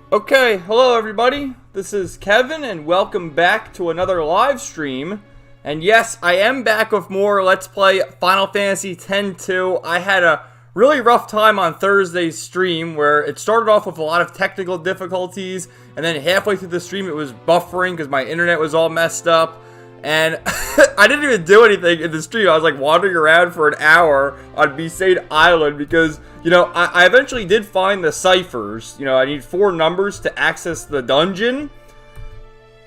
Okay, hello everybody. This is Kevin and welcome back to another live stream. And yes, I am back with more Let's Play Final Fantasy X-2. I had a really rough time on Thursday's stream where it started off with a lot of technical difficulties, and then halfway through the stream it was buffering because my internet was all messed up. And I didn't even do anything in the stream. I was like wandering around for an hour on Besaid Island because, you know, I eventually did find the ciphers. You know, I need 4 numbers to access the dungeon.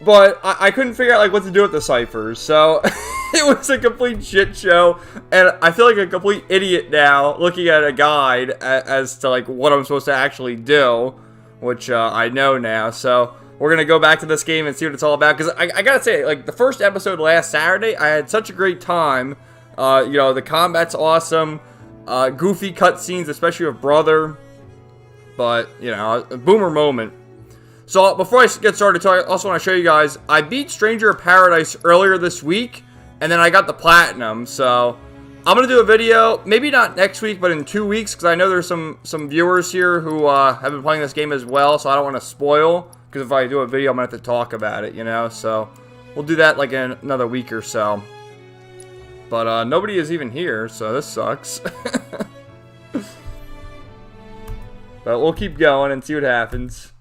But I couldn't figure out, like, what to do with the ciphers. So, it was a complete shit show. And I feel like a complete idiot now looking at a guide as to, like, what I'm supposed to actually do. Which I know now. So, we're going to go back to this game and see what it's all about. Because I gotta say, like, the first episode last Saturday, I had such a great time. You know, the combat's awesome. Goofy cutscenes, especially with Brother. But, you know, a boomer moment. So, before I get started, I also want to show you guys, I beat Stranger of Paradise earlier this week, and then I got the Platinum, so I'm going to do a video, maybe not next week, but in 2 weeks, because I know there's some viewers here who have been playing this game as well, so I don't want to spoil, because if I do a video, I'm going to have to talk about it, you know, so we'll do that like in another week or so. But nobody is even here, so this sucks. But we'll keep going and see what happens.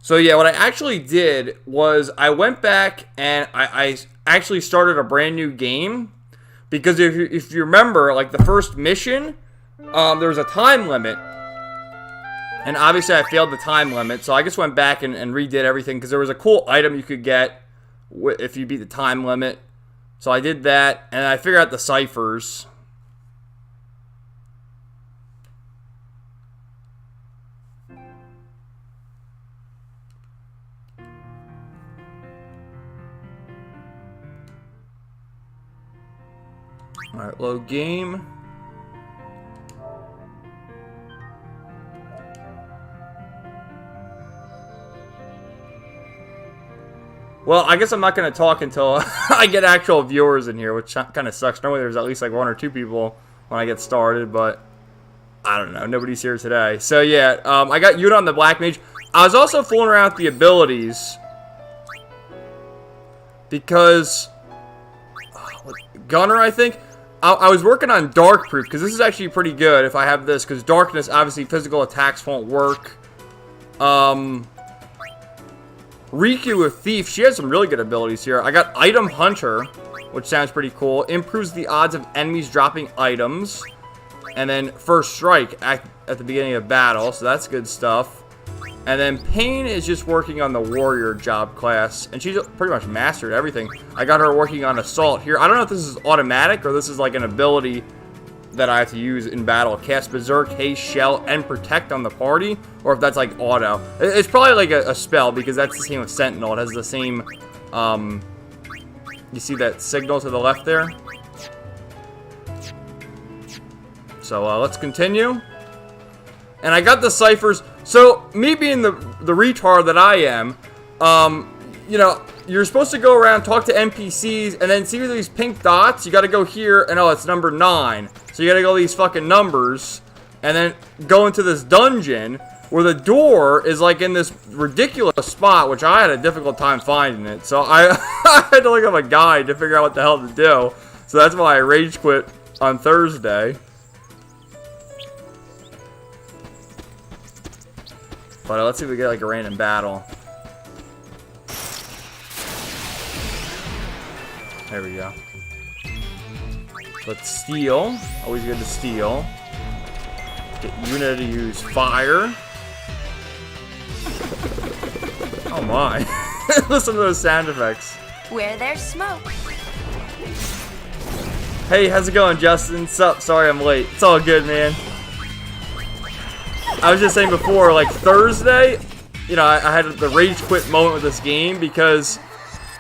So yeah, what I actually did was I went back and I actually started a brand new game. Because if you remember, like the first mission, there was a time limit. And obviously I failed the time limit, so I just went back and redid everything. Because there was a cool item you could get if you beat the time limit. So I did that, and I figured out the ciphers. Alright, load game. Well, I guess I'm not going to talk until I get actual viewers in here, which kind of sucks. Normally there's at least like 1 or 2 people when I get started, but I don't know. Nobody's here today. So yeah, I got Yuna on the Black Mage. I was also fooling around with the abilities because Gunner, I think. I was working on Dark Proof, because this is actually pretty good if I have this, because Darkness, obviously, physical attacks won't work. Riku with Thief, she has some really good abilities here. I got Item Hunter, which sounds pretty cool. Improves the odds of enemies dropping items. And then First Strike at the beginning of battle, so that's good stuff. And then Pain is just working on the Warrior job class. And she's pretty much mastered everything. I got her working on Assault here. I don't know if this is automatic or this is like an ability that I have to use in battle. Cast Berserk, Haste, Shell, and Protect on the party. Or if that's like auto. It's probably like a spell because that's the same with Sentinel. It has the same... you see that signal to the left there? So let's continue. And I got the ciphers. So, me being the retard that I am, you know, you're supposed to go around, talk to NPCs, and then see these pink dots. You gotta go here, and oh, it's number 9. So you gotta go these fucking numbers, and then go into this dungeon, where the door is like in this ridiculous spot, which I had a difficult time finding it. So I had to look up a guide to figure out what the hell to do. So that's why I rage quit on Thursday. But let's see if we get like a random battle. There we go. Let's steal. Always good to steal. Get Yuna to use fire. Oh my. Listen to those sound effects. Where there's smoke. Hey, how's it going, Justin? Sup? Sorry I'm late. It's all good, man. I was just saying before, like Thursday, you know, I had the rage quit moment with this game because,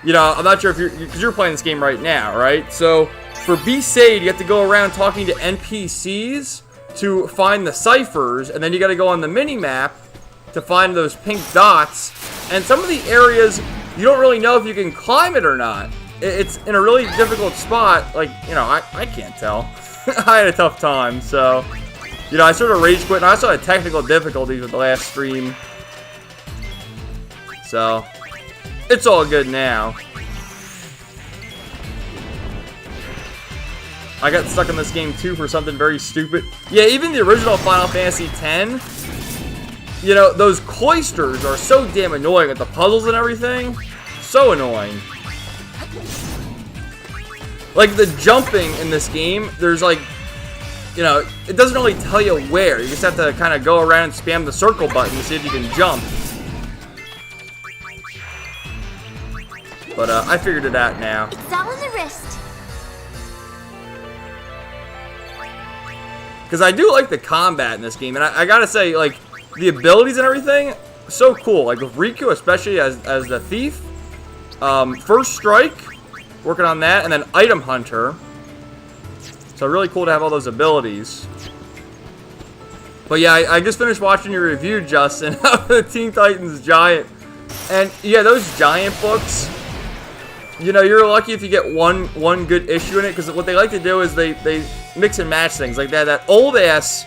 you know, I'm not sure if because you're playing this game right now, right? So for Besaid, you have to go around talking to NPCs to find the ciphers, and then you got to go on the mini map to find those pink dots. And some of the areas you don't really know if you can climb it or not. It's in a really difficult spot. Like, you know, I can't tell. I had a tough time, so, you know, I sort of rage quit, and I also had technical difficulties with the last stream. So, it's all good now. I got stuck in this game too for something very stupid. Yeah, even the original Final Fantasy X, you know, those cloisters are so damn annoying with the puzzles and everything. So annoying. Like, the jumping in this game, there's like, you know, it doesn't really tell you where. You just have to kind of go around and spam the circle button to see if you can jump. But I figured it out now. It's all in the wrist. Because I do like the combat in this game, and I gotta say, like, the abilities and everything, so cool. Like with Riku, especially as the thief. First Strike, working on that, and then Item Hunter. So really cool to have all those abilities. But yeah, I just finished watching your review, Justin, of the Teen Titans Giant. And yeah, those Giant books, you know, you're lucky if you get one good issue in it, because what they like to do is they mix and match things. Like that old ass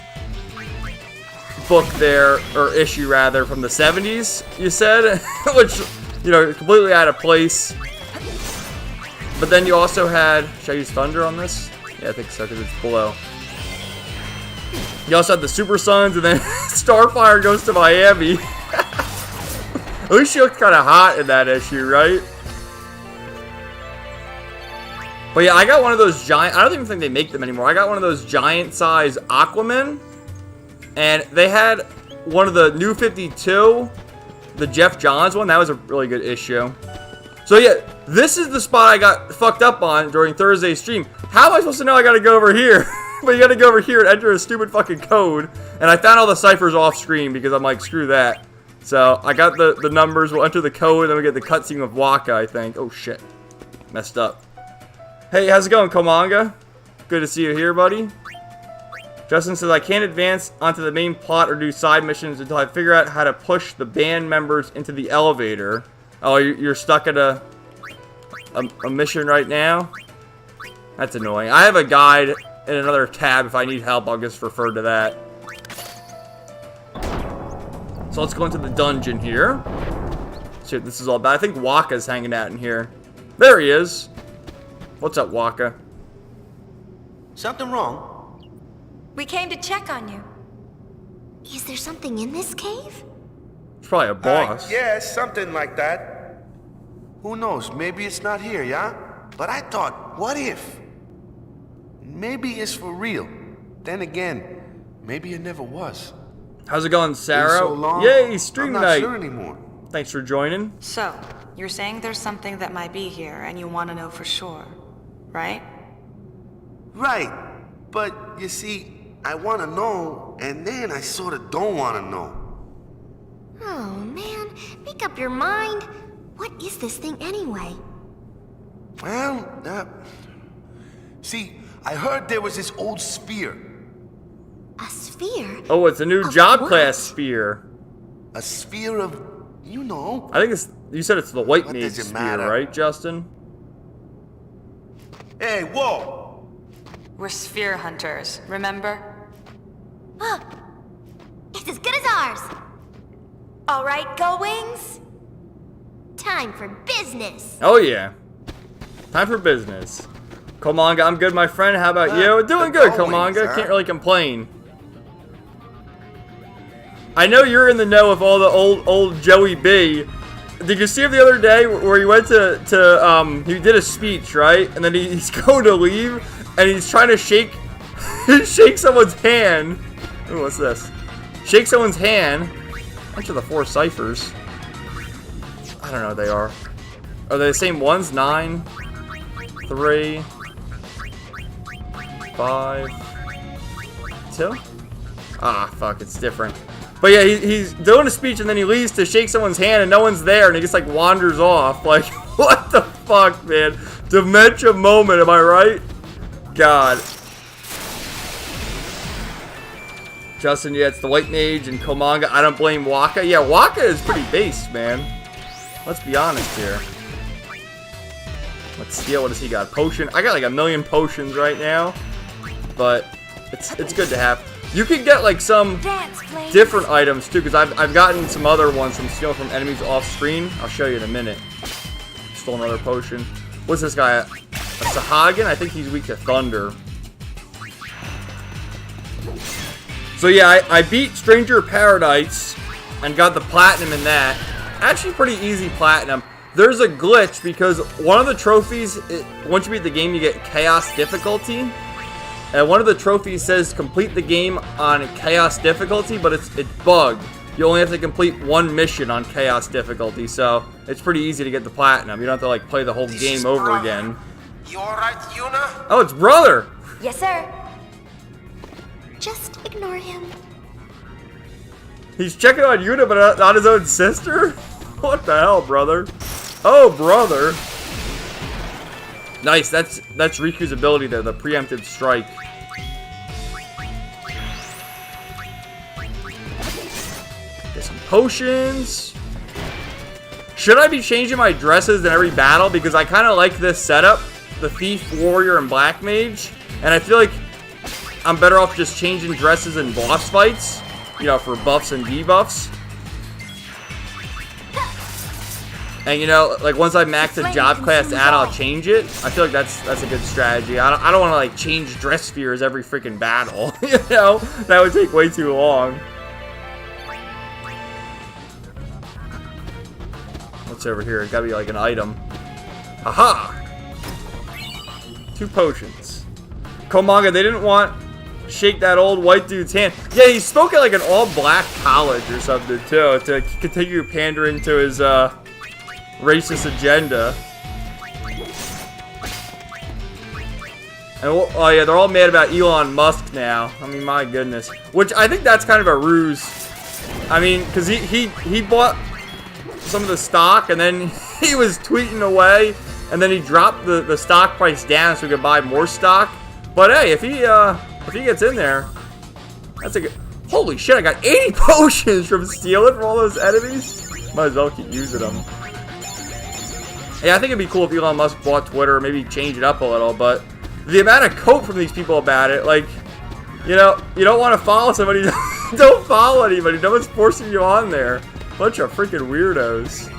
book there, or issue rather, from the 70s, you said, which, you know, completely out of place. But then you also had, should I use Thunder on this? Yeah, I think so, because it's below. You also had the Super Sons, and then Starfire goes to Miami. At least she looked kind of hot in that issue, right? But yeah, I got one of those giant, I don't even think they make them anymore. I got one of those giant size Aquaman. And they had one of the New 52, the Jeff Johns one. That was a really good issue. So yeah, this is the spot I got fucked up on during Thursday's stream. How am I supposed to know I gotta go over here? But you gotta go over here and enter a stupid fucking code. And I found all the ciphers off screen because I'm like, screw that. So I got the numbers, we'll enter the code, and then we get the cutscene of Waka, I think. Oh shit. Messed up. Hey, how's it going, Komanga? Good to see you here, buddy. Justin says, I can't advance onto the main plot or do side missions until I figure out how to push the band members into the elevator. Oh, you're stuck at a mission right now? That's annoying. I have a guide in another tab. If I need help, I'll just refer to that. So let's go into the dungeon here. See what this is all about. I think Waka's hanging out in here. There he is. What's up, Waka? Something wrong? We came to check on you. Is there something in this cave? It's probably a boss. Yeah, something like that. Who knows? Maybe it's not here, yeah? But I thought, what if? Maybe it's for real. Then again, maybe it never was. How's it going, Sarah? So long, Yay, stream I'm night. not sure anymore. Thanks for joining. So, you're saying there's something that might be here and you want to know for sure, right? Right. But, you see, I want to know, and then I sort of don't want to know. Oh, man. Make up your mind. What is this thing anyway? Well, see, I heard there was this old sphere. A sphere? Oh, it's a new Of job what? class sphere. A sphere of, you know. I think it's, you said it's the white What mage does it sphere, matter? right, Justin? Hey, whoa! We're sphere hunters, remember? It's as good as ours. All right, go Wings. Time for business. Oh, yeah. Time for business. Komanga, I'm good, my friend. How about you? Doing good, Go Wings, Komanga. huh? Can't really complain. I know you're in the know of all the old Joey B. Did you see him the other day where he went to he did a speech, right? And then he's going to leave, and he's trying to shake someone's hand. Ooh, what's this? Shake someone's hand. Bunch of the 4 ciphers. I don't know what they are. Are they the same ones? 9, 3, 5, 2? Ah, fuck, it's different. But yeah, he's doing a speech and then he leaves to shake someone's hand and no one's there and he just like wanders off. Like, what the fuck, man? Dementia moment, am I right? God. Justin, yeah, it's the White Mage and Komanga. I don't blame Waka. Yeah, Waka is pretty based, man. Let's be honest here. Let's steal. What does he got? Potion. I got like 1,000,000 potions right now, but it's good to have. You can get like some different items too, because I've gotten some other ones from stealing from enemies off screen. I'll show you in a minute. Stole another potion. What's this guy? A Sahagin? I think he's weak to thunder. So yeah, I beat Stranger of Paradise and got the platinum in that. Actually pretty easy platinum. There's a glitch because one of the trophies, once you beat the game, you get Chaos difficulty. And one of the trophies says complete the game on Chaos difficulty, but it's bugged. You only have to complete one mission on Chaos difficulty, so it's pretty easy to get the platinum. You don't have to like play the whole game over again. You alright, Yuna? Oh, it's brother! Yes, sir. Just ignore him. He's checking on Yuna, but not his own sister? What the hell, brother? Oh, brother. Nice, that's Riku's ability there, the preemptive strike. Get some potions. Should I be changing my dresses in every battle? Because I kind of like this setup. The Thief, Warrior, and Black Mage. And I feel like I'm better off just changing dresses in boss fights. You know, for buffs and debuffs. And you know, like once I max the job class out, I'll change it. I feel like that's a good strategy. I don't want to like change dress spheres every freaking battle. You know, that would take way too long. What's over here? It's gotta be like an item. Haha! 2 potions. Komanga, they didn't want shake that old white dude's hand. Yeah, he spoke at like an all-black college or something too to continue pandering to his racist agenda. And oh yeah, they're all mad about Elon Musk now. I mean, my goodness. Which I think that's kind of a ruse. I mean, because he bought some of the stock and then he was tweeting away and then he dropped the stock price down so he could buy more stock. But hey, if he gets in there, that's a good. Holy shit! I got 80 potions from stealing from all those enemies. Might as well keep using them. Yeah, I think it'd be cool if Elon Musk bought Twitter, maybe change it up a little, but the amount of cope from these people about it, like, you know, you don't want to follow somebody, don't follow anybody, no one's forcing you on there. Bunch of freaking weirdos.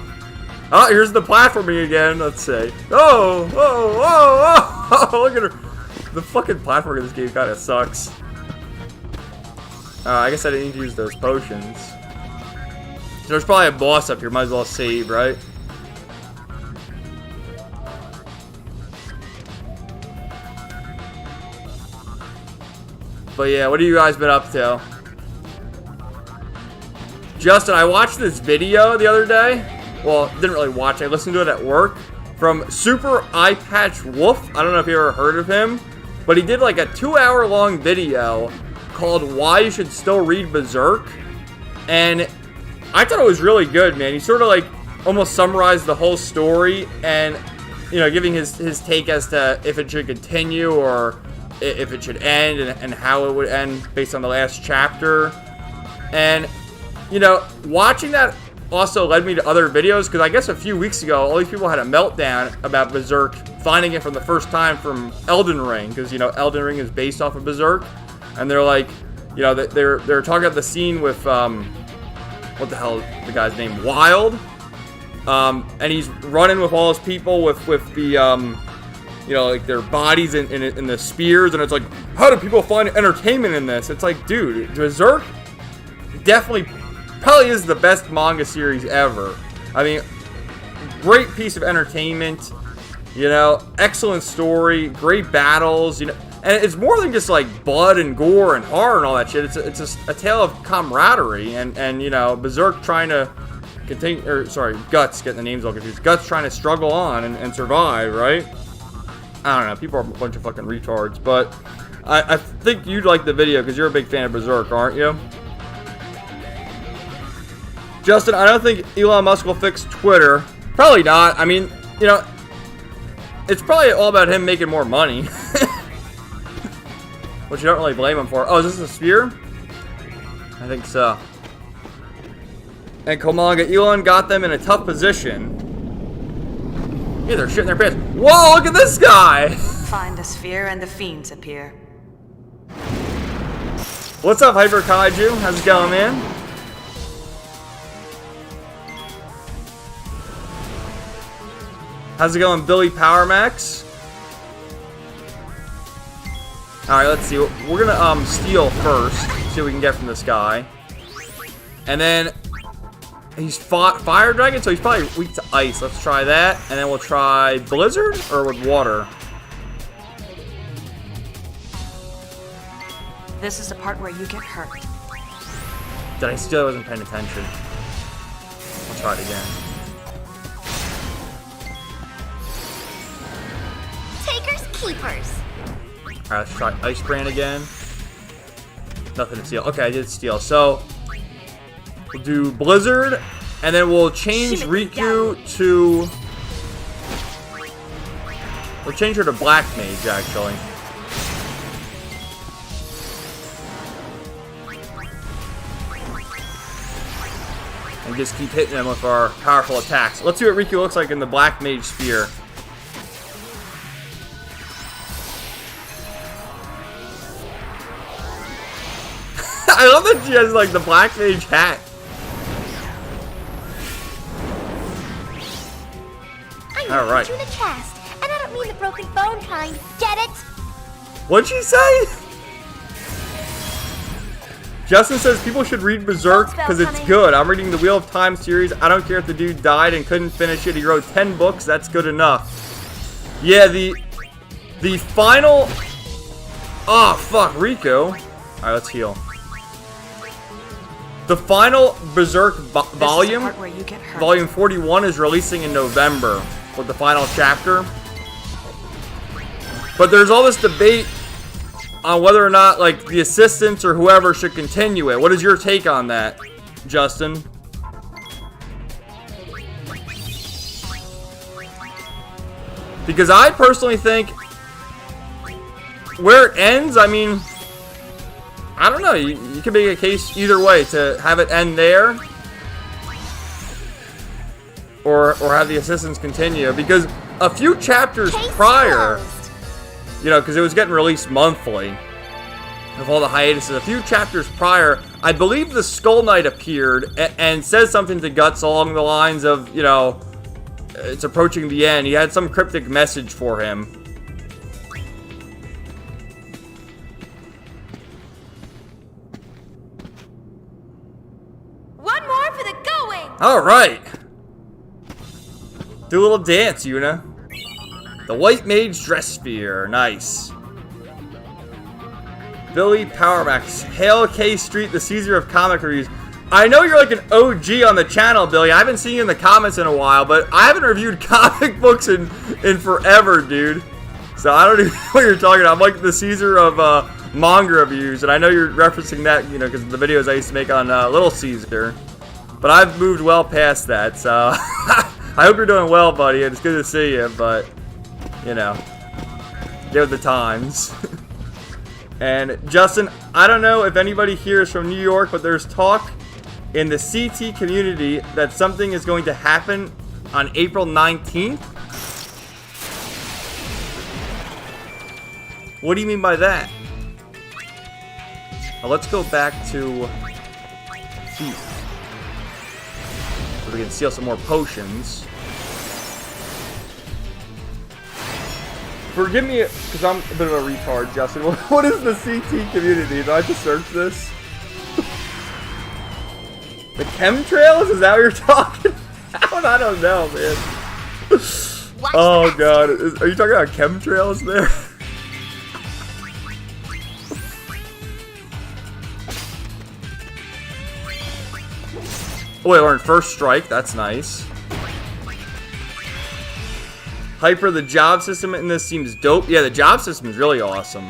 Oh, here's the platforming again, let's see. Oh, look at her. The fucking platforming in this game kind of sucks. I guess I didn't need to use those potions. There's probably a boss up here, might as well save, right? But yeah, what have you guys been up to? Justin, I watched this video the other day. Well, didn't really watch it. I listened to it at work. From Super Eye Patch Wolf. I don't know if you ever heard of him. But he did like a 2-hour-long video called Why You Should Still Read Berserk. And I thought it was really good, man. He sort of like almost summarized the whole story and, you know, giving his take as to if it should continue or if it should end and how it would end based on the last chapter. And, you know, watching that also led me to other videos because I guess a few weeks ago, all these people had a meltdown about Berserk, finding it for the first time from Elden Ring because, you know, Elden Ring is based off of Berserk. And they're like, you know, they're talking about the scene with, what the hell is the guy's name? Wild. And he's running with all his people with the, you know, like their bodies in the spears, and it's like, how do people find entertainment in this? It's like, dude, Berserk definitely probably is the best manga series ever. I mean, great piece of entertainment, you know, excellent story, great battles, you know, and it's more than just like blood and gore and horror and all that shit. It's a tale of camaraderie and you know, Berserk trying to continue, or sorry, Guts, getting the names all confused. Guts trying to struggle on and survive, right? I don't know, people are a bunch of fucking retards, but I think you'd like the video because you're a big fan of Berserk, aren't you? Justin, I don't think Elon Musk will fix Twitter. Probably not. I mean, you know, it's probably all about him making more money. Which you don't really blame him for. Oh, is this a spear? I think so. And Komaga Elon got them in a tough position. Yeah, they're shitting their pants. Whoa, look at this guy! Find the sphere and the fiends appear. What's up, Hyper Kaiju? How's it going, man? How's it going, Billy Powermax? Alright, let's see. We're gonna steal first. See what we can get from this guy. And then he's fire dragon, so he's probably weak to ice. Let's try that. And then we'll try blizzard or with water. This is the part where you get hurt. Did I steal? I wasn't paying attention. I'll try it again. Takers, keepers. Alright, let's try Ice Brand again. Nothing to steal. Okay, I did steal. So, we'll do Blizzard, and then we'll change Riku to... We'll change her to Black Mage, actually. And just keep hitting them with our powerful attacks. Let's see what Riku looks like in the Black Mage Sphere. I love that she has, like, the Black Mage hat. All right. I in a cast, and I don't mean the broken bone kind. Get it? What'd she say? Justin says people should read Berserk because it's good. I'm reading the Wheel of Time series. I don't care if the dude died and couldn't finish it. He wrote 10 books. That's good enough. Yeah, the final... Oh, fuck. Riku. All right, let's heal. The final Berserk volume, volume 41, is releasing in November with the final chapter. But there's all this debate on whether or not, like, the assistants or whoever should continue it. What is your take on that, Justin? Because I personally think where it ends, I mean... I don't know, you can make a case either way to have it end there or have the assistants continue, because a few chapters prior, you know, because it was getting released monthly with all the hiatuses, a few chapters prior, I believe the Skull Knight appeared and says something to Guts along the lines of, you know, it's approaching the end. He had some cryptic message for him. All right. Do a little dance, Yuna. The White Mage Dress Sphere. Nice. Billy Powermax. Hail K Street, the Caesar of comic reviews. I know you're like an OG on the channel, Billy. I haven't seen you in the comments in a while, but I haven't reviewed comic books in forever, dude. So I don't even know what you're talking about. I'm like the Caesar of manga reviews, and I know you're referencing that, you know, because of the videos I used to make on Little Caesar. But I've moved well past that, so I hope you're doing well, buddy. It's good to see you, but, you know, get with the times. And, Justin, I don't know if anybody here is from New York, but there's talk in the CT community that something is going to happen on April 19th. What do you mean by that? Well, let's go back to Heat. So we can steal some more potions. Forgive me, because I'm a bit of a retard, Justin. What is the CT community? Do I have to search this? The chemtrails? Is that what you're talking about? I don't know, man. Oh, God. Are you talking about chemtrails there? Oh, wait, we're in First Strike. That's nice. Hyper, the job system in this seems dope. Yeah, the job system is really awesome.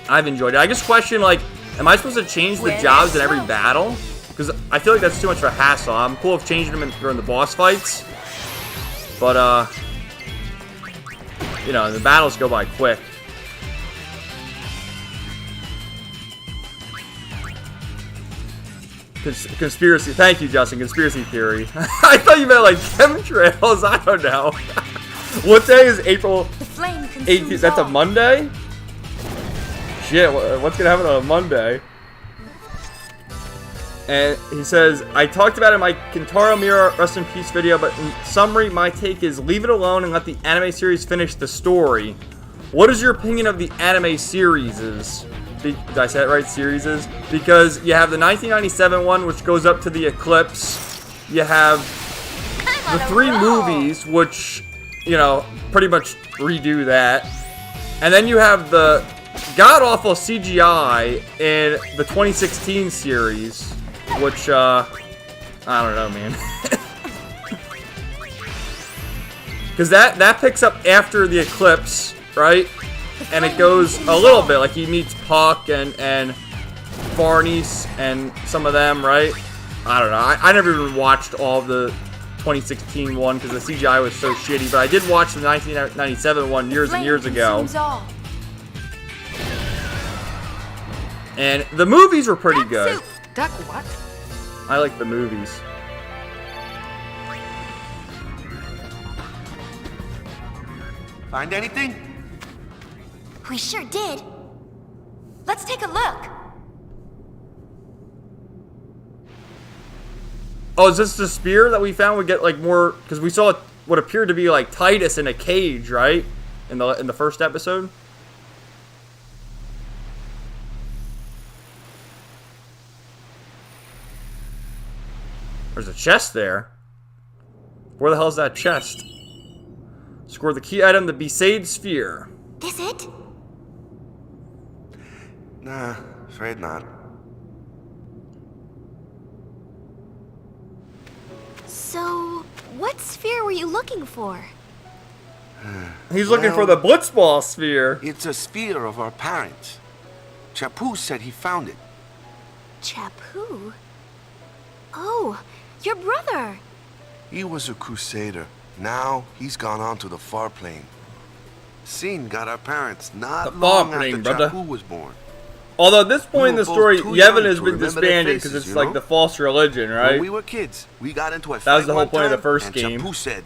I've enjoyed it. I just question, like, am I supposed to change the jobs in every battle? Because I feel like that's too much of a hassle. I'm cool with changing them during the boss fights. But, you know, the battles go by quick. Conspiracy. Thank you, Justin. Conspiracy theory. I thought you meant like chemtrails. I don't know. What day is April 18th? That's a Monday? Shit, what's gonna happen on a Monday? And he says, I talked about it in my Kentaro Miura Rest in Peace video, but in summary, my take is leave it alone and let the anime series finish the story. What is your opinion of the anime series? Did I say it right? Series? Because you have the 1997 one, which goes up to the eclipse. You have the 3 movies, which, you know, pretty much redo that. And then you have the god-awful CGI in the 2016 series, which, I don't know, man. Because that picks up after the eclipse, right? And it goes a little bit, like he meets Puck and Farnice and some of them, right? I don't know. I never even watched all of the 2016 one because the CGI was so shitty, but I did watch the 1997 one years and years ago. And the movies were pretty good. Duck what? I like the movies. Find anything? We sure did. Let's take a look. Oh, is this the spear that we found? We get like more because we saw what appeared to be like Titus in a cage, right? In the first episode. There's a chest there. Where the hell is that chest? Score the key item, the Besaid Sphere. This it? Nah, afraid not. So, what sphere were you looking for? He's looking for the Blitzball Sphere. It's a sphere of our parents. Chapu said he found it. Chapu? Oh, your brother. He was a crusader. Now he's gone on to the far plane. Sin got our parents not long after Chapu was born. Although at this point in the story, Yevon has to been remember their disbanded because faces, it's you like know? the false religion, right? When we were kids, we got into a fight. That was the whole one point of the time, first and game. Chapu said,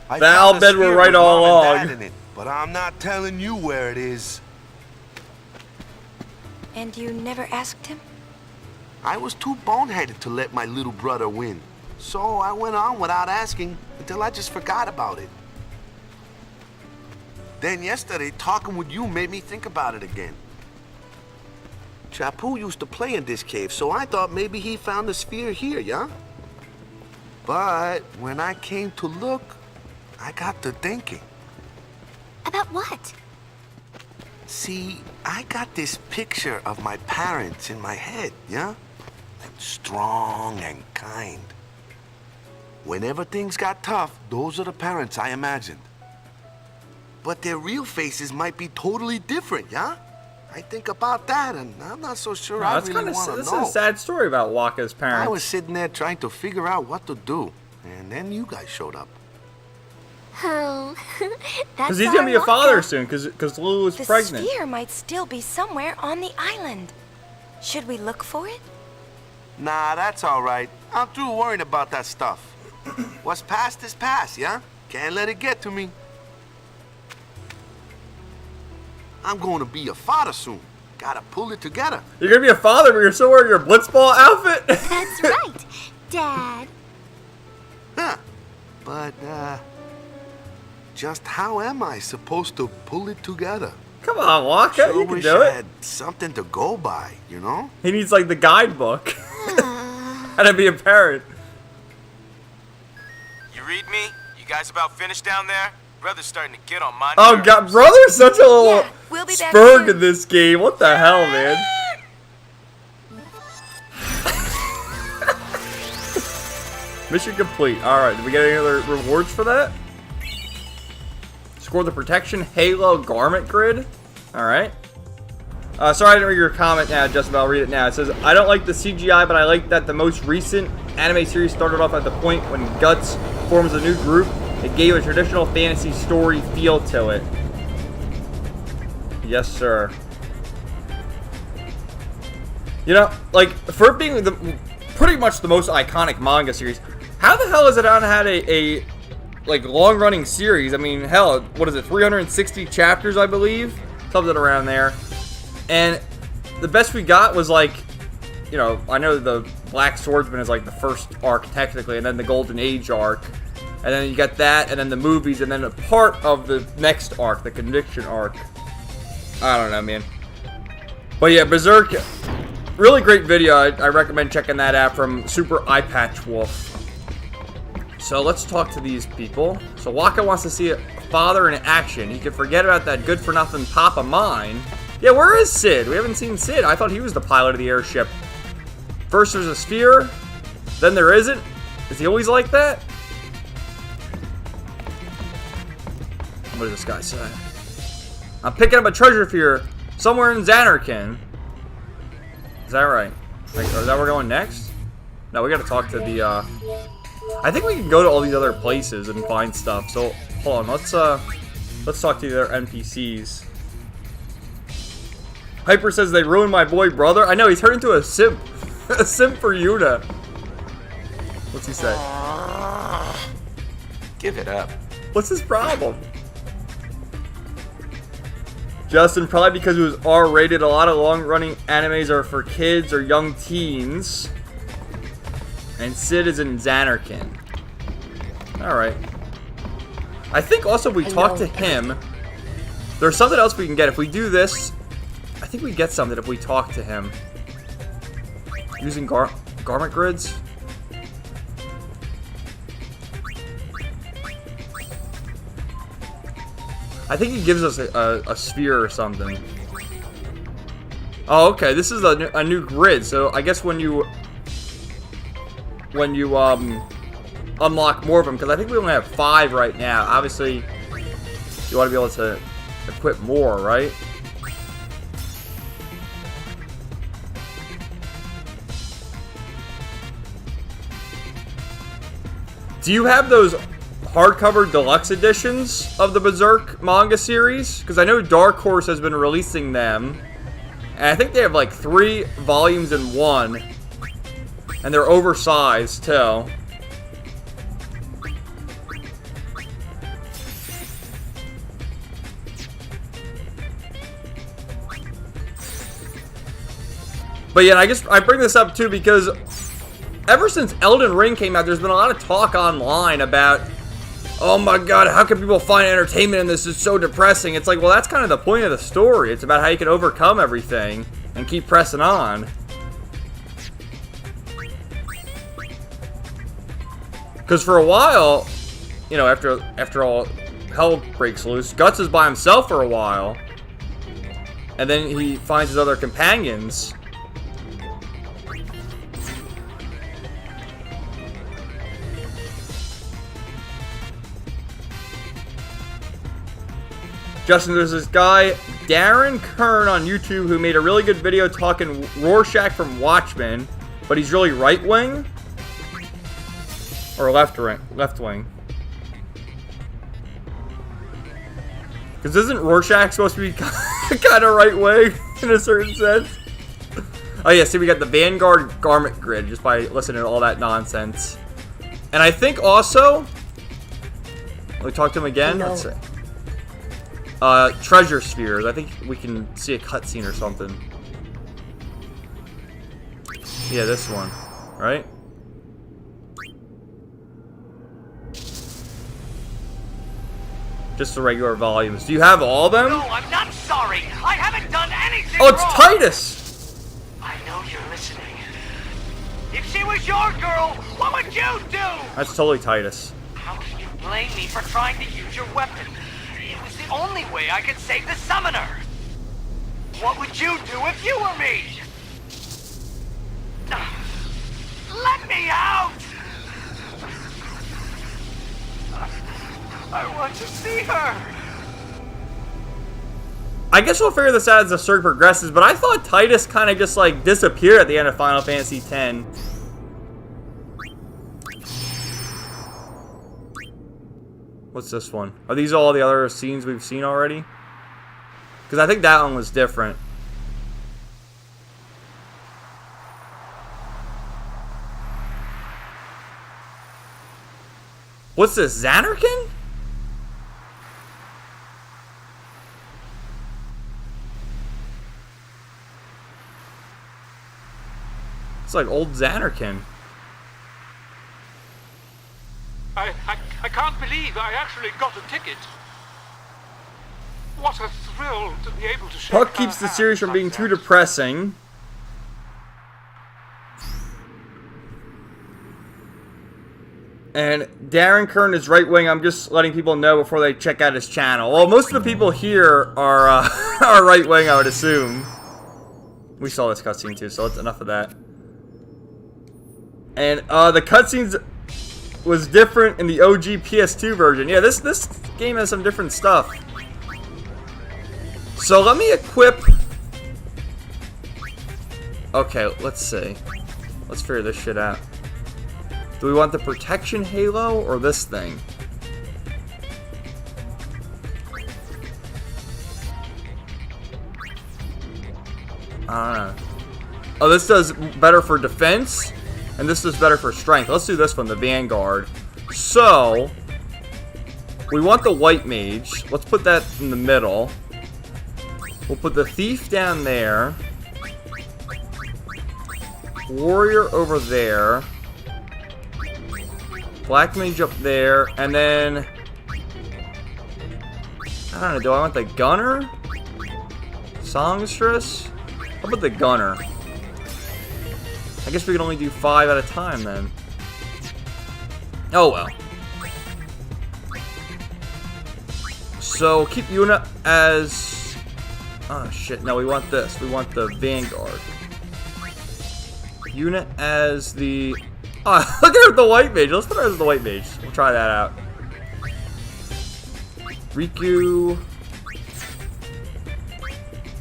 I Val found a bet we're sphere right with all Mom and along. Dad in it, but I'm not telling you where it is. And you never asked him? I was too boneheaded to let my little brother win. So I went on without asking until I just forgot about it. Then yesterday, talking with you made me think about it again. Chapu used to play in this cave, so I thought maybe he found the sphere here, yeah? But when I came to look, I got to thinking. About what? See, I got this picture of my parents in my head, yeah? Strong and kind. Whenever things got tough, those are the parents I imagined. But their real faces might be totally different, yeah? I think about that, and I'm not so sure I really want to know. This is a sad story about Waka's parents. I was sitting there trying to figure out what to do, and then you guys showed up. Oh, that's Because he's going to be a father soon, because Lulu's The pregnant. sphere might still be somewhere on the island. Should we look for it? Nah, that's all right. I'm through worrying about that stuff. What's past is past, yeah? Can't let it get to me. I'm going to be a father soon. Gotta pull it together. You're going to be a father, but you're still wearing your Blitzball outfit? That's right, Dad. Huh. But, just how am I supposed to pull it together? Come on, Waka, Sure you can wish do I it. had something to go by, you know? He needs like the guidebook. How to be a parent. You read me? You guys about finished down there? Brother's starting to get on my Oh nerves. god, brother's such a little Yeah, we'll be back spurg soon. in this game. What the hell, man? Mission complete. Alright, did we get any other rewards for that? Score the protection Halo garment grid. Alright. Sorry I didn't read your comment now, just about read it now. It says, I don't like the CGI, but I like that the most recent anime series started off at the point when Guts forms a new group. It gave a traditional fantasy story feel to it. Yes, sir. You know, like, for it being pretty much the most iconic manga series. How the hell has it not had a like long-running series? I mean, hell, what is it? 360 chapters, I believe, something around there. And the best we got was like, you know, I know the Black Swordsman is like the first arc technically, and then the Golden Age arc, and then you got that, and then the movies, and then a part of the next arc, the Conviction arc. I don't know, man. But yeah, Berserk, really great video. I recommend checking that out from Super Eyepatch Wolf. So let's talk to these people. So Waka wants to see a father in action. He can forget about that good-for-nothing pop of mine. Yeah, where is Sid? We haven't seen Sid. I thought he was the pilot of the airship. First there's a sphere, then there isn't. Is he always like that? What does this guy say? I'm picking up a treasure sphere somewhere in Xanarkand. Is that right? Like, is that where we're going next? No, we gotta talk to the, I think we can go to all these other places and find stuff. So, hold on, let's talk to the other NPCs. Hyper says they ruined my boy brother. I know, he turned into a simp. A simp for Yuna. What's he say? Give it up. What's his problem? Justin, probably because it was R-rated. A lot of long-running animes are for kids or young teens. And Sid is in Xanarkand. Alright. I think also if we talk to him, there's something else we can get. If we do this, I think we get something if we talk to him. Using garment grids? I think he gives us a sphere or something. Oh, okay. This is a new grid. So I guess when you unlock more of them, because I think we only have 5 right now. Obviously, you want to be able to equip more, right? Do you have those hardcover deluxe editions of the Berserk manga series? Because I know Dark Horse has been releasing them. And I think they have like 3 volumes in one. And they're oversized too. But yeah, I guess I bring this up too because ever since Elden Ring came out, there's been a lot of talk online about, oh my god, how can people find entertainment in this? It's so depressing. It's like, well, that's kind of the point of the story. It's about how you can overcome everything and keep pressing on. Because for a while, you know, after all hell breaks loose, Guts is by himself for a while. And then he finds his other companions. Justin, there's this guy, Darren Kern on YouTube, who made a really good video talking Rorschach from Watchmen, but he's really right-wing? Or left-wing? Because isn't Rorschach supposed to be kind of right-wing in a certain sense? Oh yeah, see, we got the Vanguard garment grid just by listening to all that nonsense. And I think also, let me talk to him again. Let's see. Treasure spheres. I think we can see a cutscene or something. Yeah, this one, right? Just the regular volumes. Do you have all of them? No, I'm not sorry. I haven't done anything Oh, it's wrong. Titus! I know you're listening. If she was your girl, what would you do? That's totally Titus. How can you blame me for trying to use your weapon? It was the only way I could save the summoner. What would you do if you were me? Let me out! I want to see her! I guess we'll figure this out as the story progresses, but I thought Titus kind of just like disappeared at the end of Final Fantasy X. What's this one? Are these all the other scenes we've seen already? Because I think that one was different. What's this, Xanarkin? It's like old Xanarkin. I can't believe I actually got a ticket. What a thrill to be able to shake Puck her keeps the hand series from like being too that. depressing. And Darren Kern is right wing. I'm just letting people know before they check out his channel. Well, most of the people here are are right wing, I would assume. We saw this cutscene too, so that's enough of that. And the cutscenes was different in the OG PS2 version. Yeah, this game has some different stuff. So let me equip. Okay, let's see. Let's figure this shit out. Do we want the protection halo or this thing? I don't know. Oh, this does better for defense, and this does better for strength. Let's do this one, the Vanguard. So, we want the white mage. Let's put that in the middle. We'll put the thief down there. Warrior over there. Black mage up there, and then I don't know, do I want the gunner? Songstress? How about the gunner? I guess we can only do 5 at a time then. Oh well. So keep Yuna as... Oh shit, no, we want this. We want the Vanguard. Yuna as the... Oh, look at her with the white mage. Let's put her as the white mage. We'll try that out. Riku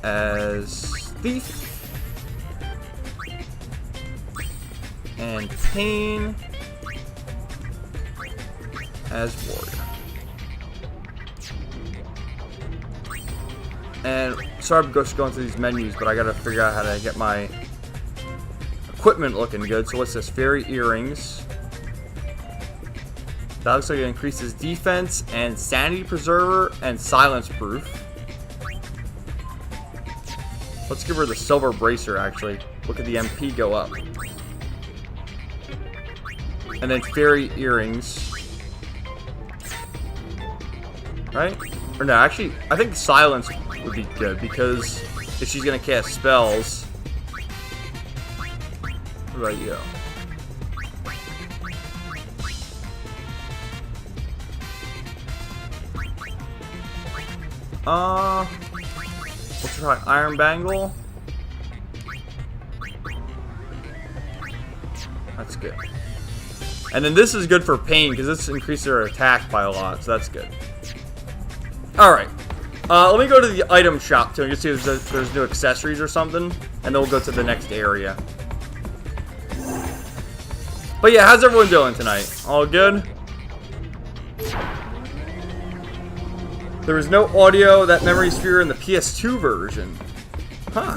as thief. And Pain as warrior. And sorry I'm just going through these menus, but I gotta figure out how to get my equipment looking good. So what's this? Fairy earrings. That looks like it increases defense and sanity preserver and silence proof. Let's give her the silver bracer actually. Look at the MP go up. And then fairy earrings. Right? Or no, actually, I think silence would be good because if she's gonna cast spells. What about you? Let's try Iron Bangle. That's good. And then this is good for Pain because this increases her attack by a lot, so that's good. Alright. Let me go to the item shop too and just see if there's new accessories or something, and then we'll go to the next area. But yeah, how's everyone doing tonight? All good? There was no audio, that memory sphere in the PS2 version. Huh.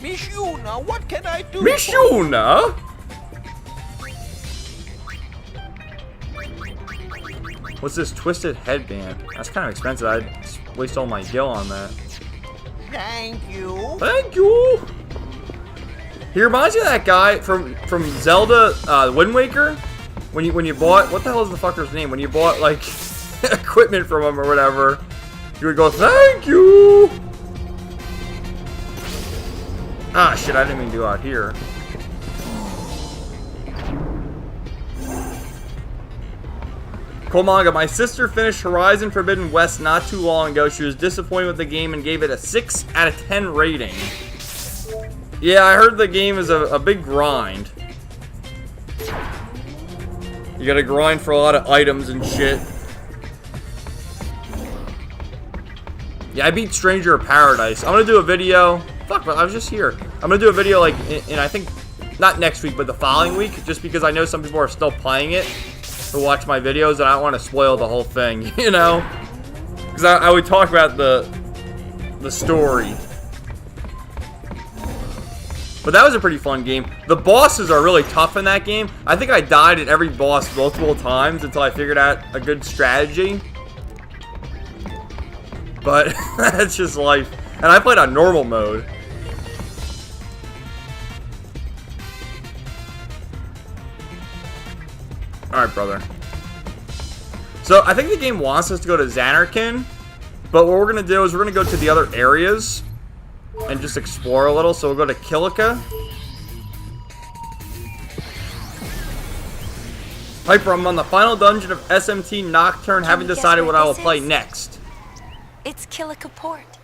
Miss Yuna, what can I do? Miss Yuna? What's this twisted headband? That's kind of expensive. I'd waste all my gil on that. Thank you. Thank you. He reminds me of that guy from Zelda Wind Waker. When you bought, what the hell is the fucker's name? When you bought like equipment from him or whatever, you would go, thank you. Ah shit, I didn't mean to go out here. Cool manga. My sister finished Horizon Forbidden West not too long ago. She was disappointed with the game and gave it a 6 out of 10 rating. Yeah, I heard the game is a big grind. You gotta grind for a lot of items and shit. Yeah, I beat Stranger of Paradise. I'm gonna do a video. Fuck, I was just here. I'm gonna do a video like in I think not next week, but the following week, just because I know some people are still playing it to watch my videos, and I don't want to spoil the whole thing, you know? Because I would talk about the story. But that was a pretty fun game. The bosses are really tough in that game. I think I died at every boss multiple times until I figured out a good strategy. But that's just life. And I played on normal mode. Alright, brother. So, I think the game wants us to go to Xanarkin. But what we're going to do is we're going to go to the other areas and just explore a little. So, we'll go to Kilika. Piper, I'm on the final dungeon of SMT Nocturne, haven't decided what I will play next. It's Kilika Port.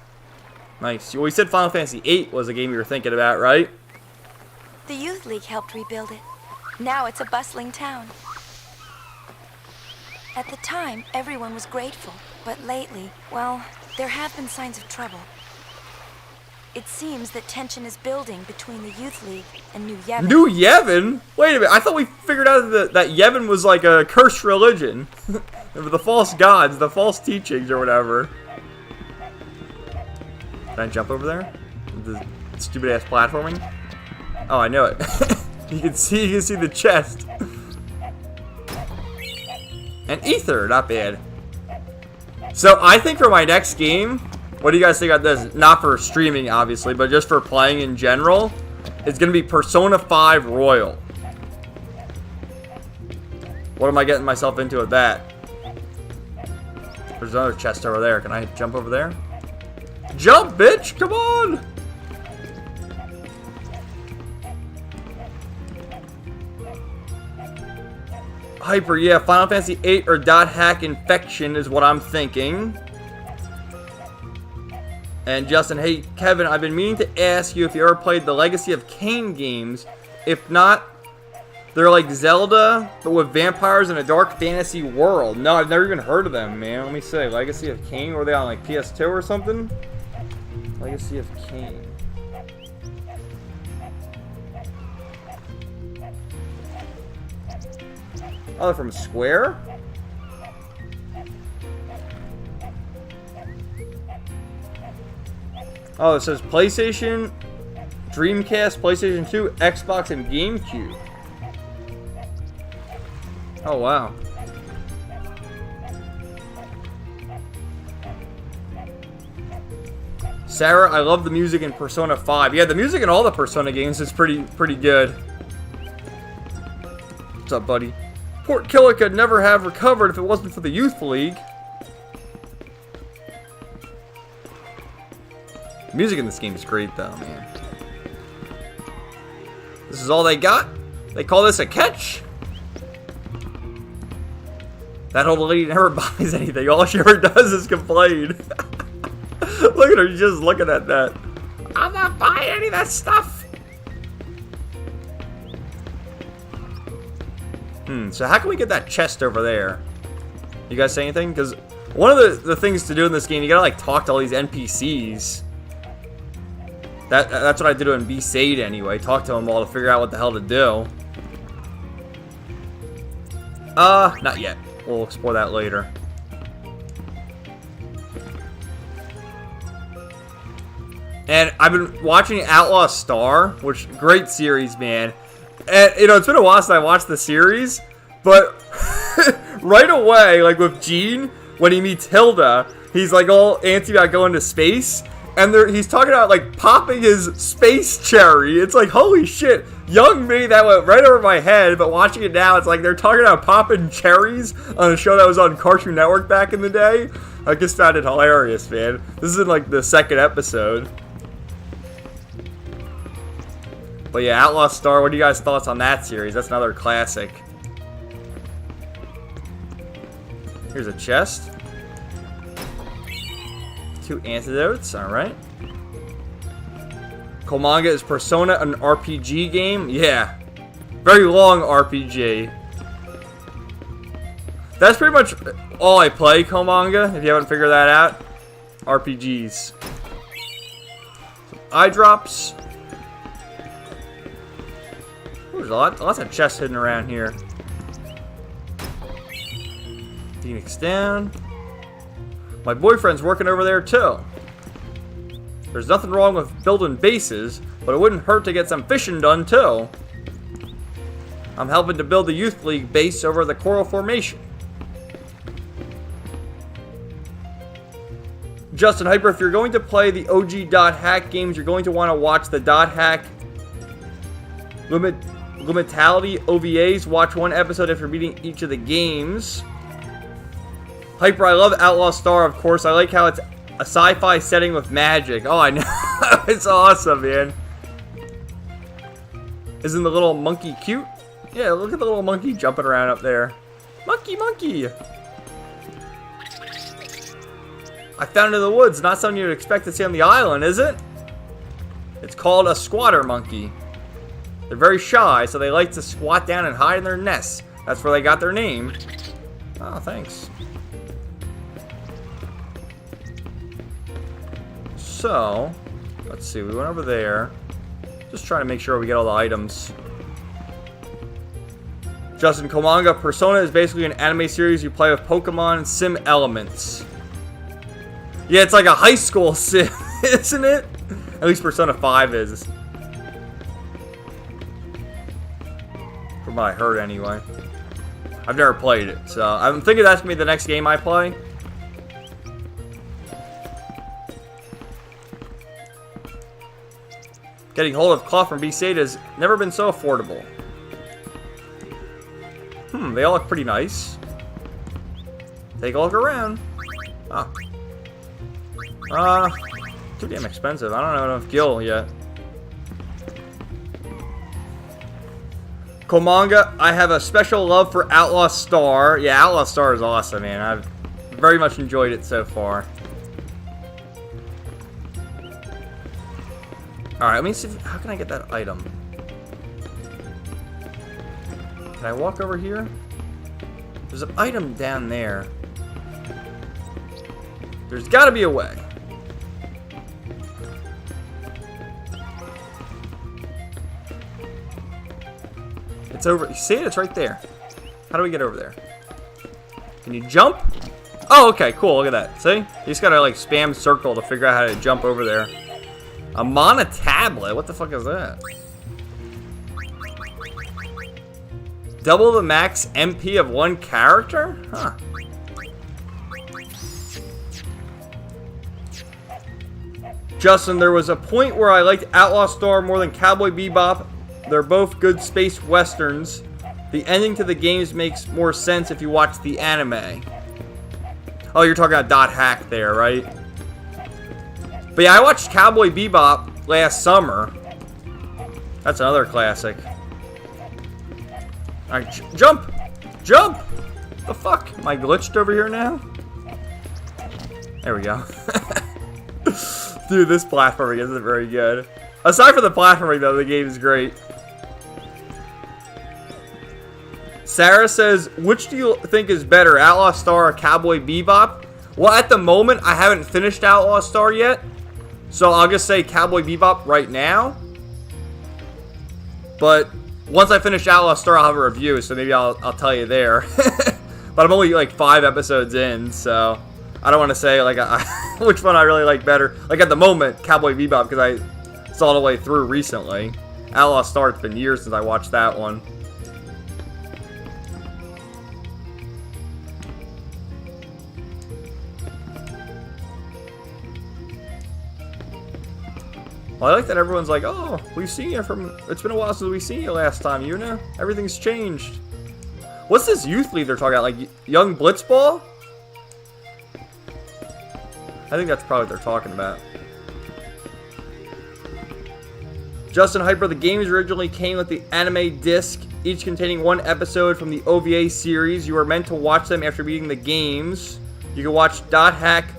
Nice. Well, we said Final Fantasy VIII was a game you were thinking about, right? The Youth League helped rebuild it. Now it's a bustling town. At the time, everyone was grateful. But lately, well, there have been signs of trouble. It seems that tension is building between the Youth League and New Yevon. New Yevon? Wait a minute. I thought we figured out that Yevon was like a cursed religion. The false gods, the false teachings or whatever. Can I jump over there? The stupid ass platforming? Oh, I know it. You can see the chest. And ether, not bad. So I think for my next game, what do you guys think about this? Not for streaming, obviously, but just for playing in general, it's gonna be Persona 5 Royal. What am I getting myself into with that? There's another chest over there. Can I jump over there? Jump, bitch! Come on! Hyper, yeah, Final Fantasy VIII or Dot Hack Infection is what I'm thinking. And Justin, hey, Kevin, I've been meaning to ask you if you ever played the Legacy of Kain games. If not, they're like Zelda, but with vampires in a dark fantasy world. No, I've never even heard of them, man. Let me see. Legacy of Kain? Were they on like PS2 or something? Legacy of Kain. Oh, they're from Square? Oh, it says PlayStation, Dreamcast, PlayStation 2, Xbox, and GameCube. Oh, wow. Sarah, I love the music in Persona 5. Yeah, the music in all the Persona games is pretty good. What's up, buddy? Port Killick would never have recovered if it wasn't for the Youth League. The music in this game is great, though, man. This is all they got? They call this a catch? That old lady never buys anything. All she ever does is complain. Look at her just looking at that. I'm not buying any of that stuff. So how can we get that chest over there? You guys say anything? Because one of the things to do in this game, you gotta like talk to all these NPCs. That's what I did in B-Sade anyway. Talk to them all to figure out what the hell to do. Not yet. We'll explore that later. And I've been watching Outlaw Star, which great series, man. And you know, it's been a while since I watched the series, but right away, like with Gene, when he meets Hilda, he's like all antsy about going to space. And he's talking about like popping his space cherry. It's like, holy shit. Young me, that went right over my head. But watching it now, it's like they're talking about popping cherries on a show that was on Cartoon Network back in the day. I just found it hilarious, man. This is in like the second episode. But yeah, Outlaw Star, what are you guys' thoughts on that series? That's another classic. Here's a chest. 2 antidotes, alright. Komanga is Persona an RPG game? Yeah. Very long RPG. That's pretty much all I play, Komanga, if you haven't figured that out. RPGs. Some eye drops. Ooh, there's lots of chests hidden around here. Phoenix down. My boyfriend's working over there too. There's nothing wrong with building bases, but it wouldn't hurt to get some fishing done too. I'm helping to build the Youth League base over the Coral Formation. Justin Hyper, if you're going to play the OG .hack games, you're going to want to watch the .hack Limitality OVAs. Watch one episode after beating each of the games. Hyper, I love Outlaw Star, of course. I like how it's a sci-fi setting with magic. Oh, I know. It's awesome, man. Isn't the little monkey cute? Yeah, look at the little monkey jumping around up there. Monkey, monkey. I found it in the woods. Not something you'd expect to see on the island, is it? It's called a squatter monkey. They're very shy, so they like to squat down and hide in their nests. That's where they got their name. Oh, thanks. So, let's see. We went over there. Just trying to make sure we get all the items. Justin Komanga, Persona is basically an anime series you play with Pokemon sim elements. Yeah, it's like a high school sim, isn't it? At least Persona 5 is. From what I heard, anyway. I've never played it, so I'm thinking that's going to be the next game I play. Getting hold of cloth from B-State has never been so affordable. They all look pretty nice. Take a look around. Oh. Too damn expensive. I don't know enough Gil yet. Komanga, I have a special love for Outlaw Star. Yeah, Outlaw Star is awesome, man. I've very much enjoyed it so far. Alright, let me see. How can I get that item? Can I walk over here? There's an item down there. There's got to be a way. It's over. You see it? It's right there. How do we get over there? Can you jump? Oh, okay, cool. Look at that. See? You just gotta like spam circle to figure out how to jump over there. A Mana tablet? What the fuck is that? Double the max MP of one character? Huh. Justin, there was a point where I liked Outlaw Star more than Cowboy Bebop. They're both good space westerns. The ending to the games makes more sense if you watch the anime. Oh, you're talking about .hack there, right? But yeah, I watched Cowboy Bebop last summer. That's another classic. Alright, jump! Jump! The fuck? Am I glitched over here now? There we go. Dude, this platforming isn't very good. Aside from the platforming, though, the game is great. Sarah says, which do you think is better, Outlaw Star or Cowboy Bebop? Well, at the moment, I haven't finished Outlaw Star yet. So I'll just say Cowboy Bebop right now. But once I finish Outlaw Star, I'll have a review, so maybe I'll tell you there. But I'm only like 5 episodes in, so I don't want to say like which one I really like better. Like at the moment, Cowboy Bebop, because I saw it all the way through recently. Outlaw Star, it's been years since I watched that one. Well, I like that everyone's like, oh, we've seen you from... It's been a while since we've seen you last time, you know? Everything's changed. What's this youth league they're talking about? Like, young Blitzball? I think that's probably what they're talking about. Justin Hyper, the games originally came with the anime disc, each containing one episode from the OVA series. You are meant to watch them after beating the games. You can watch .hack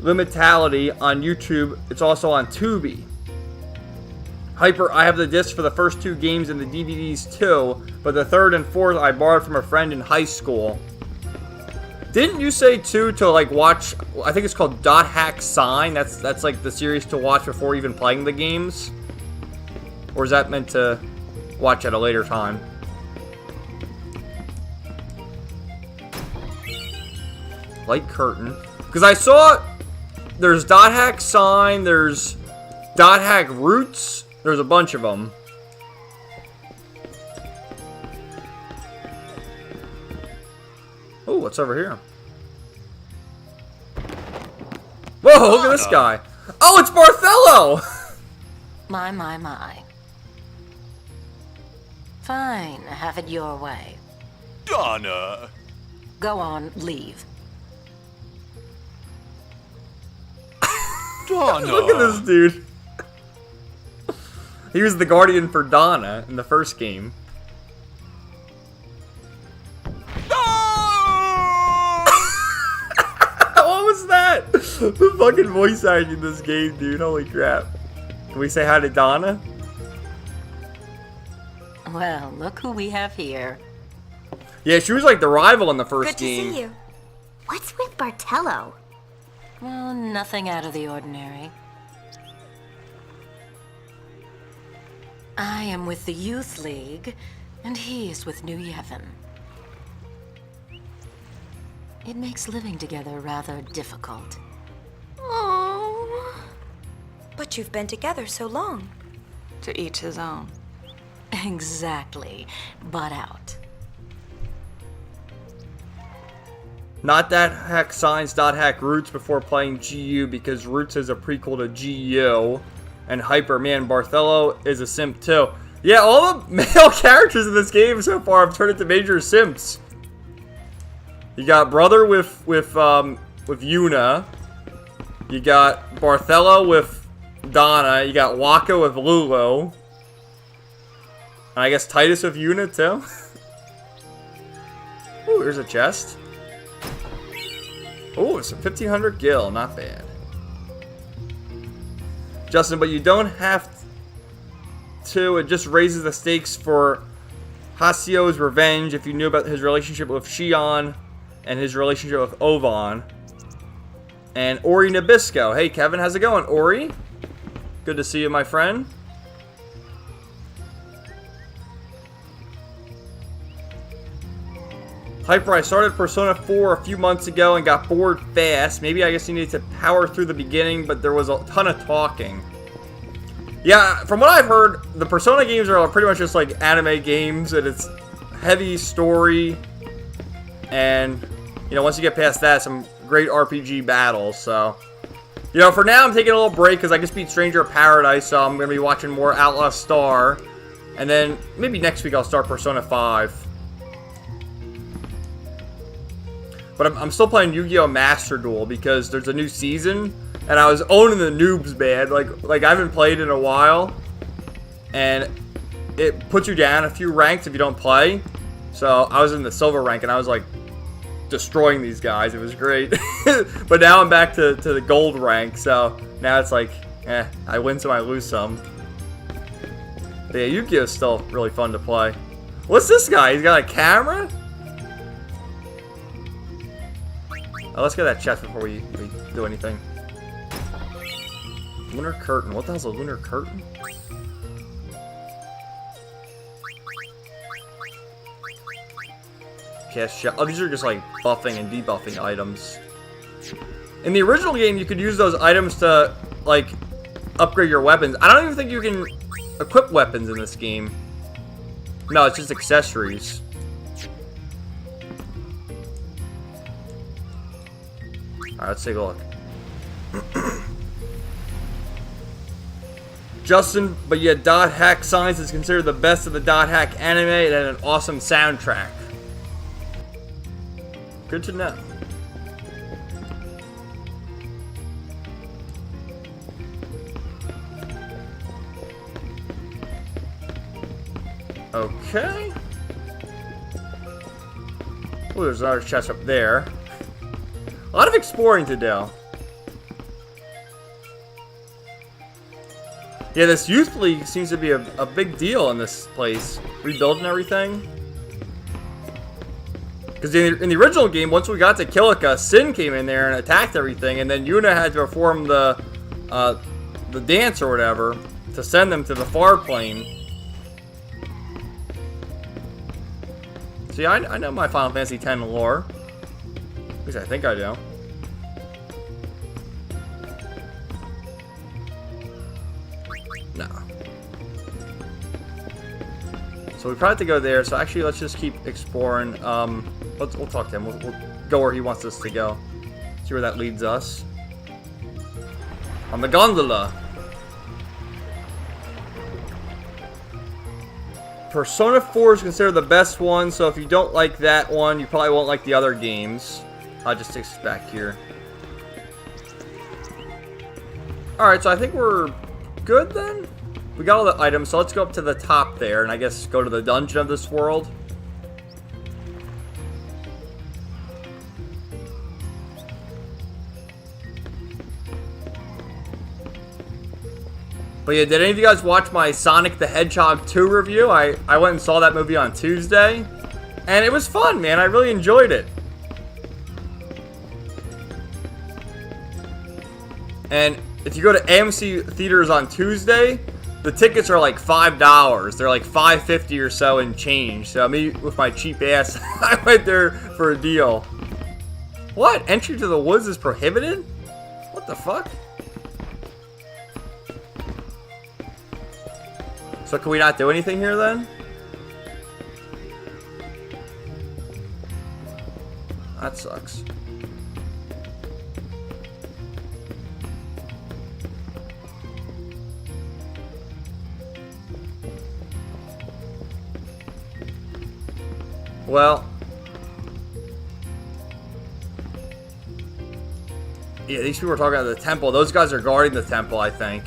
Limitality on YouTube. It's also on Tubi. Hyper, I have the disc for the first 2 games and the DVDs too, but the 3rd and 4th I borrowed from a friend in high school. Didn't you say too to like watch, I think it's called .hack Sign, that's like the series to watch before even playing the games? Or is that meant to watch at a later time? Light curtain. Because I saw there's dot hack sign, there's dot hack roots, there's a bunch of them. Oh, what's over here? Whoa, look at this guy. Oh, it's Barthelo! My. Fine, have it your way. Donna. Go on, leave. Donna. Look at this dude. He was the guardian for Donna in the first game. What was that? The fucking voice acting in this game, dude. Holy crap. Can we say hi to Donna? Well, look who we have here. Yeah, she was like the rival in the first Good to game. see you. What's with Bartello? Well, nothing out of the ordinary. I am with the Youth League, and he is with New Yevon. It makes living together rather difficult. Oh. But you've been together so long. To each his own. Exactly. Butt out. Not that hack signs, dot hack roots before playing GU because Roots is a prequel to GU. And Hyper, man, Barthelo is a simp too. Yeah, all the male characters in this game so far have turned into major simps. You got Brother with Yuna. You got Barthelo with Donna. You got Waka with Lulu. And I guess Titus with Yuna too. Ooh, here's a chest. Ooh, it's a 1500 gil, not bad. Justin, but you don't have to. It just raises the stakes for Hasio's revenge if you knew about his relationship with Shion and his relationship with Ovan. And Ori Nabisco. Hey, Kevin, how's it going, Ori? Good to see you, my friend. Hyper, I started Persona 4 a few months ago and got bored fast. Maybe I guess you need to power through the beginning, but there was a ton of talking. Yeah, from what I've heard, the Persona games are pretty much just like anime games, and it's heavy story. And, you know, once you get past that, some great RPG battles, so. You know, for now, I'm taking a little break because I just beat Stranger of Paradise, so I'm going to be watching more Outlaw Star. And then, maybe next week I'll start Persona 5. But I'm still playing Yu-Gi-Oh! Master Duel because there's a new season, and I was owning the noobs bad. Like I haven't played in a while, and it puts you down a few ranks if you don't play. So I was in the silver rank, and I was like destroying these guys. It was great. But now I'm back to the gold rank, so now it's like, I win some, I lose some. But yeah, Yu-Gi-Oh! Is still really fun to play. What's this guy? He's got a camera? Oh, let's get that chest before we do anything. Lunar Curtain. What the hell's a Lunar Curtain? Cast shell. Oh, these are just like buffing and debuffing items. In the original game, you could use those items to, like, upgrade your weapons. I don't even think you can equip weapons in this game. No, it's just accessories. Alright, let's take a look. Justin, but yeah, Dot Hack Science is considered the best of the Dot Hack anime. It had an awesome soundtrack. Good to know. Okay. Oh, there's another chest up there. A lot of exploring to do. Yeah, this Youth League seems to be a big deal in this place. Rebuilding everything. Because in the original game, once we got to Kilika, Sin came in there and attacked everything, and then Yuna had to perform the dance or whatever to send them to the far plane. See, I know my Final Fantasy X lore. At least I think I do. So we probably have to go there. So actually, let's just keep exploring. We'll talk to him. We'll go where he wants us to go. See where that leads us. On the gondola. Persona 4 is considered the best one, so if you don't like that one, you probably won't like the other games. I'll just take us back here. Alright, so I think we're good then? We got all the items, so let's go up to the top there, and I guess go to the dungeon of this world. But yeah, did any of you guys watch my Sonic the Hedgehog 2 review? I went and saw that movie on Tuesday. And it was fun, man. I really enjoyed it. And if you go to AMC Theaters on Tuesday, the tickets are like $5. They're like $5.50 or so in change. So me, with my cheap ass, I went there for a deal. What? Entry to the woods is prohibited? What the fuck? So can we not do anything here then? That sucks. Well. Yeah, these people are talking about the temple. Those guys are guarding the temple, I think.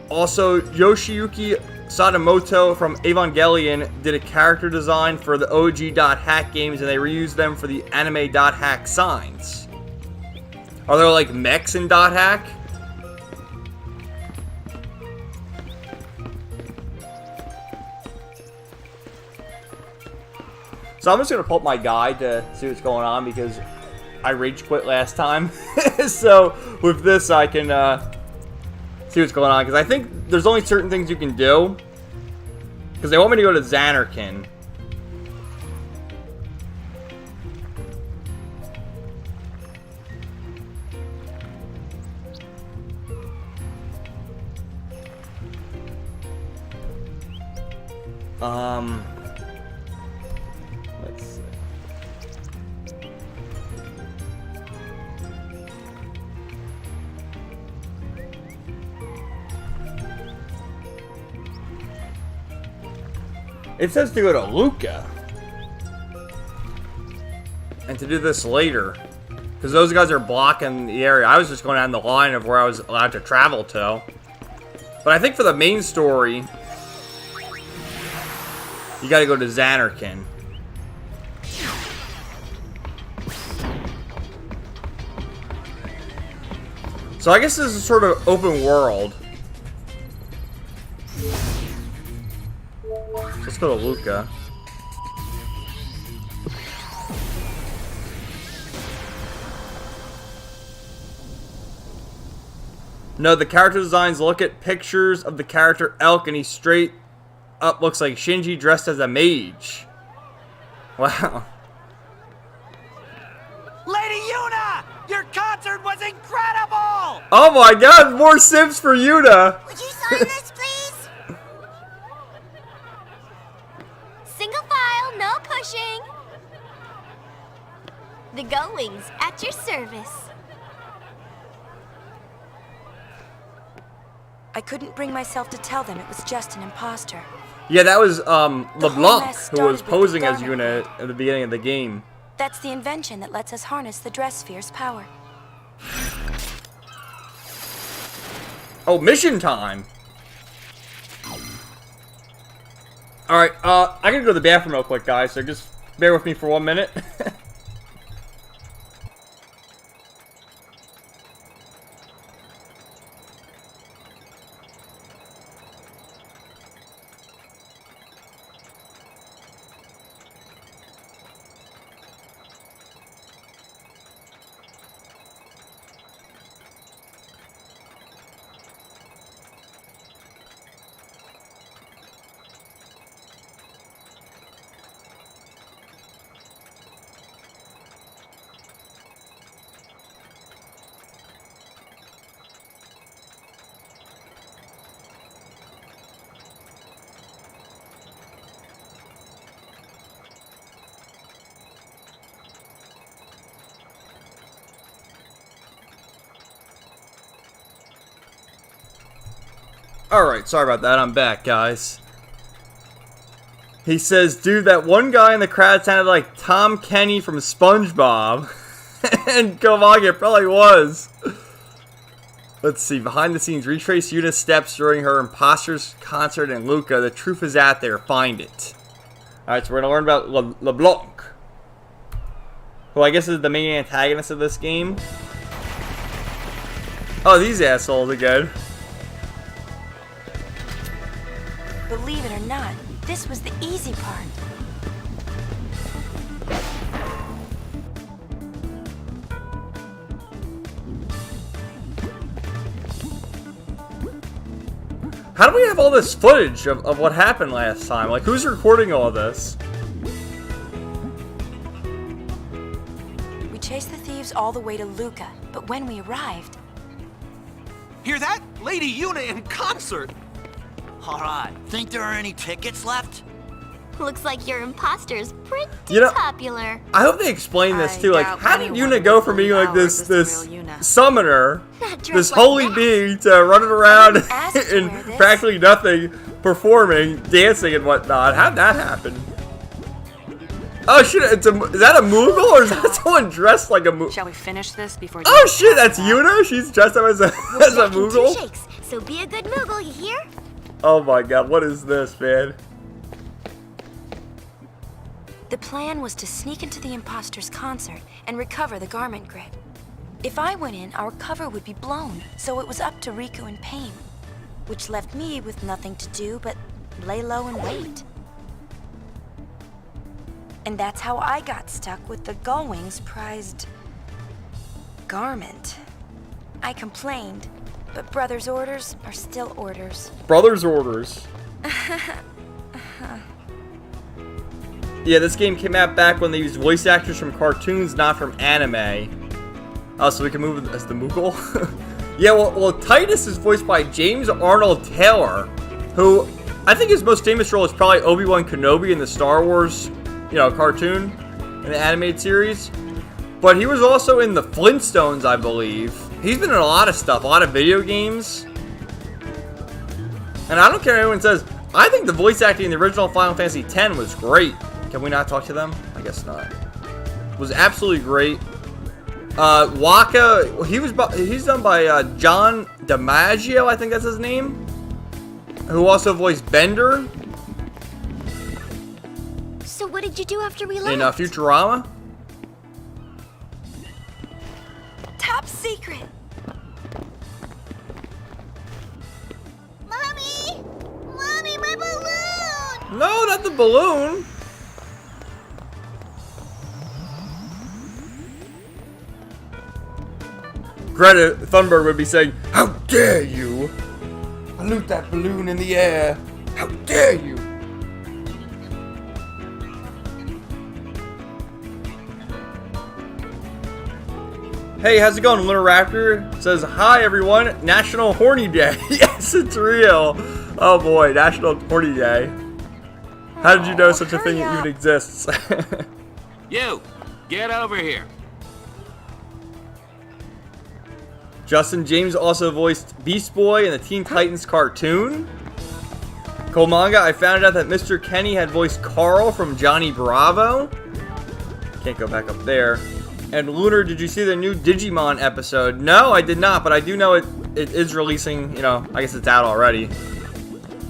Also, Yoshiyuki Sadamoto from Evangelion did a character design for the OG.hack games, and they reused them for the anime.hack signs. Are there like mechs in .hack? So I'm just going to pull up my guide to see what's going on, because I rage quit last time. So with this I can see what's going on, because I think there's only certain things you can do, because they want me to go to Xanarkin. Let's see. It says to go to Luca. And to do this later. Because those guys are blocking the area. I was just going down the line of where I was allowed to travel to. But I think for the main story, you gotta go to Xanarkin. So I guess this is sort of open world. Let's go to Luca. No, the character designs look at pictures of the character Elk, and he straight up looks like Shinji dressed as a mage. Wow. Lady Yuna! Your concert was incredible! Oh my god, more Sims for Yuna! Would you sign this, please? Single file, no pushing. The Goings at your service. I couldn't bring myself to tell them it was just an imposter. Yeah, that was LeBlanc, mess who was started with posing the as garment Yuna at the beginning of the game. That's the invention that lets us harness the dress sphere's power. Oh, mission time! Alright, I gotta go to the bathroom real quick, guys, so just bear with me for 1 minute. Alright, sorry about that. I'm back, guys. He says, dude, that one guy in the crowd sounded like Tom Kenny from SpongeBob. And Kovaga probably was. Let's see. Behind the scenes, retrace Yuna's steps during her Imposters concert in Luca. The truth is out there. Find it. Alright, so we're going to learn about LeBlanc, who I guess is the main antagonist of this game. Oh, these assholes again. Believe it or not, this was the easy part. How do we have all this footage of what happened last time? Like, who's recording all this? We chased the thieves all the way to Luca, but when we arrived... Hear that? Lady Yuna in concert! Alright, think there are any tickets left? Looks like your imposter's pretty popular. I hope they explain this too. Like, how did Yuna go from being like this summoner, this holy being, to running around in practically nothing, performing, dancing, and whatnot? How'd that happen? Oh shit! Is that a Moogle, or is that someone dressed like a Moogle? Shall we finish this before? Oh shit! That's Yuna. She's dressed up as a Moogle. 2 shakes, so be a good Moogle, you hear? Oh my god! What is this, man? The plan was to sneak into the imposter's concert and recover the garment grid. If I went in, our cover would be blown, so it was up to Riku and Pain, which left me with nothing to do but lay low and wait. And that's how I got stuck with the Gullwing's prized garment. I complained, but Brother's orders are still orders. Brother's orders. Yeah, this game came out back when they used voice actors from cartoons, not from anime. Oh, so we can move as the Moogle? Yeah, well, Titus is voiced by James Arnold Taylor, who I think his most famous role is probably Obi-Wan Kenobi in the Star Wars, cartoon, in the animated series. But he was also in the Flintstones, I believe. He's been in a lot of stuff, a lot of video games. And I don't care what anyone says, I think the voice acting in the original Final Fantasy X was great. Can we not talk to them? I guess not. It was absolutely great. Waka, he's done by John DiMaggio, I think that's his name, who also voiced Bender. So what did you do after we left? In Futurama. Top secret. Mommy! Mommy, my balloon! No, not the balloon. Greta Thunberg would be saying, "How dare you pollute that balloon in the air? How dare you!" Hey, how's it going? Lunar Raptor says, "Hi everyone, National Horny Day." Yes, it's real. Oh boy, National Horny Day. How did you know such a thing even exists? You, get over here. Justin James also voiced Beast Boy in the Teen Titans cartoon. Komanga, I found out that Mr. Kenny had voiced Carl from Johnny Bravo. Can't go back up there. And Lunar, did you see the new Digimon episode? No, I did not, but I do know it is releasing, I guess it's out already.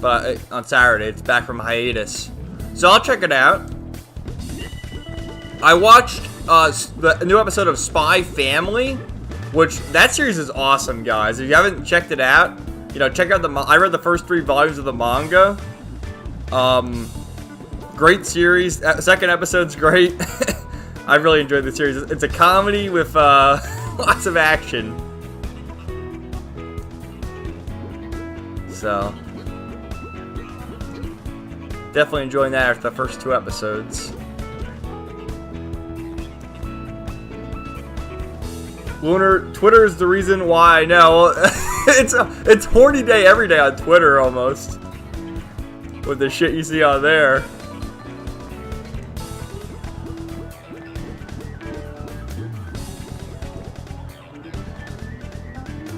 But on Saturday, it's back from hiatus. So I'll check it out. I watched the new episode of Spy Family, which that series is awesome, guys. If you haven't checked it out, check out I read the first 3 volumes of the manga. Great series. Second episode's great. I really enjoyed the series. It's a comedy with lots of action. So definitely enjoying that after the first 2 episodes. Lunar, Twitter is the reason why. No, it's horny day every day on Twitter almost. With the shit you see on there.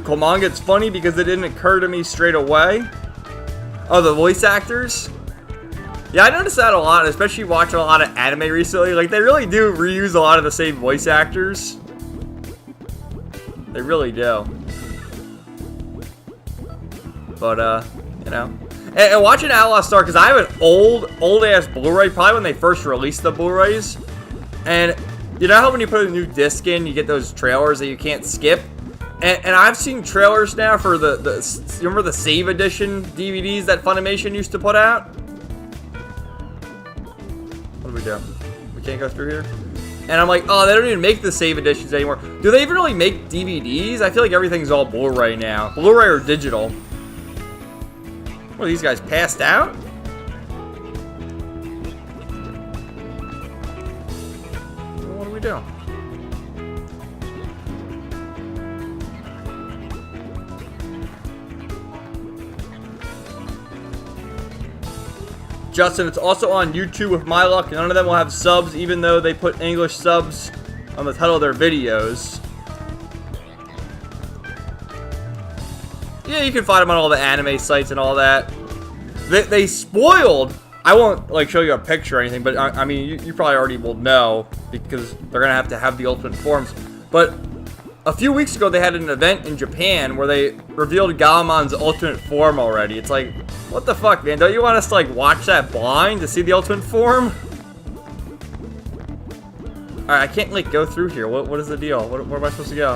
Komanga, it's funny because it didn't occur to me straight away. Oh, the voice actors? Yeah, I noticed that a lot, especially watching a lot of anime recently. Like, they really do reuse a lot of the same voice actors. They really do. But, you know. And watching Outlaw Star, because I have an old-ass Blu-ray, probably when they first released the Blu-rays. And you know how when you put a new disc in, you get those trailers that you can't skip? And I've seen trailers now for you remember the Save Edition DVDs that Funimation used to put out? What do we do? We can't go through here? And I'm like, oh, they don't even make the Save Editions anymore. Do they even really make DVDs? I feel like everything's all Blu-ray now. Blu-ray or digital. What, are these guys passed out? What do we do? Justin, it's also on YouTube with my luck. None of them will have subs, even though they put English subs on the title of their videos. Yeah, you can find them on all the anime sites and all that. They spoiled. I won't like show you a picture or anything, but I mean, you probably already will know because they're gonna have to have the ultimate forms. But a few weeks ago, they had an event in Japan where they revealed Galamon's ultimate form already. It's like, what the fuck, man? Don't you want us to like watch that blind to see the ultimate form? Alright, I can't like go through here. What is the deal? Where am I supposed to go?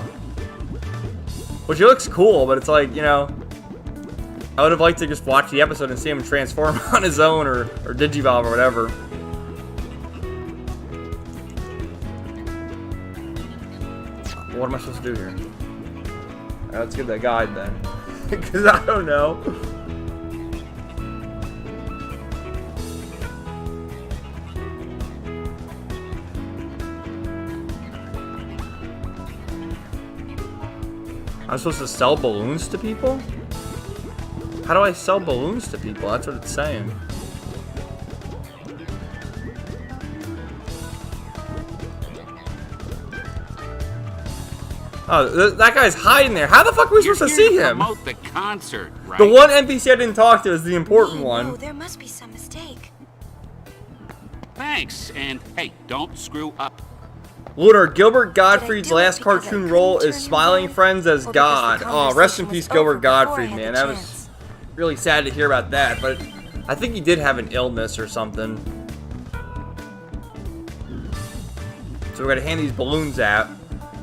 Which it looks cool, but it's like, you know, I would have liked to just watch the episode and see him transform on his own or Digivolve or whatever. What am I supposed to do here? Alright, let's give that guide then. Because I don't know. I'm supposed to sell balloons to people? How do I sell balloons to people? That's what it's saying. Oh, that guy's hiding there. How the fuck are we supposed to see him? Promote the concert, right? The one NPC I didn't talk to is the important one. No, there must be some mistake. Thanks, and hey, don't screw up. Lunar, Gilbert Gottfried's last cartoon role is Smiling Friends as God. Oh, rest in peace, Gilbert Gottfried, man. That was really sad to hear about that, but I think he did have an illness or something. So we're gonna hand these balloons out.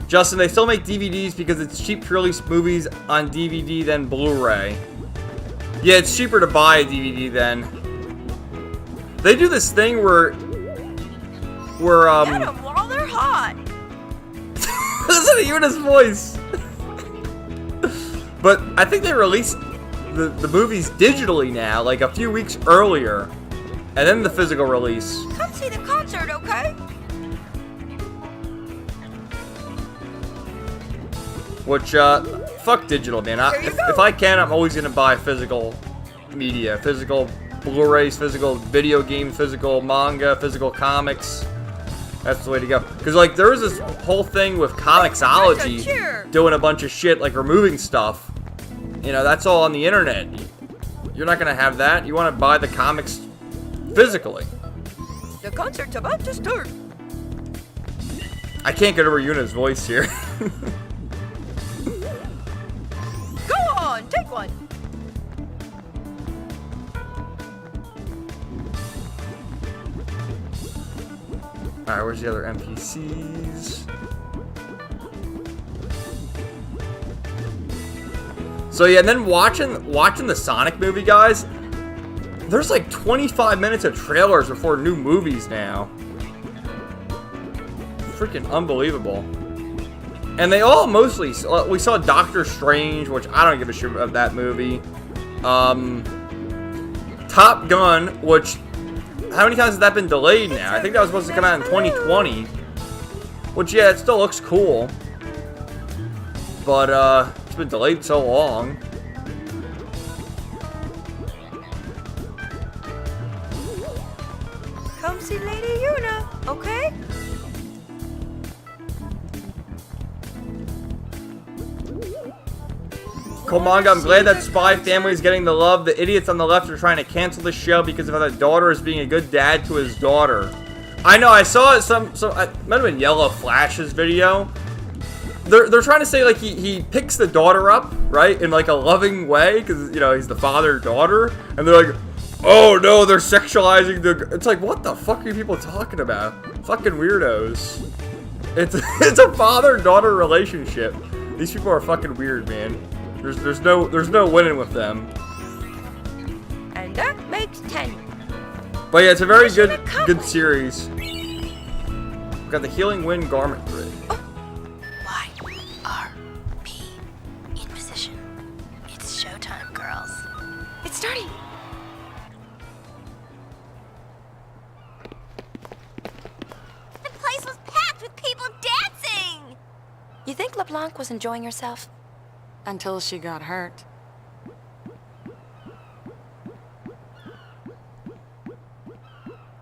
Justin, they still make DVDs because it's cheap to release movies on DVD than Blu-ray. Yeah, it's cheaper to buy a DVD then. They do this thing where Get 'em while they're hot. Listen to even his voice. But I think they released the movies digitally now, like a few weeks earlier, and then the physical release. Come see the concert, okay? Which, fuck digital, man. If I can, I'm always gonna buy physical media, physical Blu-rays, physical video games, physical manga, physical comics. That's the way to go. Because, like, there was this whole thing with Comixology doing a bunch of shit, like removing stuff. You know, that's all on the internet. You're not gonna have that. You want to buy the comics physically. The concert's about to start. I can't get over Yuna's voice here. Go on, take one. Alright, where's the other NPCs? So yeah, and then watching the Sonic movie, guys, there's like 25 minutes of trailers before new movies now. Freaking unbelievable. And they all mostly, we saw Doctor Strange, which I don't give a shit of that movie. Top Gun, which, how many times has that been delayed now? I think that was supposed to come out in 2020. Which, yeah, it still looks cool. But, it's been delayed so long. Come see Lady Yuna, okay? Komanga, I'm glad that Spy Family is getting the love. The idiots on the left are trying to cancel the show because of how the daughter is being a good dad to his daughter. I know, I saw it it might have been Yellow Flash's video. They're trying to say, like, he picks the daughter up, right, in, like, a loving way, because, you know, he's the father-daughter, and they're like, oh, no, they're sexualizing the... It's like, what the fuck are you people talking about? Fucking weirdos. It's a father-daughter relationship. These people are fucking weird, man. There's no winning with them. And that makes 10. But yeah, it's a very good series. We've got the Healing Wind Garment Grid. Y-R-P. In position. It's showtime, girls. It's starting. The place was packed with people dancing! You think LeBlanc was enjoying herself? Until she got hurt.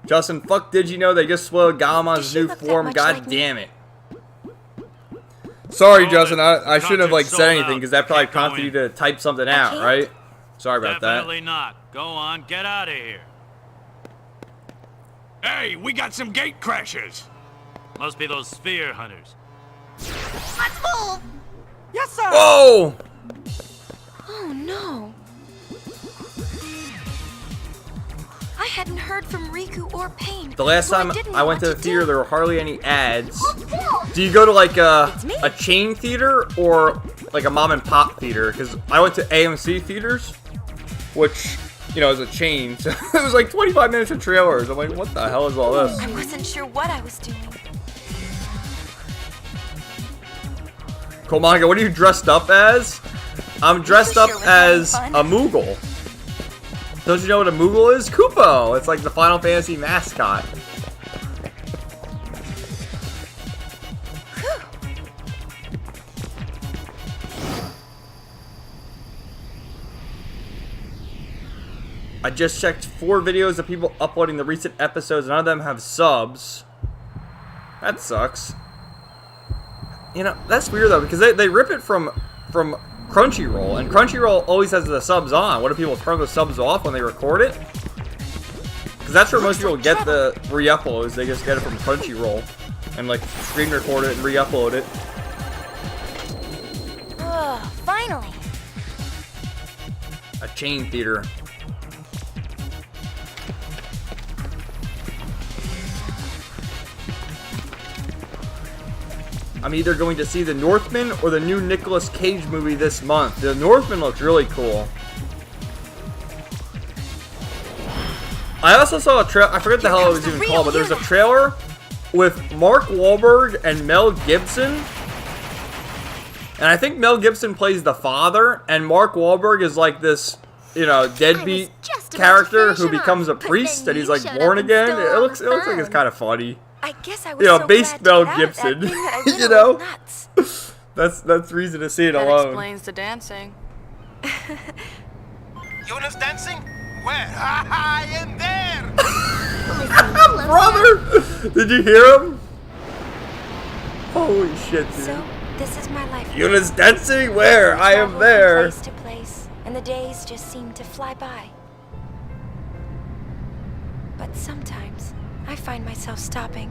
Justin, fuck, did you know they just spoiled Galma's new form? God damn it. Sorry, Justin, I shouldn't have, like, said anything, because that probably prompted you to type something out, right? Sorry about that. Definitely not. Go on, get out of here. Hey, we got some gate crashers. Must be those sphere hunters. Let's move! Yes, sir! Whoa! Oh, no. I hadn't heard from Riku or Pain. The last so time I went to the theater, there were hardly any ads. Do you go to, like, a chain theater or, like, a mom-and-pop theater? Because I went to AMC theaters, which, you know, is a chain. So it was, like, 25 minutes of trailers. I'm like, what the hell is all this? I wasn't sure what I was doing. Komanga, what are you dressed up as? I'm dressed up as a Moogle. Don't you know what a Moogle is? Koopo! It's like the Final Fantasy mascot. I just checked 4 videos of people uploading the recent episodes. None of them have subs. That sucks. You know, that's weird though, because they rip it from Crunchyroll, and Crunchyroll always has the subs on. What if people turn the subs off when they record it? Because that's where most people get the re-uploads. They just get it from Crunchyroll and, like, screen record it and re-upload it. Ugh, finally. A chain theater. I'm either going to see The Northman or the new Nicolas Cage movie this month. The Northman looks really cool. I also saw a trailer. I forget the hell it was even called, but there's a trailer with Mark Wahlberg and Mel Gibson. And I think Mel Gibson plays the father, and Mark Wahlberg is like this, you know, deadbeat character who becomes a priest, and he's like born again. It looks like it's kind of funny. I guess I was, you know, so based Mel Gibson. You know, that's reason to see it alone. That explains the dancing. Yuna's dancing? Where? I am there! Brother! Did you hear him? Holy shit, dude. So, this is my life. Yuna's dancing? Where? I am there. From place to place, and the days just seem to fly by. But sometimes, I find myself stopping.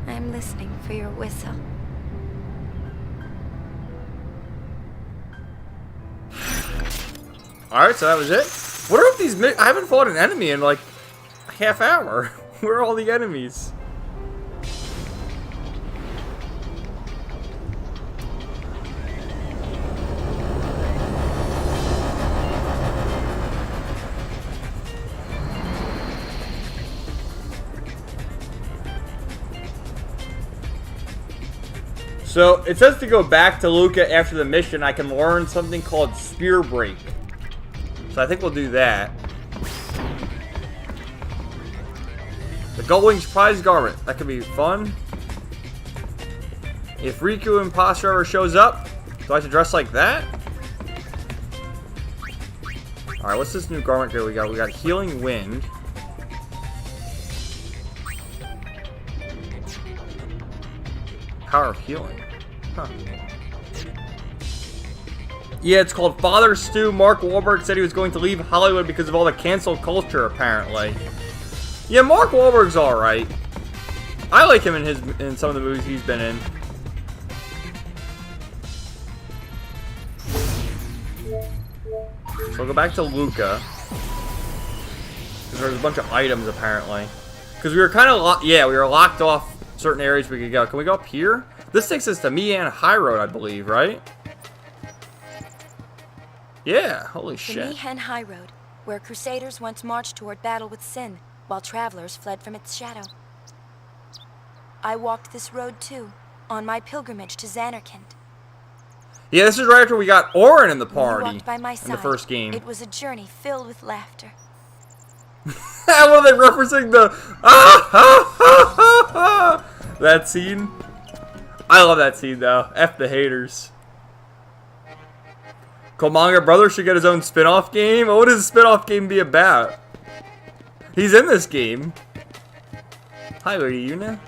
I am listening for your whistle. Alright, so that was it. What are these? I haven't fought an enemy in like a half hour. Where are all the enemies? So, it says to go back to Luca after the mission, I can learn something called Spear Break. So I think we'll do that. The Gullwing's prize garment. That could be fun. If Riku Imposter ever shows up, do I have to dress like that? Alright, what's this new garment here we got? We got Healing Wind. Power of Healing. Huh. Yeah, it's called Father Stu. Mark Wahlberg said he was going to leave Hollywood because of all the cancel culture, apparently. Yeah, Mark Wahlberg's alright. I like him in some of the movies he's been in. So we'll go back to Luca. Because there's a bunch of items, apparently. Because we were kind of we were locked off certain areas we could go. Can we go up here? This takes us to Mian High Road, I believe, right? Yeah, holy shit. The Mian High Road, where crusaders once marched toward battle with sin, while travelers fled from its shadow. I walked this road too, on my pilgrimage to Xanarkand. Yeah, this is right after we got Orin in the party walked by my side. In the first game. It was a journey filled with laughter. Were they referencing the that scene? I love that scene though. F the haters. Killmonger Brothers should get his own spin-off game? What would his spin-off game be about? He's in this game. Hi, Lady Yuna.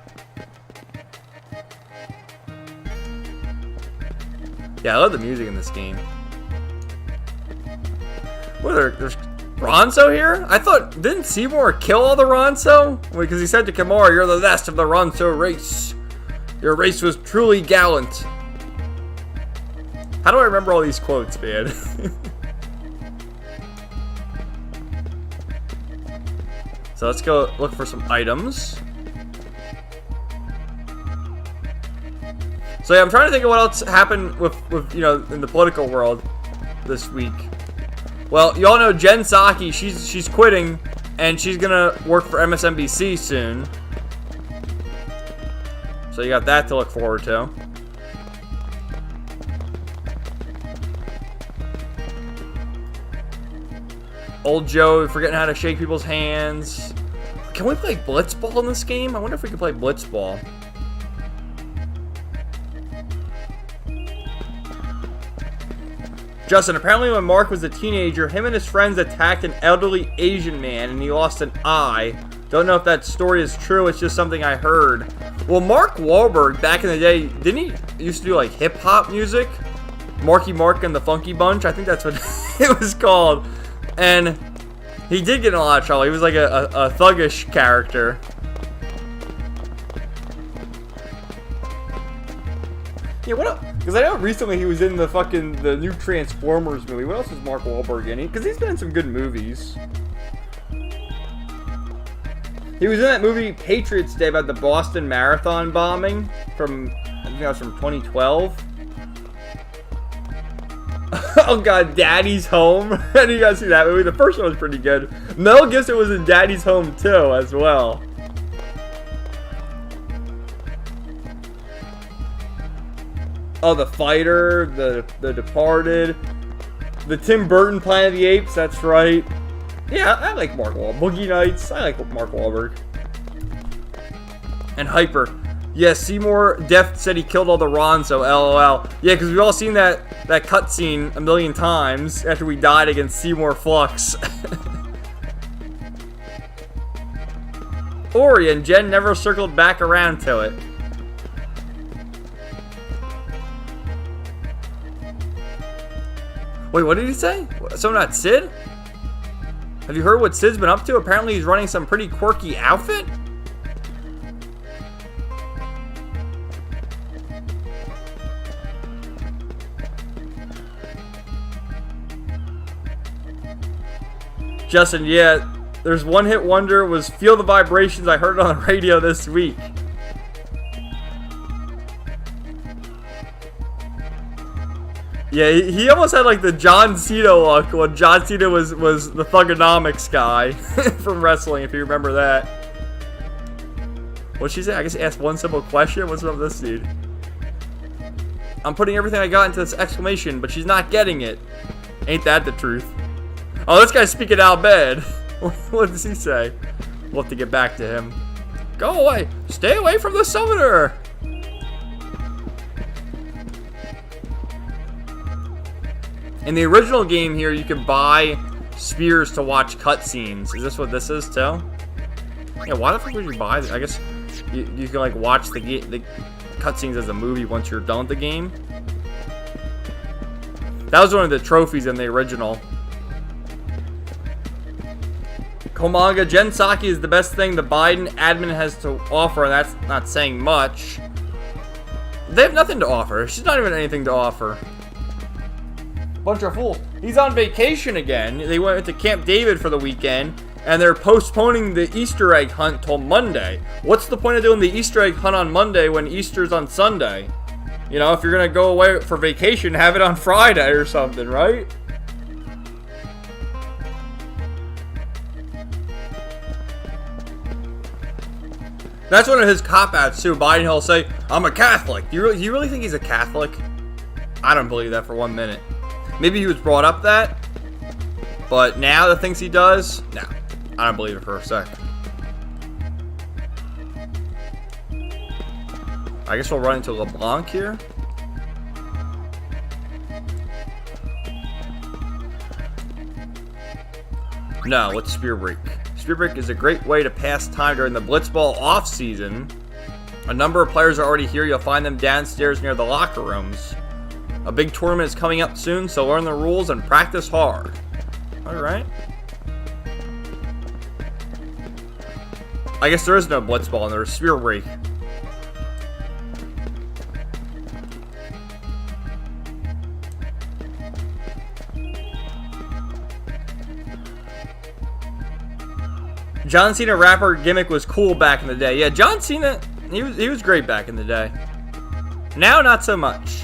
Yeah, I love the music in this game. What there's Ronso here? I thought, didn't Seymour kill all the Ronso? Because he said to Kimura, you're the last of the Ronso race. Your race was truly gallant. How do I remember all these quotes, man? So let's go look for some items. So yeah, I'm trying to think of what else happened with you know, in the political world this week. Well, you all know Jen Psaki, she's quitting, and she's gonna work for MSNBC soon. So you got that to look forward to. Old Joe forgetting how to shake people's hands. Can we play Blitzball in this game? I wonder if we can play Blitzball. Justin, apparently when Mark was a teenager, him and his friends attacked an elderly Asian man and he lost an eye. Don't know if that story is true, it's just something I heard. Well, Mark Wahlberg, back in the day, didn't he used to do like hip-hop music? Marky Mark and the Funky Bunch, I think that's what it was called. And he did get in a lot of trouble. He was like a thuggish character. Yeah, what else? Because I know recently he was in the new Transformers movie. What else was Mark Wahlberg in? Because he's been in some good movies. He was in that movie Patriots Day about the Boston Marathon bombing from, I think that was from 2012. Oh god, Daddy's Home. Did you guys see that movie? The first one was pretty good. Mel Gibson was in Daddy's Home too, as well. Oh, The Fighter, the Departed, the Tim Burton Planet of the Apes. That's right. Yeah, I like Mark Wahlberg. Boogie Nights. I like Mark Wahlberg. And Hyper. Yes, Seymour Deft said he killed all the Ronso, LOL. Yeah, because we've all seen that cutscene a million times after we died against Seymour Flux. Ori and Jen never circled back around to it. Wait, what did he say? Someone not Sid? Have you heard what Sid's been up to? Apparently he's running some pretty quirky outfit? Justin, yeah, there's one hit wonder was Feel the Vibrations. I heard it on the radio this week. Yeah, he almost had like the John Cena look when John Cena was the Thugonomics guy from wrestling, if you remember that. What'd she say? I guess ask one simple question. What's up with this dude? I'm putting everything I got into this exclamation, but she's not getting it. Ain't that the truth? Oh, this guy's speaking out bad. What does he say? We'll have to get back to him. Go away! Stay away from the summoner! In the original game here, you can buy spears to watch cutscenes. Is this what this is too? Yeah, why the fuck would you buy this? I guess you can like watch the cutscenes as a movie once you're done with the game. That was one of the trophies in the original. Komanga, Jen Psaki is the best thing the Biden admin has to offer, and that's not saying much. They have nothing to offer. She's not even anything to offer. Bunch of fools. He's on vacation again. They went to Camp David for the weekend, and they're postponing the Easter egg hunt till Monday. What's the point of doing the Easter egg hunt on Monday when Easter's on Sunday? You know, if you're gonna go away for vacation, have it on Friday or something, right? That's one of his cop-outs too. Biden, he'll say, I'm a Catholic. Do you really think he's a Catholic? I don't believe that for 1 minute. Maybe he was brought up that, but now the things he does, no, I don't believe it for a sec. I guess we'll run into LeBlanc here. No, what's Spear Break? Spear Break is a great way to pass time during the Blitzball off-season. A number of players are already here. You'll find them downstairs near the locker rooms. A big tournament is coming up soon, so learn the rules and practice hard. Alright. I guess there is no Blitzball and there's Spear Break. John Cena rapper gimmick was cool back in the day. Yeah, John Cena, he was great back in the day. Now, not so much.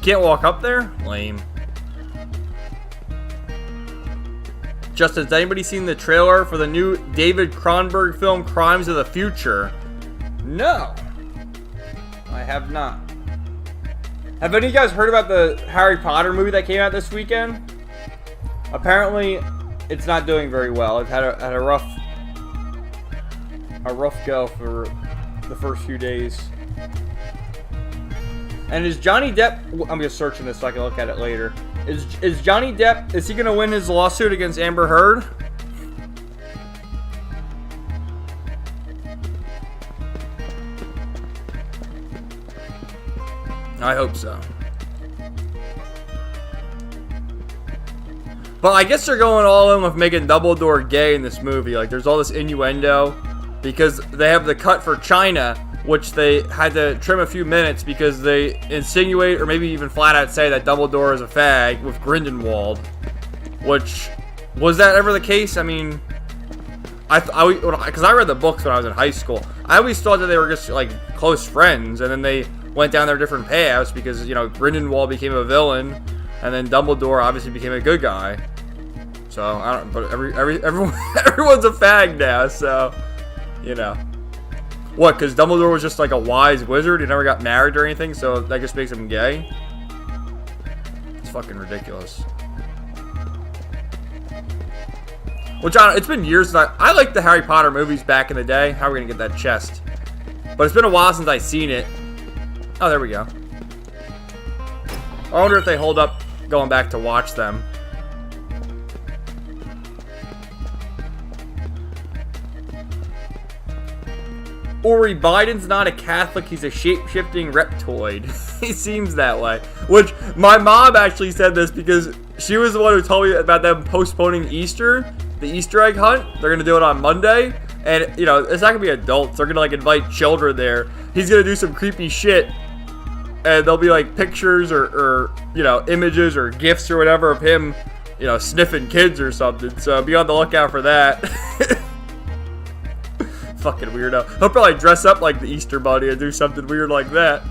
Can't walk up there? Lame. Justin, has anybody seen the trailer for the new David Cronenberg film, Crimes of the Future? No. I have not. Have any of you guys heard about the Harry Potter movie that came out this weekend? Apparently, it's not doing very well. It had a rough go for the first few days. And is Johnny Depp... I'm just searching this so I can look at it later. Is Johnny Depp... Is he going to win his lawsuit against Amber Heard? I hope so. But I guess they're going all in with making Dumbledore gay in this movie. Like, there's all this innuendo. Because they have the cut for China, which they had to trim a few minutes because they insinuate, or maybe even flat out say, that Dumbledore is a fag with Grindelwald. Which, was that ever the case? I mean, because I read the books when I was in high school. I always thought that they were just, like, close friends, and then they went down their different paths because, you know, Grindelwald became a villain, and then Dumbledore obviously became a good guy. So, I don't, but everyone's a fag now, so, you know. What, because Dumbledore was just like a wise wizard? He never got married or anything, so that just makes him gay? It's fucking ridiculous. Which, it's been years since I liked the Harry Potter movies back in the day. How are we going to get that chest? But it's been a while since I've seen it. Oh, there we go. I wonder if they hold up going back to watch them. Ori, Biden's not a Catholic, he's a shape-shifting reptoid. He seems that way. Which, my mom actually said this because she was the one who told me about them postponing Easter, the Easter egg hunt. They're going to do it on Monday. And, you know, it's not going to be adults. They're going to, like, invite children there. He's going to do some creepy shit. And there'll be, like, pictures or, you know, images or GIFs or whatever of him, you know, sniffing kids or something. So be on the lookout for that. Fucking weirdo. He'll probably dress up like the Easter Bunny and do something weird like that.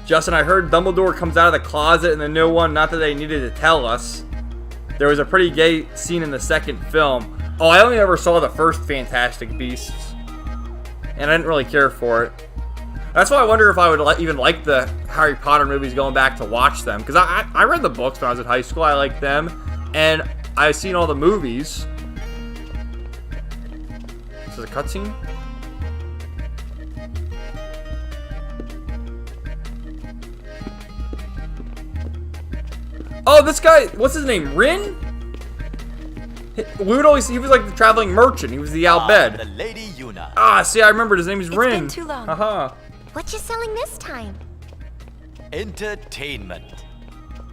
Justin, I heard Dumbledore comes out of the closet in the new one. Not that they needed to tell us. There was a pretty gay scene in the second film. Oh, I only ever saw the first Fantastic Beasts. And I didn't really care for it. That's why I wonder if I would even like the Harry Potter movies going back to watch them. Because I read the books when I was in high school. I liked them. And I've seen all the movies. This is a cutscene? Oh, this guy, what's his name? Rin? We would always, he was like the traveling merchant. He was the Albed. The Lady Yuna. Ah, see, I remember his name is Rin. It's been too long. Haha. What you selling this time? Entertainment.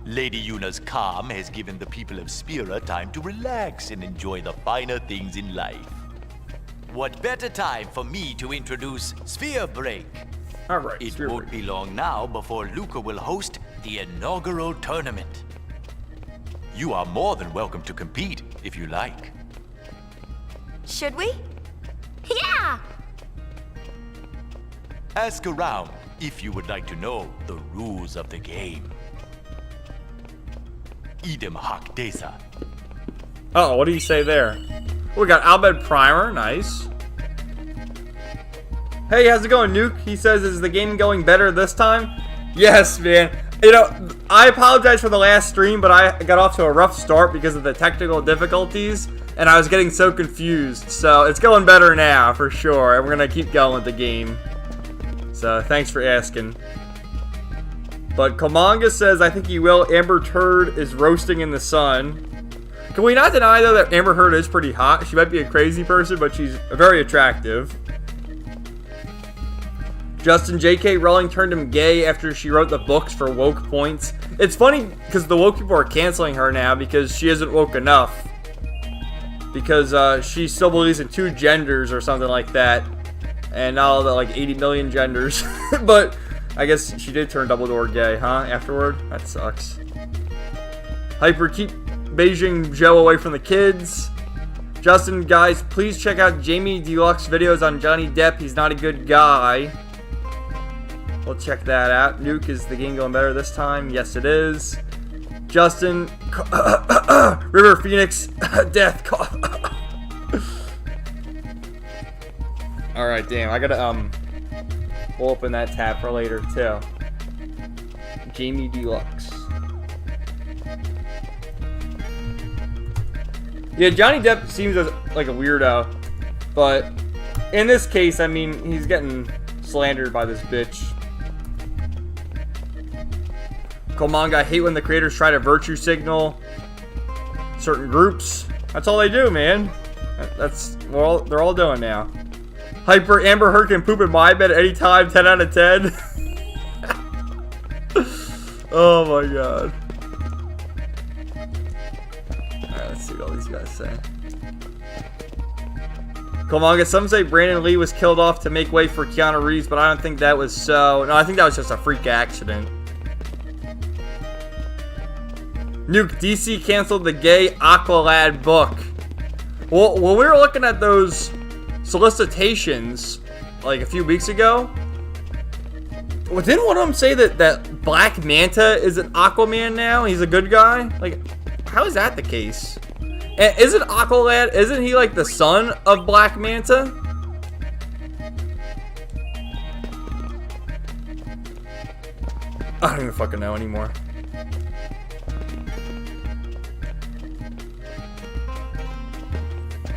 Lady Yuna's calm has given the people of Spira time to relax and enjoy the finer things in life. What better time for me to introduce Sphere Break? All right. It won't be long now before Luca will host the inaugural tournament. You are more than welcome to compete if you like. Should we? Yeah! Ask around if you would like to know the rules of the game. Idem Hak Desa. Oh, what do you say there? We got Albed Primer, nice. Hey, how's it going, Nuke? He says, is the game going better this time? Yes, man. You know, I apologize for the last stream, but I got off to a rough start because of the technical difficulties, and I was getting so confused. So it's going better now, for sure, and we're going to keep going with the game. So thanks for asking. But Komanga says, I think he will. Amber Turd is roasting in the sun. Can we not deny, though, that Amber Heard is pretty hot? She might be a crazy person, but she's very attractive. Justin, J.K. Rowling turned him gay after she wrote the books for woke points. It's funny, because the woke people are canceling her now because she isn't woke enough. Because she still believes in 2 genders or something like that. And not all the, like, 80 million genders. But I guess she did turn Dumbledore gay, huh? Afterward? That sucks. Hyper, keep Beijing Joe away from the kids. Justin, guys, please check out Jamie Deluxe videos on Johnny Depp. He's not a good guy. We'll check that out. Nuke, is the game going better this time? Yes, it is. Justin, River Phoenix, death. All right, damn. I gotta we'll open that tab for later too. Jamie Deluxe. Yeah, Johnny Depp seems like a weirdo, but in this case, I mean, he's getting slandered by this bitch. Komanga, I hate when the creators try to virtue signal certain groups. That's all they do, man. That's what they're all doing now. Hyper, Amber Heard can poop in my bed anytime, 10 out of 10. Oh my god. Alright, let's see what all these guys say. Komanga, some say Brandon Lee was killed off to make way for Keanu Reeves, but I don't think that was so. No, I think that was just a freak accident. Nuke, DC canceled the gay Aqualad book. Well, when we were looking at those solicitations like a few weeks ago, didn't one of them say that Black Manta is an Aquaman now? He's a good guy? Like, how is that the case? And isn't Aqualad, isn't he like the son of Black Manta? I don't even fucking know anymore.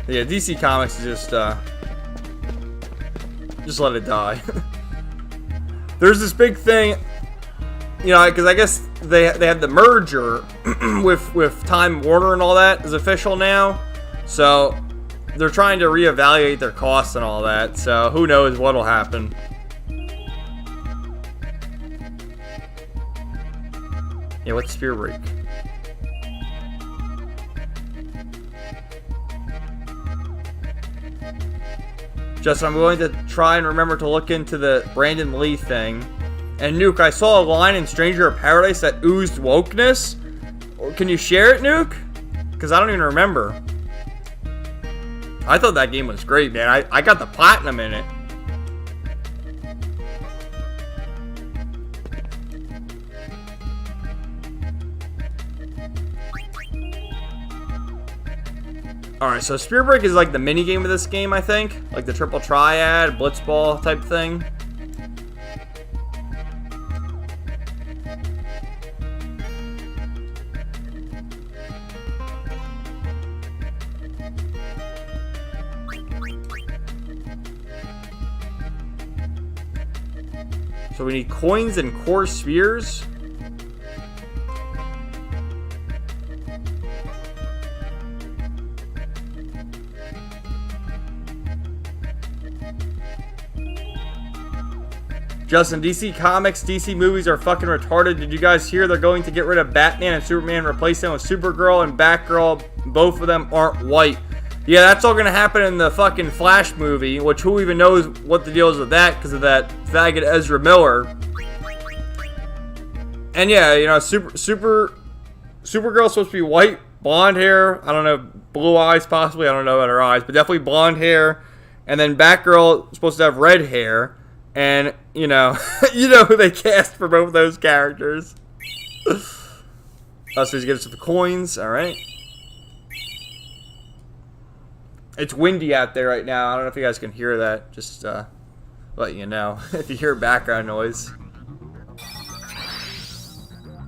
Yeah, DC Comics is just let it die. There's this big thing, you know, because I guess they had the merger with Time Warner and all that is official now. So they're trying to reevaluate their costs and all that. So who knows what'll happen. Yeah, what's Spear Break? Justin, I'm going to try and remember to look into the Brandon Lee thing. And Nuke, I saw a line in Stranger of Paradise that oozed wokeness. Can you share it, Nuke? Because I don't even remember. I thought that game was great, man. I got the platinum in it. Alright, so Spear Break is like the mini game of this game, I think. Like the triple triad, blitzball type thing. So we need coins and core spheres. Justin, DC Comics, DC movies are fucking retarded. Did you guys hear they're going to get rid of Batman and Superman and replace them with Supergirl and Batgirl? Both of them aren't white. Yeah, that's all gonna happen in the fucking Flash movie, which who even knows what the deal is with that because of that faggot Ezra Miller. And yeah, you know, Supergirl's supposed to be white, blonde hair. I don't know, blue eyes possibly. I don't know about her eyes, but definitely blonde hair. And then Batgirl is supposed to have red hair. And you know, you know who they cast for both those characters. So he's getting some coins. All right. It's windy out there right now. I don't know if you guys can hear that. Just let you know if you hear background noise.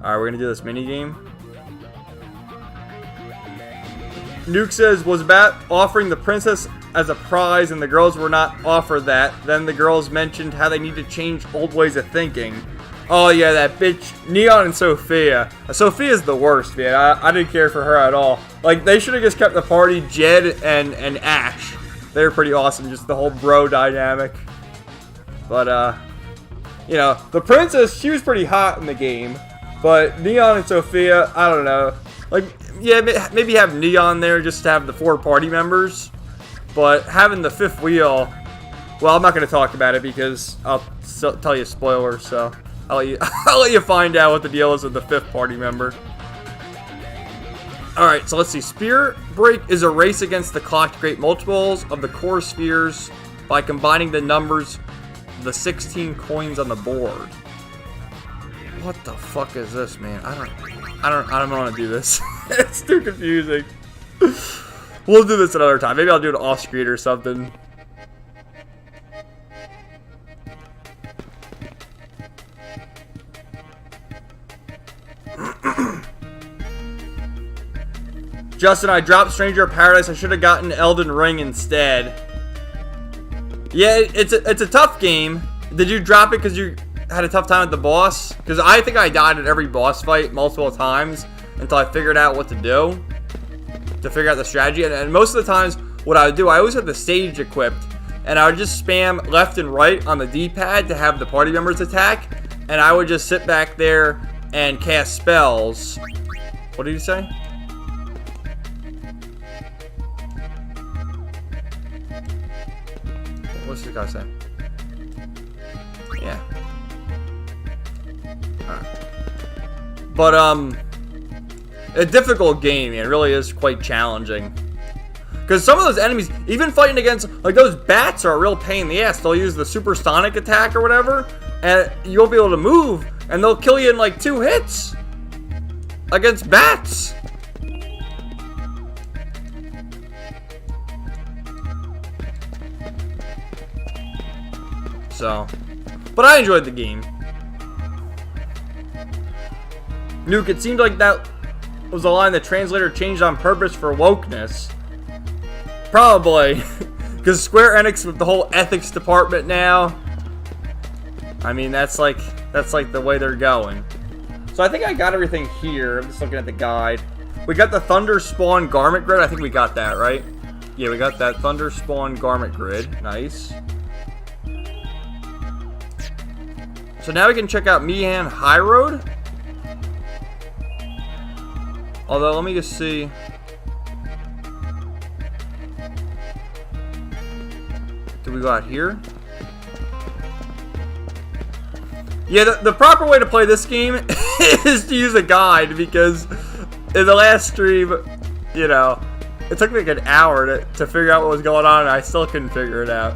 Alright, we're gonna do this mini game. Nuke says, was Bat offering the princess as a prize and the girls were not offered that? Then the girls mentioned how they need to change old ways of thinking. Oh yeah, that bitch Neon and Sophia. Sophia's the worst, man. I didn't care for her at all. Like, they should have just kept the party Jed and Ash. They were pretty awesome, just the whole bro dynamic. But, you know, the princess, she was pretty hot in the game. But Neon and Sophia, I don't know. Like, yeah, maybe have Neon there just to have the 4 party members. But having the 5th wheel, well, I'm not going to talk about it because I'll tell you spoilers, so I'll let you find out what the deal is with the 5th party member. Alright, so let's see. Spear Break is a race against the clock to create multiples of the core spheres by combining the numbers, the 16 coins on the board. What the fuck is this, man? I don't want to do this. It's too confusing. We'll do this another time. Maybe I'll do it off screen or something. Justin, I dropped Stranger of Paradise. I should have gotten Elden Ring instead. Yeah, it's a tough game. Did you drop it because you had a tough time with the boss? Because I think I died at every boss fight multiple times until I figured out what to do. To figure out the strategy. And most of the times, what I would do, I always had the sage equipped. And I would just spam left and right on the D-pad to have the party members attack. And I would just sit back there and cast spells. What did you say? What's this guy say? Yeah. Alright. But, a difficult game. It really is quite challenging. Because some of those enemies, even fighting against, like those bats are a real pain in the ass. They'll use the supersonic attack or whatever, and you won't be able to move, and they'll kill you in like 2 hits. Against bats. So, but I enjoyed the game. Nuke, it seemed like that was a line the translator changed on purpose for wokeness. Probably. Because Square Enix with the whole ethics department now. I mean, that's like the way they're going. So I think I got everything here. I'm just looking at the guide. We got the Thunder Spawn Garment Grid. I think we got that, right? Yeah, we got that Thunder Spawn Garment Grid. Nice. So now we can check out Mihan High Road. Although, let me just see. Do we go out here? Yeah, the proper way to play this game is to use a guide, because in the last stream, you know, it took me like an hour to figure out what was going on, and I still couldn't figure it out.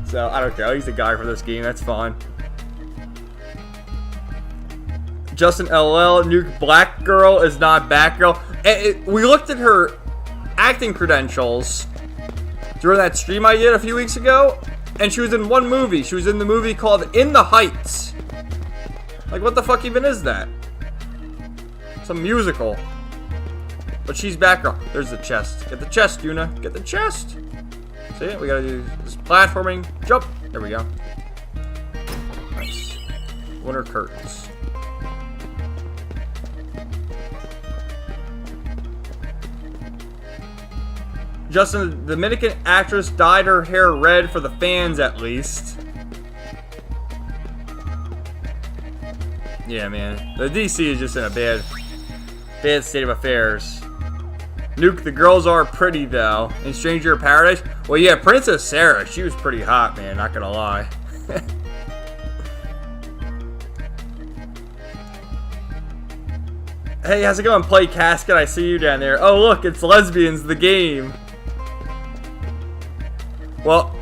So, I don't care. I'll use a guide for this game. That's fine. Justin LL, Nuke Black Girl is not Batgirl. We looked at her acting credentials during that stream I did a few weeks ago, and she was in one movie. She was in the movie called In the Heights. Like, what the fuck even is that? Some musical. But she's Batgirl. There's the chest. Get the chest, Yuna. Get the chest. See it? We gotta do this platforming. Jump. There we go. Nice. Winter curtains. Justin, the Dominican actress dyed her hair red for the fans, at least. Yeah, man. The DC is just in a bad state of affairs. Nuke, the girls are pretty, though. In Stranger in Paradise? Well, yeah, Princess Sarah, she was pretty hot, man. Not gonna lie. Hey, how's it going? Play Casket, I see you down there. Oh, look, it's Lesbians, the game. Well,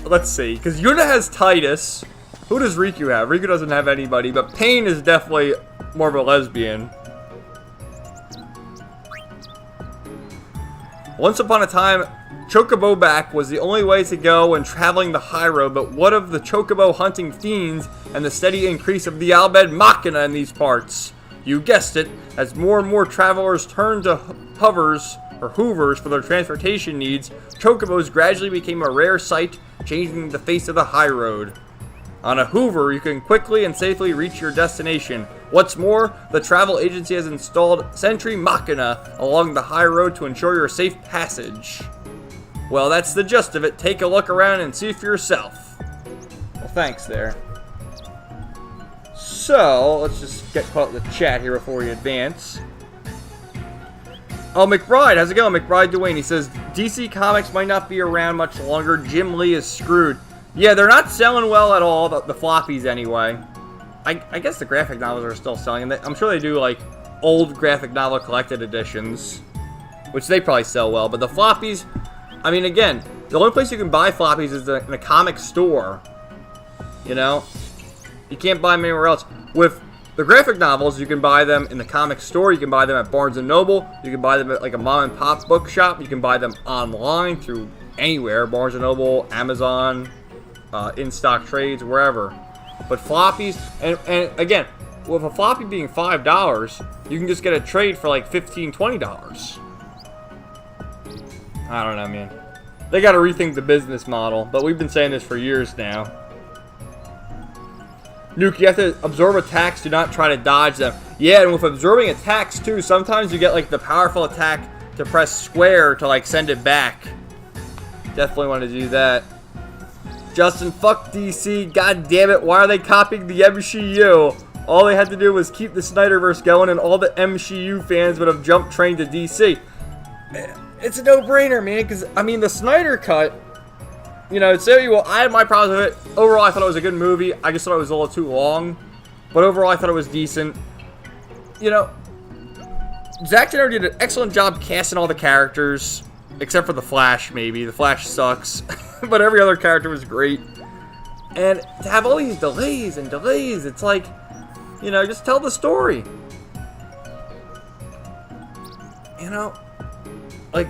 let's see. Because Yuna has Titus. Who does Riku have? Riku doesn't have anybody, but Pain is definitely more of a lesbian. Once upon a time, Chocobo back was the only way to go when traveling the high road, but what of the Chocobo hunting fiends and the steady increase of the Albed Machina in these parts? You guessed it, as more and more travelers turned to hoovers for their transportation needs, Chocobos gradually became a rare sight, changing the face of the high road. On a hoover, you can quickly and safely reach your destination. What's more, the travel agency has installed Sentry Machina along the high road to ensure your safe passage. Well, that's the gist of it. Take a look around and see for yourself. Well, thanks there. So, let's just get caught in the chat here before we advance. Oh, McBride, how's it going? McBride Dwayne, he says, DC Comics might not be around much longer. Jim Lee is screwed. Yeah, they're not selling well at all, the floppies anyway. I guess the graphic novels are still selling. I'm sure they do, like, old graphic novel collected editions, which they probably sell well. But the floppies, I mean, again, the only place you can buy floppies is in a comic store. You know? You can't buy them anywhere else. With the graphic novels, you can buy them in the comic store. You can buy them at Barnes & Noble. You can buy them at, like, a mom-and-pop bookshop. You can buy them online through anywhere. Barnes & Noble, Amazon, in-stock trades, wherever. But floppies, and again, with a floppy being $5, you can just get a trade for like $15, $20. I don't know, man. They got to rethink the business model, but we've been saying this for years now. Nuke, you have to absorb attacks, do not try to dodge them. Yeah, and with absorbing attacks too, sometimes you get like the powerful attack to press square to like send it back. Definitely want to do that. Justin, fuck DC, god damn it, why are they copying the MCU? All they had to do was keep the Snyderverse going and all the MCU fans would have jumped train to DC. It's a no-brainer, man, because, I mean, the Snyder Cut, you know, say well, I had my problems with it. Overall, I thought it was a good movie. I just thought it was a little too long. But overall, I thought it was decent. You know, Zack Snyder did an excellent job casting all the characters, except for the Flash, maybe. The Flash sucks. But every other character was great. And to have all these delays and delays, it's like, you know, just tell the story. You know, like,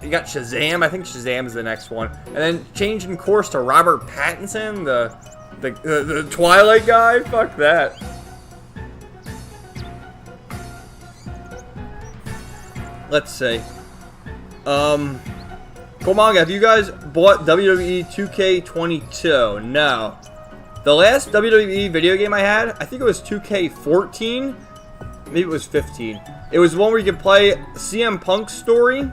you got Shazam. I think Shazam is the next one. And then changing course to Robert Pattinson, the Twilight guy. Fuck that. Let's see. Komanga, have you guys bought WWE 2K22? No. The last WWE video game I had, I think it was 2K14. Maybe it was 15. It was one where you could play CM Punk's story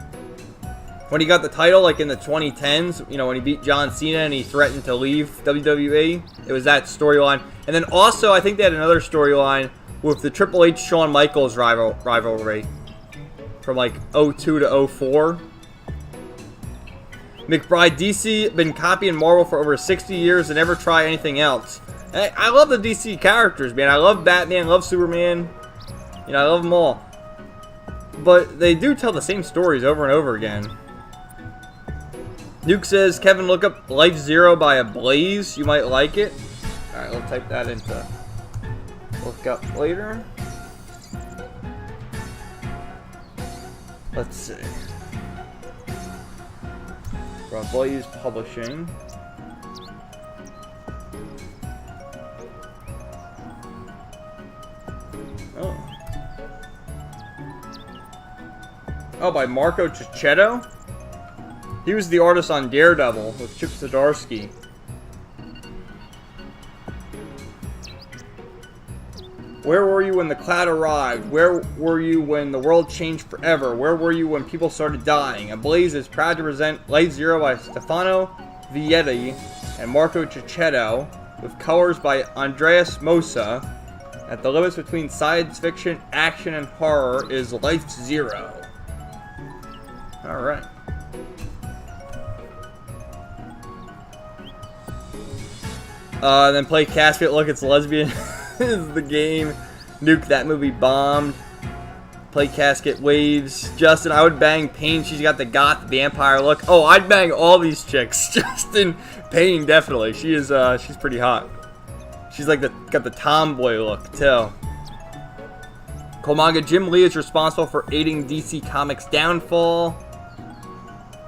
when he got the title, like in the 2010s. You know, when he beat John Cena and he threatened to leave WWE. It was that storyline. And then also, I think they had another storyline with the Triple H Shawn Michaels rivalry from like 02 to 04. McBride, DC been copying Marvel for over 60 years and never try anything else. I love the DC characters, man. I love Batman, love Superman. You know, I love them all. But they do tell the same stories over and over again. Nuke says, Kevin, look up Life Zero by Ablaze. You might like it. Alright, we'll type that into look up later. Let's see. Ablaze Publishing. Oh, by Marco Cicchetto? He was the artist on Daredevil with Chip Zdarsky. Where were you when the cloud arrived? Where were you when the world changed forever? Where were you when people started dying? Ablaze is proud to present Light Zero by Stefano Vietti and Marco Cicchetto, with colors by Andreas Mosa. At the limits between science fiction, action, and horror is Life Zero. Alright. Then play Casket, look, it's lesbian. Is the game. Nuke, that movie bombed. Play Casket, Waves. Justin, I would bang Pain. She's got the goth vampire look. Oh, I'd bang all these chicks. Justin, Pain, definitely. She is, she's pretty hot. She's like got the tomboy look, too. Komanga, Jim Lee is responsible for aiding DC Comics' downfall.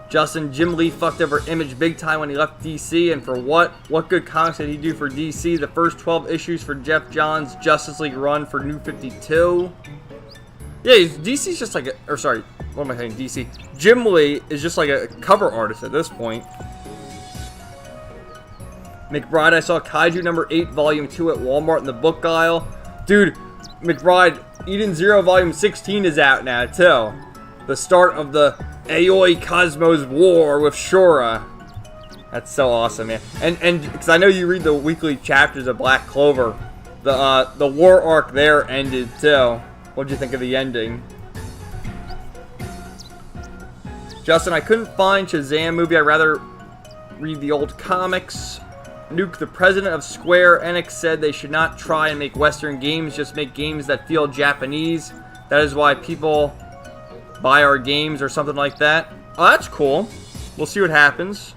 Justin, Jim Lee fucked over Image big time when he left DC, and for what? What good comics did he do for DC? The first 12 issues for Jeff Johns' Justice League run for New 52. Yeah, DC's just like or sorry, what am I saying? DC. Jim Lee is just like a cover artist at this point. McBride, I saw Kaiju number 8, volume 2 at Walmart in the book aisle. Dude, McBride, Eden Zero volume 16 is out now, too. The start of the Aoi Cosmos War with Shura. That's so awesome, man. And because I know you read the weekly chapters of Black Clover, the war arc there ended, too. What'd you think of the ending? Justin, I couldn't find Shazam movie. I'd rather read the old comics. Nuke, the president of Square Enix, said they should not try and make Western games, just make games that feel Japanese. That is why people buy our games or something like that. Oh, that's cool. We'll see what happens.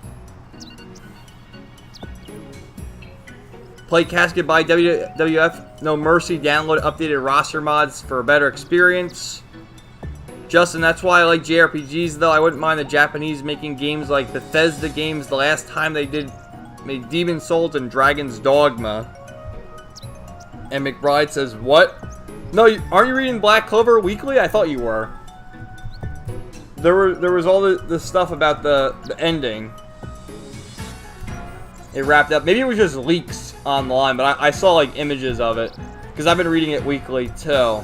Play Casket by WWF. No Mercy. Download updated roster mods for a better experience. Justin, that's why I like JRPGs, though. I wouldn't mind the Japanese making games like Bethesda games. The last time they made Demon Souls and Dragon's Dogma. And McBride says, what? No, aren't you reading Black Clover weekly? I thought you were. There was all the stuff about the ending. It wrapped up. Maybe it was just leaks online, but I saw like images of it. Because I've been reading it weekly too.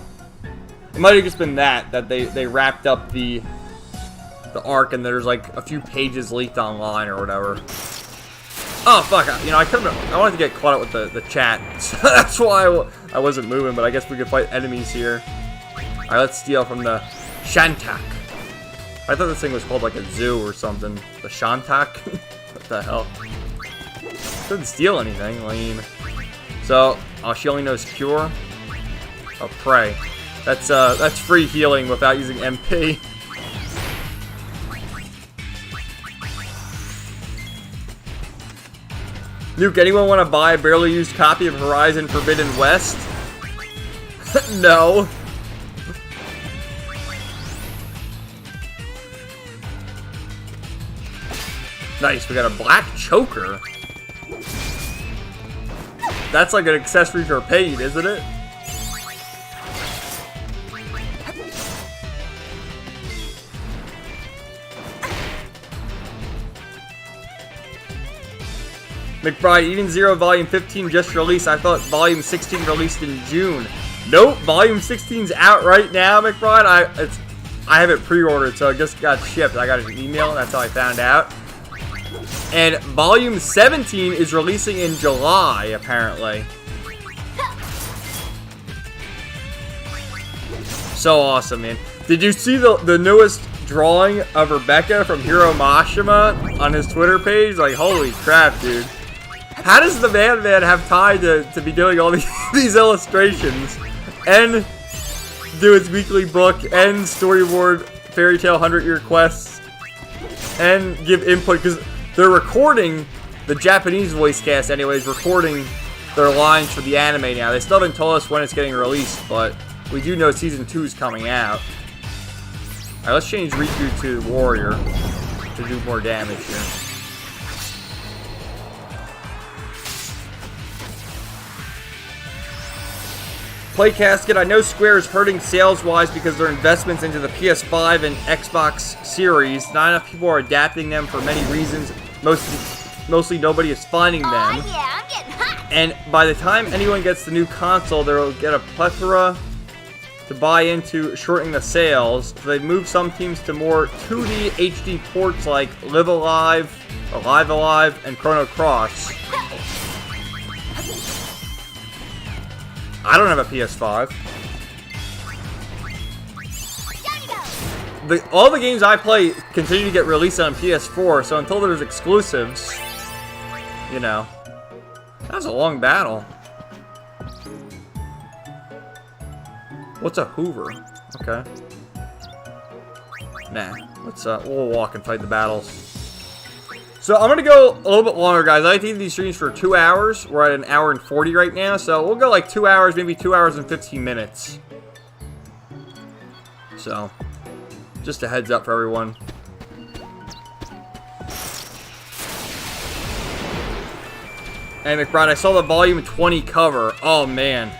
It might have just been that they wrapped up the arc and there's like a few pages leaked online or whatever. Oh, fuck. You know, I wanted to get caught up with the chat. So that's why I wasn't moving, but I guess we could fight enemies here. Alright, let's steal from the Shantak. I thought this thing was called like a zoo or something. The Shantak? What the hell? Couldn't steal anything, lame. So, she only knows Cure. Oh, Pray. That's free healing without using MP. Nuke, anyone want to buy a barely used copy of Horizon Forbidden West? No. Nice, we got a black choker. That's like an accessory for paid, isn't it? McBride, Eden Zero Volume 15 just released. I thought Volume 16 released in June. Nope, Volume 16's out right now, McBride. I have it pre-ordered, so it just got shipped. I got an email, and that's how I found out. And Volume 17 is releasing in July, apparently. So awesome, man. Did you see the newest drawing of Rebecca from Hiro Mashima on his Twitter page? Like, holy crap, dude. How does the man have time to be doing all these illustrations and do his weekly book and storyboard Fairy Tail 100-Year Quests and give input? Because they're recording, the Japanese voice cast anyways, recording their lines for the anime now. They still haven't told us when it's getting released, but we do know Season 2 is coming out. Alright, let's change Riku to Warrior to do more damage here. Play Casket, I know Square is hurting sales-wise because their investments into the PS5 and Xbox Series. Not enough people are adapting them for many reasons. Mostly nobody is finding them. Oh yeah, I'm getting hot. And by the time anyone gets the new console, they'll get a plethora to buy into, shortening the sales. So they've moved some teams to more 2D HD ports like Live Alive, and Chrono Cross. I don't have a PS5. All the games I play continue to get released on PS4, so until there's exclusives, you know. That was a long battle. What's a Hoover? Okay. Nah. We'll walk and fight the battles. So I'm gonna go a little bit longer, guys. I like to do these streams for 2 hours. We're at an hour and 40 right now, so we'll go like 2 hours, maybe 2 hours and 15 minutes. So, just a heads up for everyone. Hey McBride, I saw the volume 20 cover. Oh man.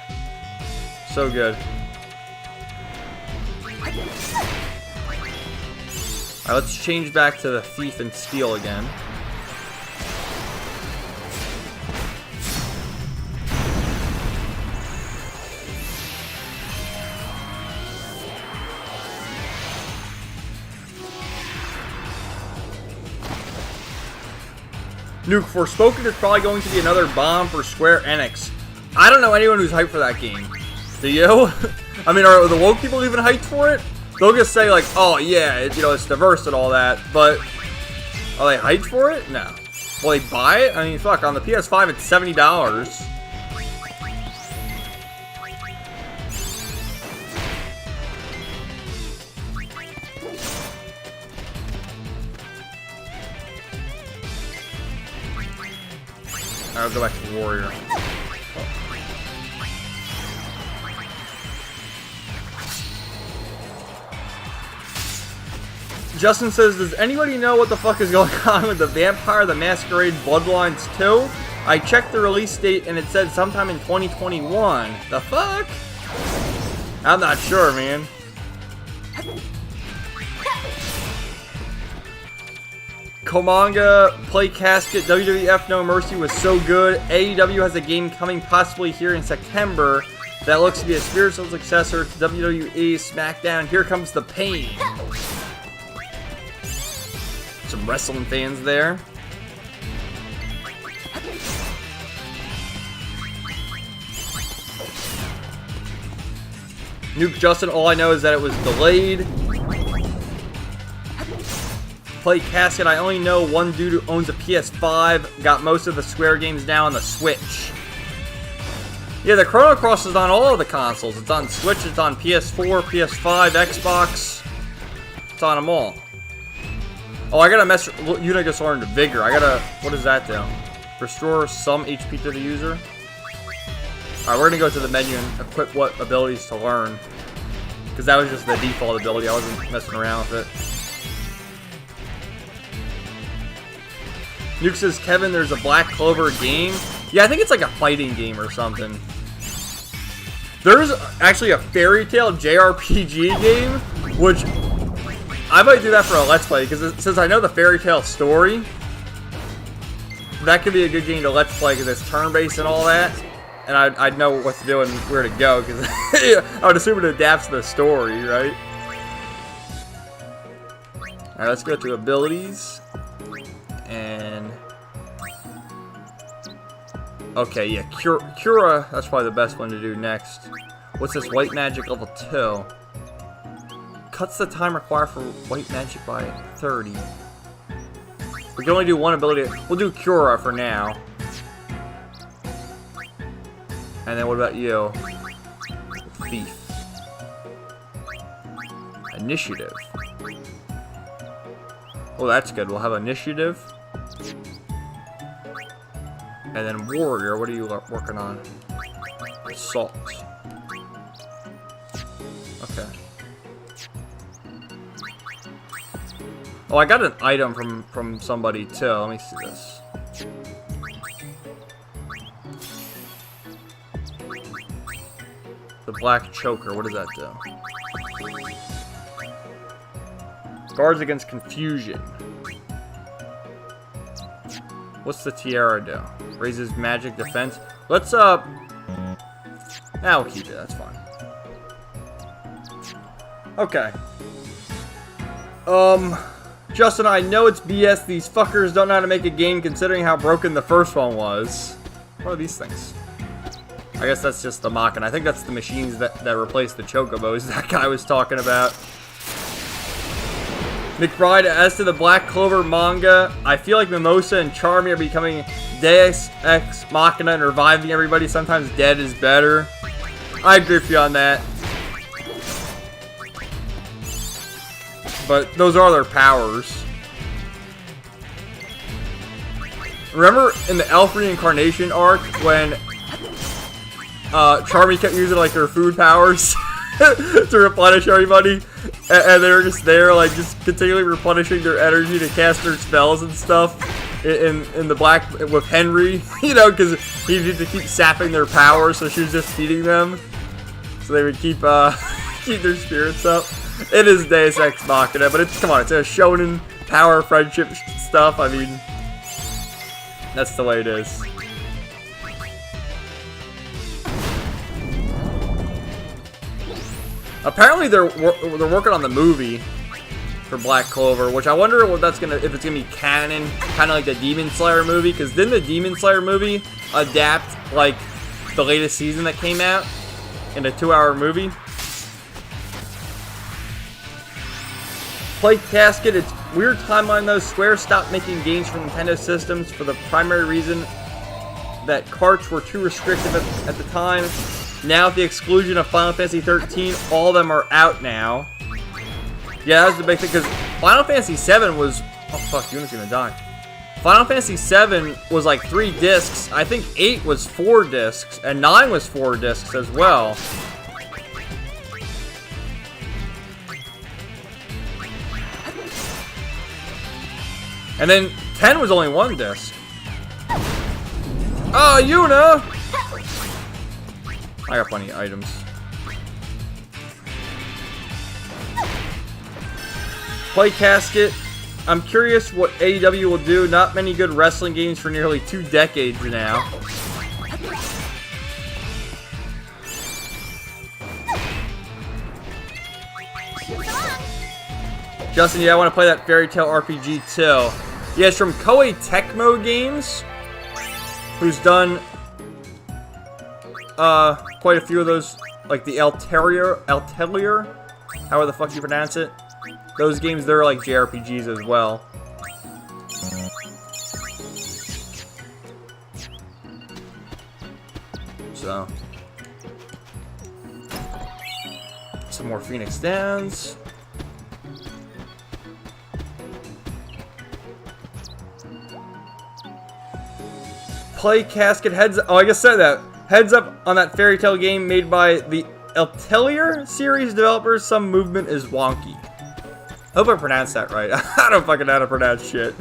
So good. Alright, let's change back to the Thief and Steal again. Nuke, Forspoken, there's probably going to be another bomb for Square Enix. I don't know anyone who's hyped for that game. Do you? I mean, are the woke people even hyped for it? They'll just say like, oh yeah, it's diverse and all that, but are they hyped for it? No. Will they buy it? I mean, fuck, on the PS5 it's $70. I'll go back to Warrior. Justin says, does anybody know what the fuck is going on with the Vampire the Masquerade Bloodlines 2? I checked the release date and it said sometime in 2021. The fuck? I'm not sure, man. Komanga, Play Casket, WWF No Mercy was so good. AEW has a game coming possibly here in September that looks to be a spiritual successor to WWE SmackDown. Here comes the pain. Some wrestling fans there. Nuke Justin, all I know is that it was delayed. Play Casket, I only know one dude who owns a PS5, got most of the Square games now on the Switch. Yeah, the Chrono Cross is on all of the consoles. It's on Switch, it's on PS4, PS5, Xbox. It's on them all. Oh, I gotta mess Unigasaur into Vigor. What does that do? Restore some HP to the user? Alright, we're gonna go to the menu and equip what abilities to learn. Because that was just the default ability, I wasn't messing around with it. Nuke says, Kevin, there's a Black Clover game. Yeah, I think it's like a fighting game or something. There's actually a Fairy Tail JRPG game, which I might do that for a Let's Play, because since I know the Fairy Tail story, that could be a good game to Let's Play, because it's turn-based and all that, and I'd know what to do and where to go, because I would assume it adapts to the story, right? Alright, let's go to abilities. And okay, yeah, Cura, that's probably the best one to do next. What's this? White Magic level 2. Cuts the time required for White Magic by 30. We can only do one ability. We'll do Cura for now. And then what about you? Thief. Initiative. Oh, that's good. We'll have Initiative. And then Warrior, what are you working on? Assault. Okay. Oh, I got an item from somebody too. Let me see this. The Black Choker, what does that do? Guards against confusion. What's the tiara do? Raises magic defense. Let's we'll keep it, that's fine. Okay. Justin, I know it's BS. These fuckers don't know how to make a game considering how broken the first one was. What are these things? I guess that's just the Machina. I think that's the machines that replace the Chocobos that guy was talking about. McBride, as to the Black Clover manga, I feel like Mimosa and Charmy are becoming Deus Ex Machina and reviving everybody. Sometimes dead is better. I agree with you on that. But those are their powers. Remember in the Elf Reincarnation arc when Charmy kept using like her food powers to replenish everybody? And they were just there, like, just continually replenishing their energy to cast their spells and stuff in the Black with Henry, you know, because he needed to keep sapping their power, so she was just feeding them, so they would keep keep their spirits up. It is Deus Ex Machina, but it's, come on, it's a shonen power friendship stuff. I mean, that's the way it is. Apparently they're working on the movie for Black Clover, which I wonder what that's if it's gonna be canon, kind of like the Demon Slayer movie. Because didn't the Demon Slayer movie adapt like the latest season that came out in a 2-hour movie? Play Casket, it's weird timeline though. Square stopped making games for Nintendo systems for the primary reason that carts were too restrictive at the time. Now, with the exclusion of Final Fantasy 13, all of them are out now. Yeah, that was the big thing, because Final Fantasy 7 was... Oh, fuck, Yuna's gonna die. Final Fantasy 7 was like 3 discs. I think 8 was 4 discs, and 9 was 4 discs as well. And then 10 was only 1 disc. Oh, Yuna! I got plenty of items. Play Casket. I'm curious what AEW will do. Not many good wrestling games for nearly 2 decades now. Justin, yeah, I want to play that Fairy Tail RPG too. Yeah, it's from Koei Tecmo Games, who's done quite a few of those, like the Altelier, however the fuck you pronounce it. Those games, they're like JRPGs as well. So, some more Phoenix Downs. Play Casket heads. Oh, I just said that. Heads up on that Fairy Tail game made by the Altelier series developers. Some movement is wonky. I hope I pronounced that right. I don't fucking know how to pronounce shit.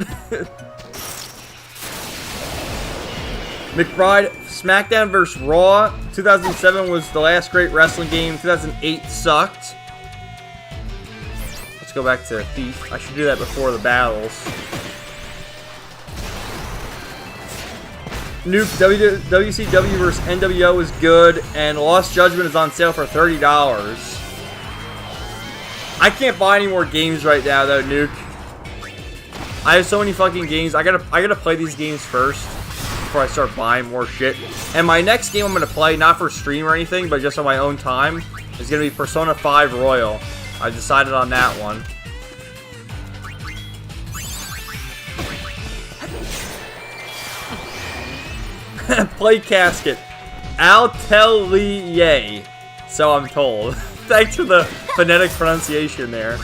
McBride, SmackDown vs. Raw. 2007 was the last great wrestling game. 2008 sucked. Let's go back to Thief. I should do that before the battles. Nuke, WCW vs. NWO is good, and Lost Judgment is on sale for $30. I can't buy any more games right now, though, Nuke. I have so many fucking games. I gotta play these games first before I start buying more shit. And my next game I'm gonna play, not for stream or anything, but just on my own time, is gonna be Persona 5 Royal. I decided on that one. Play Casket. Altelier. So I'm told. Thanks for the phonetic pronunciation there. So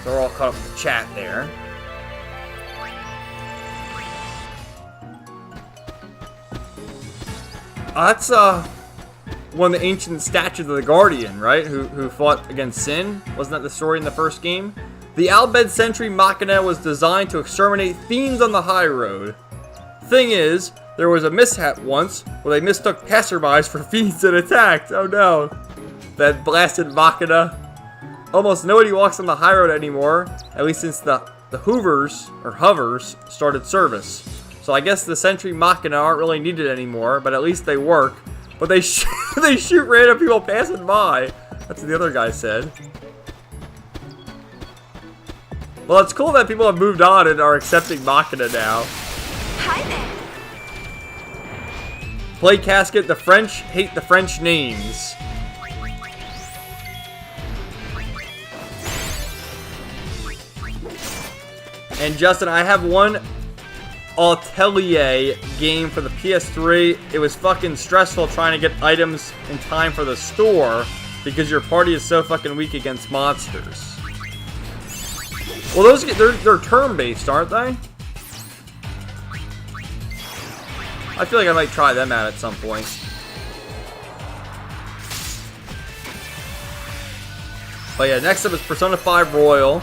we're all caught up with the chat there. That's one of the ancient statues of the Guardian, right? Who fought against Sin? Wasn't that the story in the first game? The Albed Sentry Machina was designed to exterminate fiends on the high road. Thing is, there was a mishap once where they mistook passerbys for fiends and attacked. Oh no. That blasted Machina. Almost nobody walks on the high road anymore, at least since the Hoovers, or Hovers, started service. So I guess the Sentry Machina aren't really needed anymore, but at least they work. But they shoot random people passing by. That's what the other guy said. Well, it's cool that people have moved on and are accepting Machina now. Hi there. Play Casket, the French hate the French names. And Justin, I have one Atelier game for the PS3. It was fucking stressful trying to get items in time for the store because your party is so fucking weak against monsters. Well, those they're turn-based, aren't they? I feel like I might try them out at some point. But yeah, next up is Persona 5 Royal.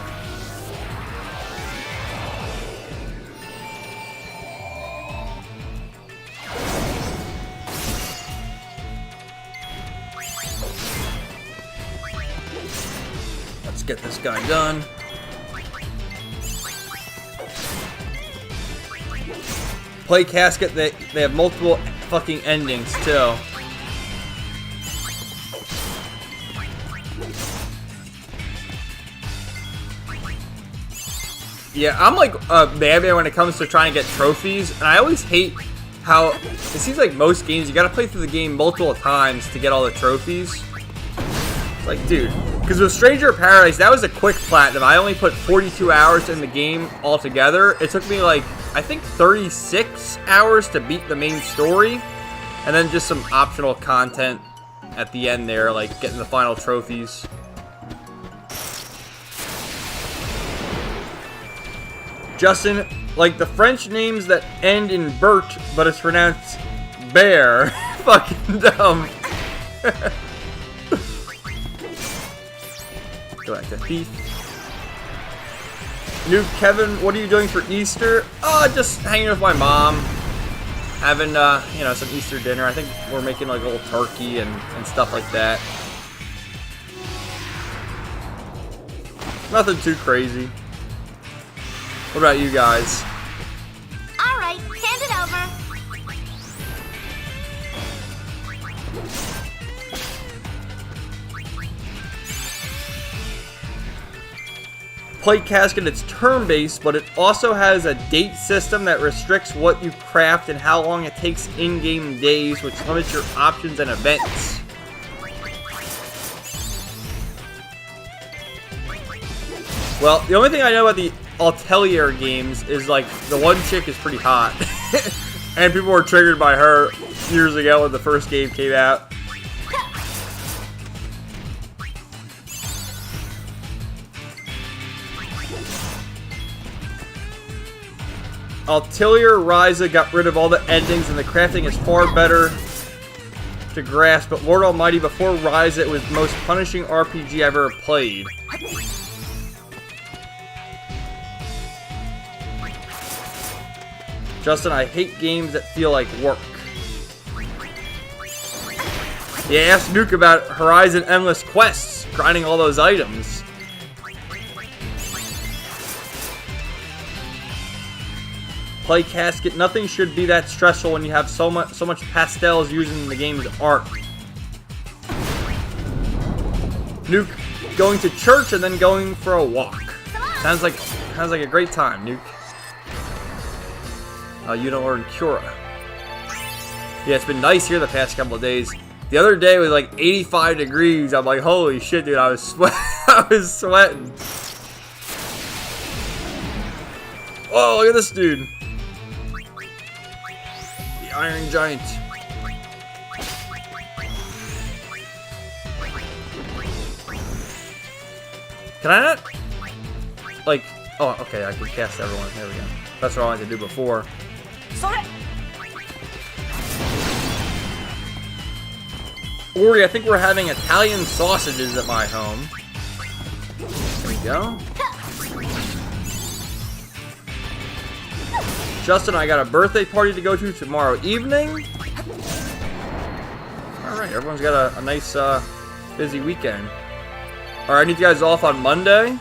Let's get this guy done. Play Casket, they have multiple fucking endings too. Yeah, I'm like Batman when it comes to trying to get trophies, and I always hate how it seems like most games you gotta play through the game multiple times to get all the trophies. It's like, dude, because with Stranger of Paradise, that was a quick platinum. I only put 42 hours in the game altogether. It took me like, I think 36 hours to beat the main story, and then just some optional content at the end there, like getting the final trophies. Justin, like the French names that end in Bert, but it's pronounced bear. Fucking dumb. Go back to Thief. New Kevin, what are you doing for Easter? Just hanging with my mom. Having, you know, some Easter dinner. I think we're making like a little turkey and stuff like that. Nothing too crazy. What about you guys? All right, hand it over. Play Casket, it's turn-based, but it also has a date system that restricts what you craft and how long it takes in-game days, which limits your options and events. Well, the only thing I know about the Atelier games is, like, the one chick is pretty hot. And people were triggered by her years ago when the first game came out. Atelier Ryza got rid of all the endings and the crafting is far better to grasp, but Lord Almighty, before Ryza, it was the most punishing RPG I've ever played. Justin, I hate games that feel like work. Yeah, ask Nuke about Horizon Endless Quests, grinding all those items. Play Casket, nothing should be that stressful when you have so much pastels using the game's art. Nuke, going to church and then going for a walk. Sounds like a great time, Nuke. You don't learn Cura. Yeah, it's been nice here the past couple of days. The other day was like 85 degrees. I'm like, holy shit, dude! I was sweating. Oh, look at this dude. The Iron Giant. Can I not? Like, oh, okay, I can cast everyone. There we go. That's what I wanted to do before. Ori, I think we're having Italian sausages at my home. There we go. Justin, I got a birthday party to go to tomorrow evening. Alright, everyone's got a nice, busy weekend. Alright, I need you guys off on Monday.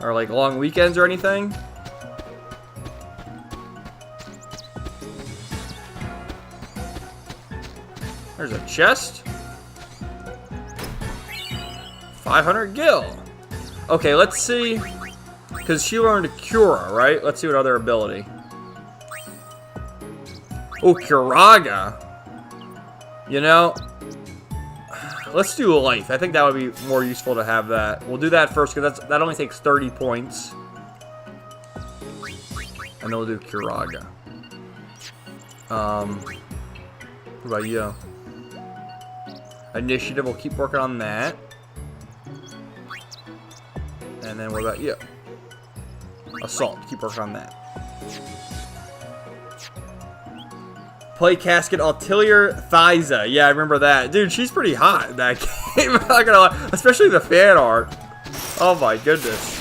Or like long weekends or anything. There's a chest. 500 gil. Okay, let's see. Because she learned a Cura, right? Let's see what other ability. Oh, Curaga. You know, let's do Life. I think that would be more useful to have that. We'll do that first because that only takes 30 points. And then we'll do Curaga. What about you? Initiative, we'll keep working on that. And then what about you? Assault, keep working on that. Play Casket Altilier Thyza. Yeah, I remember that. Dude, she's pretty hot in that game. I'm not gonna lie. Especially the fan art. Oh my goodness.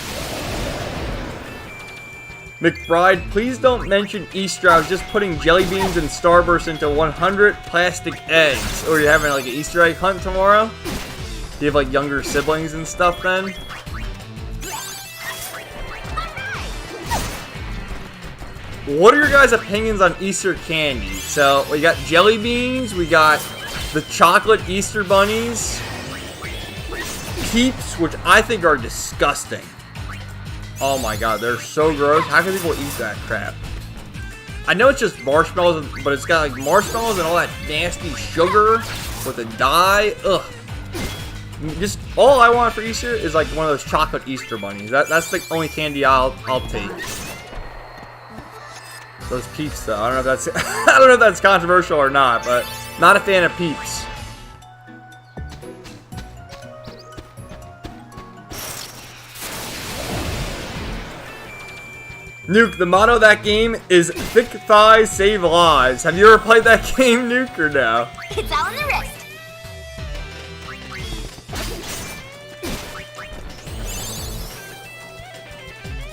McBride, please don't mention Easter. I was just putting jelly beans and Starburst into 100 plastic eggs. Or you're having like an Easter egg hunt tomorrow? Do you have like younger siblings and stuff then? What are your guys' opinions on Easter candy? So, we got jelly beans, we got the chocolate Easter bunnies, Peeps, which I think are disgusting. Oh my god, they're so gross. How can people eat that crap? I know it's just marshmallows, but it's got like marshmallows and all that nasty sugar with a dye. Ugh. Just all I want for Easter is like one of those chocolate Easter bunnies. That's the only candy I'll take. Those Peeps, though. I don't know if that's I don't know if that's controversial or not, but not a fan of Peeps. Nuke, the motto of that game is thick thighs save lives. Have you ever played that game, Nuke, or no? It's all in the wrist.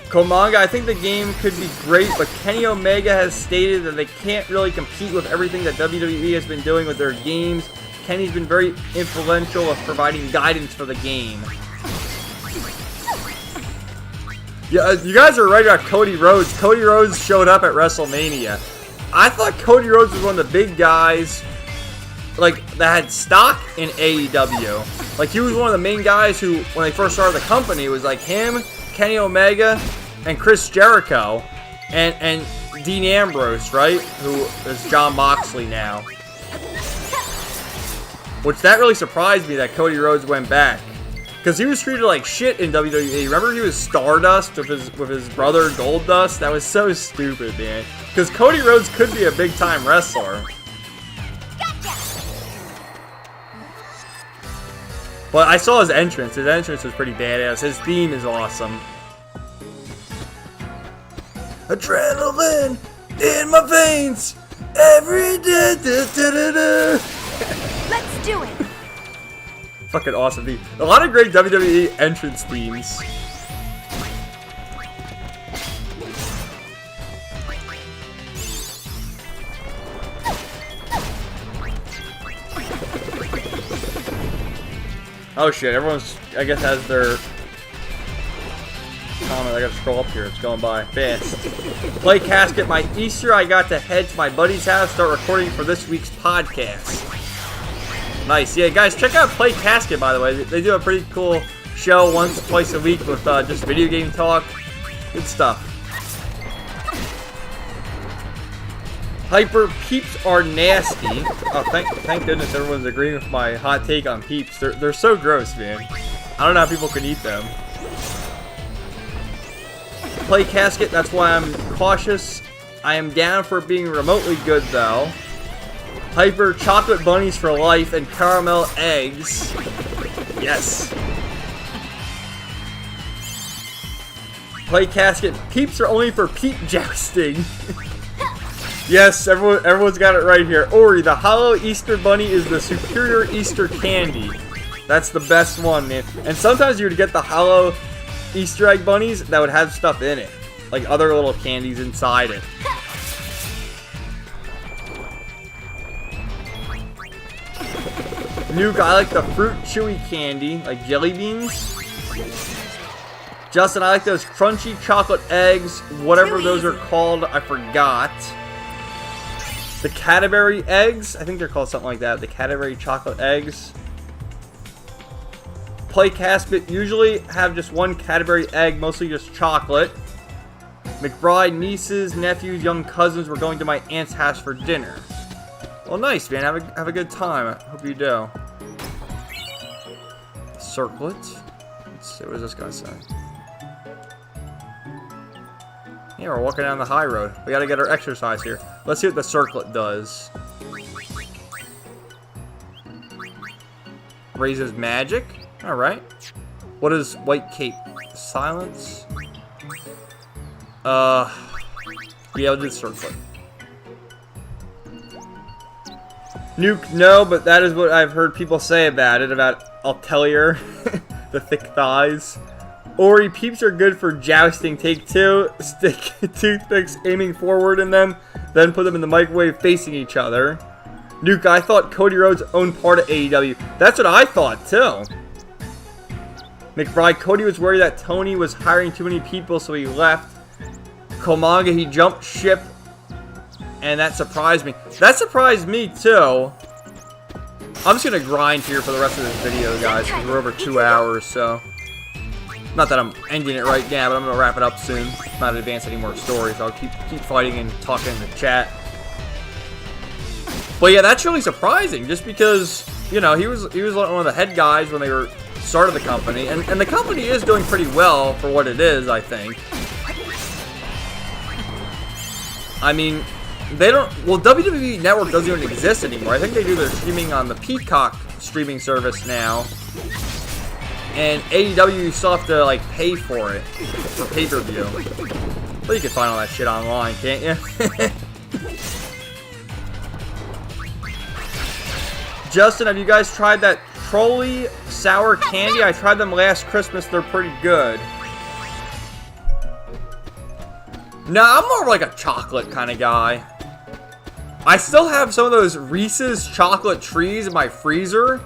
Komanga, I think the game could be great, but Kenny Omega has stated that they can't really compete with everything that WWE has been doing with their games. Kenny's been very influential of providing guidance for the game. Yeah, you guys are right about Cody Rhodes. Cody Rhodes showed up at WrestleMania. I thought Cody Rhodes was one of the big guys, like, that had stock in AEW. Like, he was one of the main guys who, when they first started the company, it was like him, Kenny Omega, and Chris Jericho, and Dean Ambrose, right? Who is John Moxley now. Which, that really surprised me that Cody Rhodes went back. Because he was treated like shit in WWE. Remember he was Stardust with his brother Goldust? That was so stupid, man. Because Cody Rhodes could be a big-time wrestler. But I saw his entrance. His entrance was pretty badass. His theme is awesome. Adrenaline in my veins every day. Let's do it. Fucking awesome theme. A lot of great WWE entrance themes. Oh shit, everyone's, I guess, has their comment. I gotta scroll up here, it's going by fast. Play Casket, my Easter, I got to head to my buddy's house, start recording for this week's podcast. Nice, yeah, guys, check out Play Casket, by the way. They do a pretty cool show once, twice a week with just video game talk. Good stuff. Hyper, Peeps are nasty. Oh, thank goodness everyone's agreeing with my hot take on Peeps. They're so gross, man. I don't know how people can eat them. Play Casket, that's why I'm cautious. I am down for being remotely good, though. Hyper, chocolate bunnies for life, and caramel eggs. Yes. Play Casket, Peeps are only for peep jousting. Yes, everyone's got it right here. Ori, the hollow Easter bunny is the superior Easter candy. That's the best one, man. And sometimes you would get the hollow Easter egg bunnies that would have stuff in it. Like other little candies inside it. Nuke, I like the fruit chewy candy, like jelly beans. Justin, I like those crunchy chocolate eggs, whatever those are called, I forgot. The Cadbury eggs, I think they're called something like that. The Cadbury chocolate eggs. Play casket usually have just one Cadbury egg, mostly just chocolate. McBride, nieces, nephews, young cousins were going to my aunt's house for dinner. Well, nice, man. Have a good time. I hope you do. Circlet. Let's see, what is this guy saying? Yeah, we're walking down the high road. We gotta get our exercise here. Let's see what the circlet does. Raises magic. Alright. What is white cape? Silence. Yeah, I'll do circlet. Nuke, no, but that is what I've heard people say about it, about Altellier, the thick thighs. Ori, peeps are good for jousting. Take two, stick toothpicks aiming forward in them, then put them in the microwave facing each other. Nuke, I thought Cody Rhodes owned part of AEW. That's what I thought, too. McBride, Cody was worried that Tony was hiring too many people, so he left. Komanga, he jumped ship, and that surprised me. That surprised me, too. I'm just going to grind here for the rest of this video, guys, because we're over 2 hours, so... Not that I'm ending it right now, but I'm going to wrap it up soon. Not advance any more stories. I'll keep fighting and talking in the chat. But yeah, that's really surprising, just because, you know, he was one of the head guys when they were started the company, and the company is doing pretty well for what it is, I think. I mean, they don't... Well, WWE Network doesn't even exist anymore. I think they do their streaming on the Peacock streaming service now. And AEW, you still have to, like, pay for it. For pay-per-view. Well, you can find all that shit online, can't you? Justin, have you guys tried that Trolley sour candy? I tried them last Christmas. They're pretty good. No, I'm more like a chocolate kind of guy. I still have some of those Reese's chocolate trees in my freezer.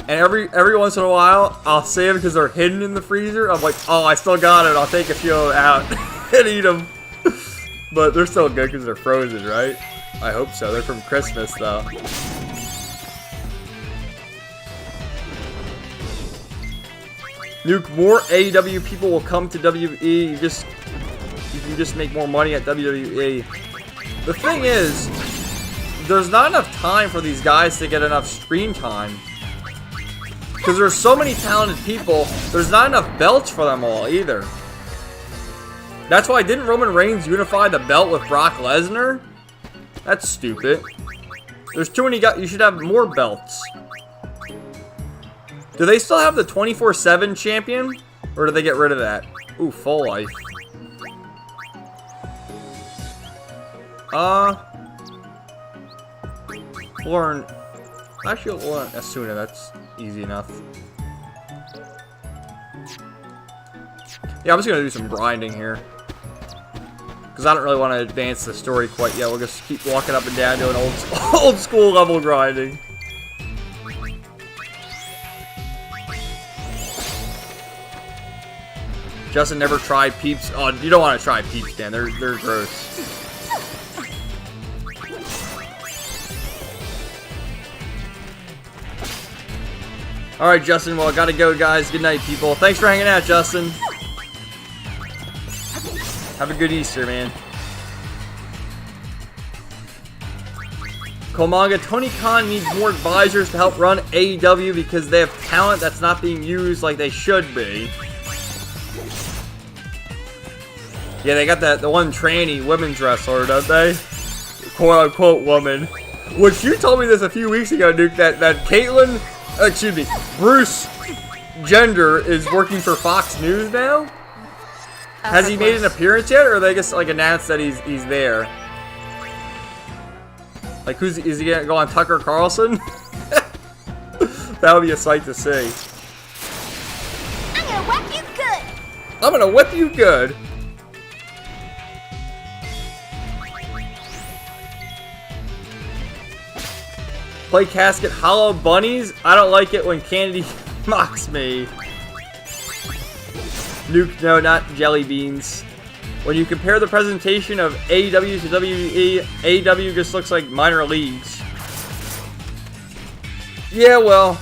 And every once in a while, I'll save them because they're hidden in the freezer. I'm like, oh, I still got it. I'll take a few out and eat them. But they're still good because they're frozen, right? I hope so. They're from Christmas, though. Nuke, more AEW people will come to WWE. You can just make more money at WWE. The thing is, there's not enough time for these guys to get enough screen time. Because there's so many talented people, there's not enough belts for them all either. That's why didn't Roman Reigns unify the belt with Brock Lesnar? That's stupid. There's too many guys. You should have more belts. Do they still have the 24/7 champion? Or did they get rid of that? Ooh, full life. Learn. Actually, learn Asuna. That's easy enough. Yeah, I'm just gonna do some grinding here. Because I don't really want to advance the story quite yet. We'll just keep walking up and down doing old school level grinding. Justin never tried Peeps. Oh, you don't want to try Peeps, Dan. They're gross. Alright, Justin. Well, I gotta go, guys. Good night, people. Thanks for hanging out, Justin. Have a good Easter, man. Komanga, Tony Khan needs more advisors to help run AEW because they have talent that's not being used like they should be. Yeah, they got the one tranny women's wrestler, don't they? Quote-unquote woman. Which you told me this a few weeks ago, Duke, that Caitlyn, excuse me, Bruce Jenner is working for Fox News now? Has he made an appearance yet, or they just like announced that he's there? Like, is he gonna go on Tucker Carlson? That would be a sight to see. I'm gonna whip you good. I'm gonna whip you good. Play casket hollow bunnies. I don't like it when Kennedy mocks me. Nuke, no, not jelly beans. When you compare the presentation of AEW to WWE, AEW just looks like minor leagues. Yeah, well,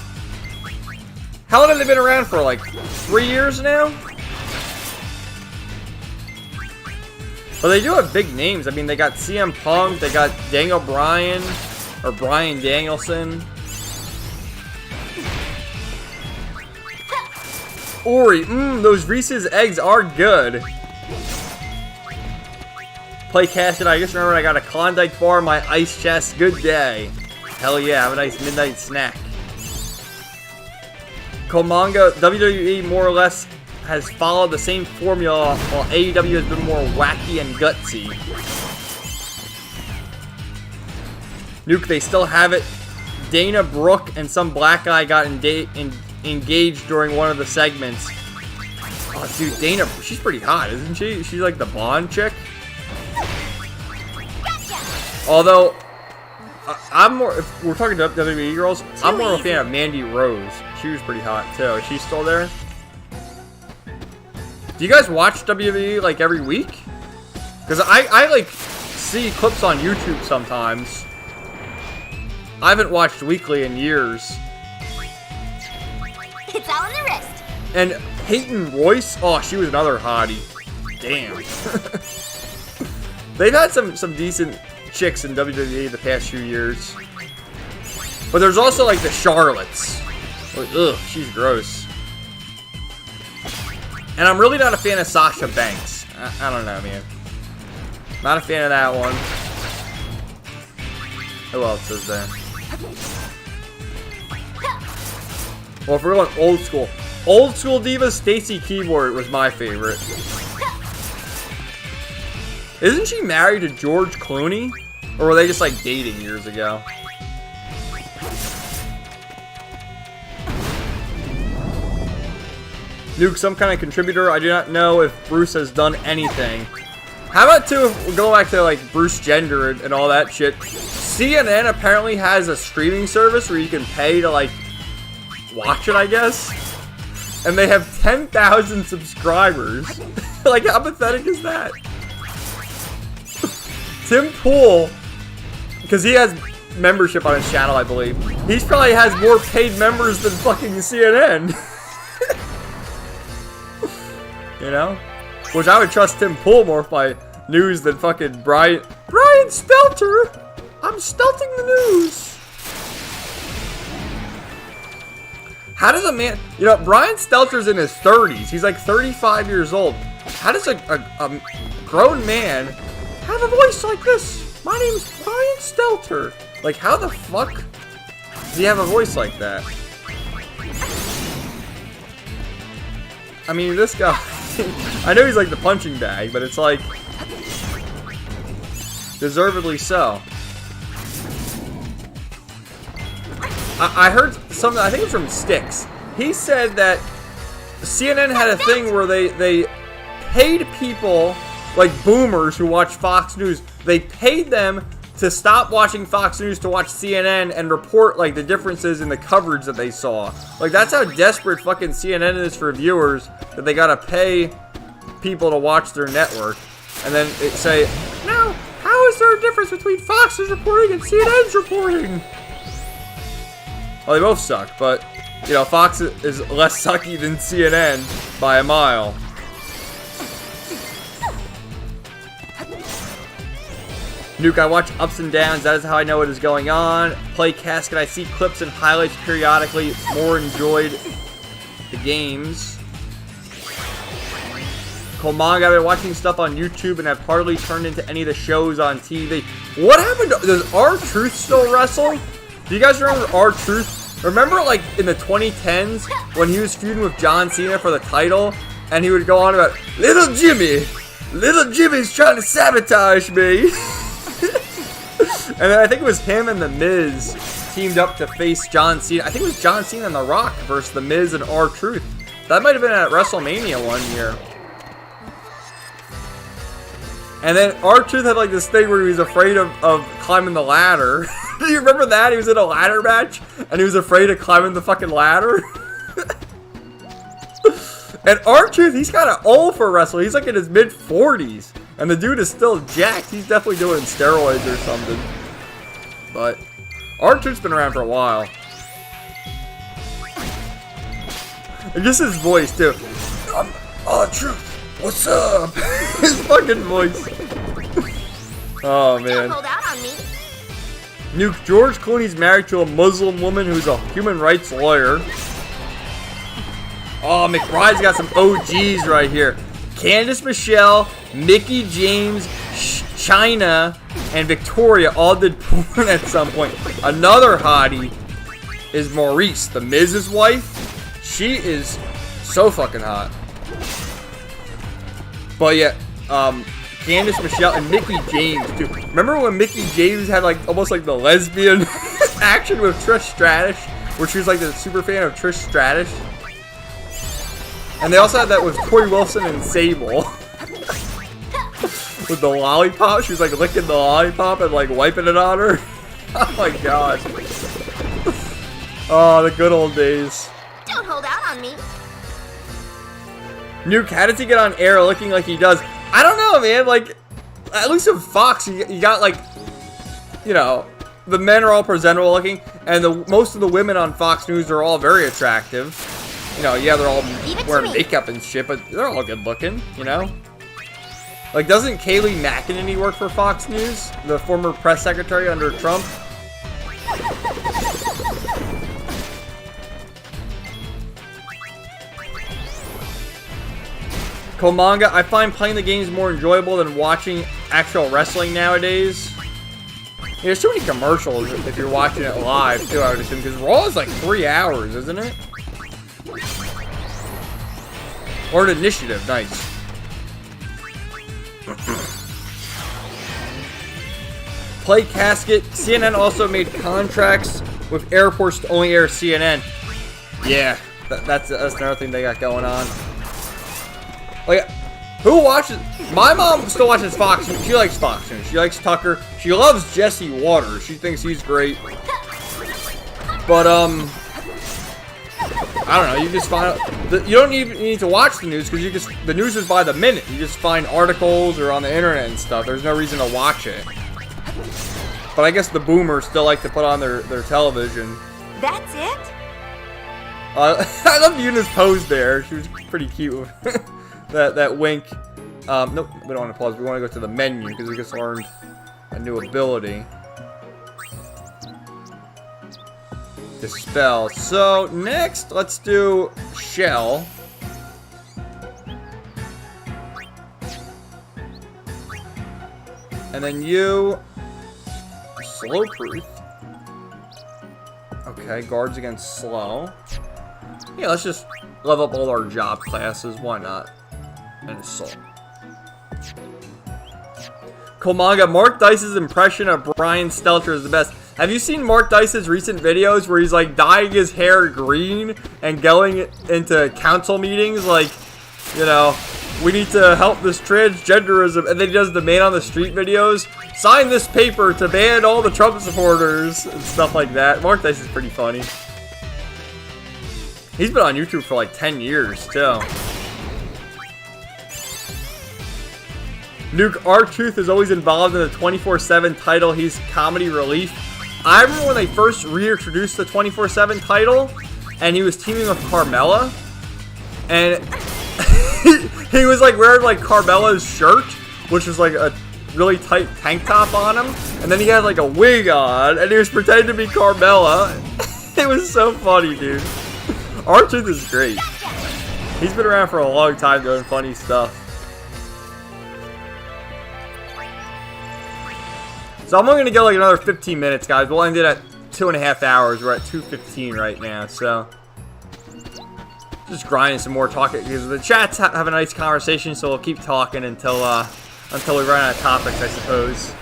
How long have they been around for? Like 3 years now? But they do have big names. I mean, they got CM Punk, they got Daniel Bryan, or Bryan Danielson. Ori, those Reese's eggs are good. Play Cash and I just remembered I got a Klondike bar in my ice chest. Good day. Hell yeah, have a nice midnight snack. Komanga, WWE more or less has followed the same formula while AEW has been more wacky and gutsy. Nuke, they still have it. Dana Brooke and some black guy got engaged during one of the segments. Oh, dude, Dana, she's pretty hot, isn't she? She's like the Bond chick. Although, I'm more, if we're talking to WWE girls, I'm more of a fan of Mandy Rose. She was pretty hot, too. Is she still there? Do you guys watch WWE, like, every week? Because I like, see clips on YouTube sometimes. I haven't watched weekly in years. It's all in the wrist. And Peyton Royce, oh, she was another hottie. Damn. They've had some decent chicks in WWE the past few years. But there's also, like, the Charlottes. Like, ugh, she's gross. And I'm really not a fan of Sasha Banks. I don't know, man. Not a fan of that one. Who else is there? Well, if we're going old school diva, Stacy Keyboard was my favorite. Isn't she married to George Clooney? Or were they just like dating years ago? Nuke, some kind of contributor. I do not know if Bruce has done anything. How about too, if we go back to like Bruce Jenner and all that shit. CNN apparently has a streaming service where you can pay to like watch it, I guess. And they have 10,000 subscribers. Like, how pathetic is that? Tim Pool, because he has membership on his channel, I believe. He probably has more paid members than fucking CNN. You know? Which I would trust Tim Pool more for my news than fucking Brian Stelter. I'm stelting the news. How does a man... You know, Brian Stelter's in his 30s. He's like 35 years old. How does a grown man have a voice like this? My name's Brian Stelter. Like, how the fuck does he have a voice like that? I mean, this guy... I know he's like the punching bag, but it's like... deservedly so. I heard something, I think it's from Styx. He said that CNN had a thing where they paid people, like boomers who watch Fox News, they paid them to stop watching Fox News to watch CNN and report like the differences in the coverage that they saw. Like, that's how desperate fucking CNN is for viewers, that they gotta pay people to watch their network. And then it say, now, how is there a difference between Fox's reporting and CNN's reporting? Well, they both suck, but, you know, Fox is less sucky than CNN by a mile. Nuke, I watch ups and downs. That is how I know what is going on. Play Casket. I see clips and highlights periodically. More enjoyed the games. Komanga, I've been watching stuff on YouTube and have hardly turned into any of the shows on TV. What happened? Does R-Truth still wrestle? Do you guys remember R-Truth? Remember, like, in the 2010s, when he was feuding with John Cena for the title, and he would go on about, Little Jimmy's trying to sabotage me. And then I think it was him and The Miz teamed up to face John Cena. I think it was John Cena and The Rock versus The Miz and R-Truth. That might have been at WrestleMania one year. And then R-Truth had like this thing where he was afraid of climbing the ladder. Do you remember that? He was in a ladder match, and he was afraid of climbing the fucking ladder. And R-Truth, he's kind of old for wrestling. He's like in his mid-40s. And the dude is still jacked. He's definitely doing steroids or something. But R-Truth's been around for a while. And just his voice, too. Truth, what's up? His fucking voice. Oh, man. Don't hold out on me. Nuke, George Clooney's married to a Muslim woman who's a human rights lawyer. Oh, McBride's got some OGs right here. Candace Michelle, Mickey James, China, and Victoria all did porn at some point. Another hottie is Maurice, the Miz's wife. She is so fucking hot. But yeah, Candace Michelle and Mickey James, too. Remember when Mickey James had like almost like the lesbian action with Trish Stratus, where she was like the super fan of Trish Stratus? And they also had that with Tori Wilson and Sable. With the lollipop, she was like licking the lollipop and like wiping it on her. Oh my god. Oh, the good old days. Don't hold out on me. Nuke, how does he get on air looking like he does? I don't know, man. Like, at least with Fox, you got like, you know, the men are all presentable looking, and most of the women on Fox News are all very attractive. You know, yeah, they're all wearing makeup and shit, but they're all good looking, you know? Like, doesn't Kayleigh McEnany work for Fox News? The former press secretary under Trump? Komanga, I find playing the games more enjoyable than watching actual wrestling nowadays. Yeah, there's too many commercials if you're watching it live, too, I would assume, because Raw is like 3 hours, isn't it? Or an initiative, nice. Play Casket. CNN also made contracts with airports to only air CNN. Yeah, that's another thing they got going on. Like, who watches? My mom still watches Fox News. She likes Fox News. She likes Tucker. She loves Jesse Waters. She thinks he's great. But I don't know. You just find out. You don't even need to watch the news because the news is by the minute. You just find articles or on the internet and stuff. There's no reason to watch it. But I guess the boomers still like to put on their television. That's it? I love Yuna's pose there. She was pretty cute. that wink. Nope, we don't want to pause. We want to go to the menu because we just learned a new ability. Dispel. So next, let's do Shell. And then you slow proof. Okay, guards against slow. Yeah, let's just level up all our job classes. Why not? And assault. Komanga, Mark Dice's impression of Brian Stelter is the best. Have you seen Mark Dice's recent videos where he's like dyeing his hair green and going into council meetings like, you know, we need to help this transgenderism, and then he does the man on the street videos. Sign this paper to ban all the Trump supporters and stuff like that. Mark Dice is pretty funny. He's been on YouTube for like 10 years too. Nuke, R-Truth is always involved in the 24/7 title. He's comedy relief. I remember when they first reintroduced the 24/7 title, and he was teaming with Carmella, and he was like wearing like Carmella's shirt, which was like a really tight tank top on him, and then he had like a wig on, and he was pretending to be Carmella. It was so funny, dude. R-Truth is great. He's been around for a long time doing funny stuff. So I'm only gonna go like another 15 minutes, guys. We'll end it at 2.5 hours. We're at 2:15 right now, so just grinding some more talking because the chat's have a nice conversation. So we'll keep talking until we run out of topics, I suppose.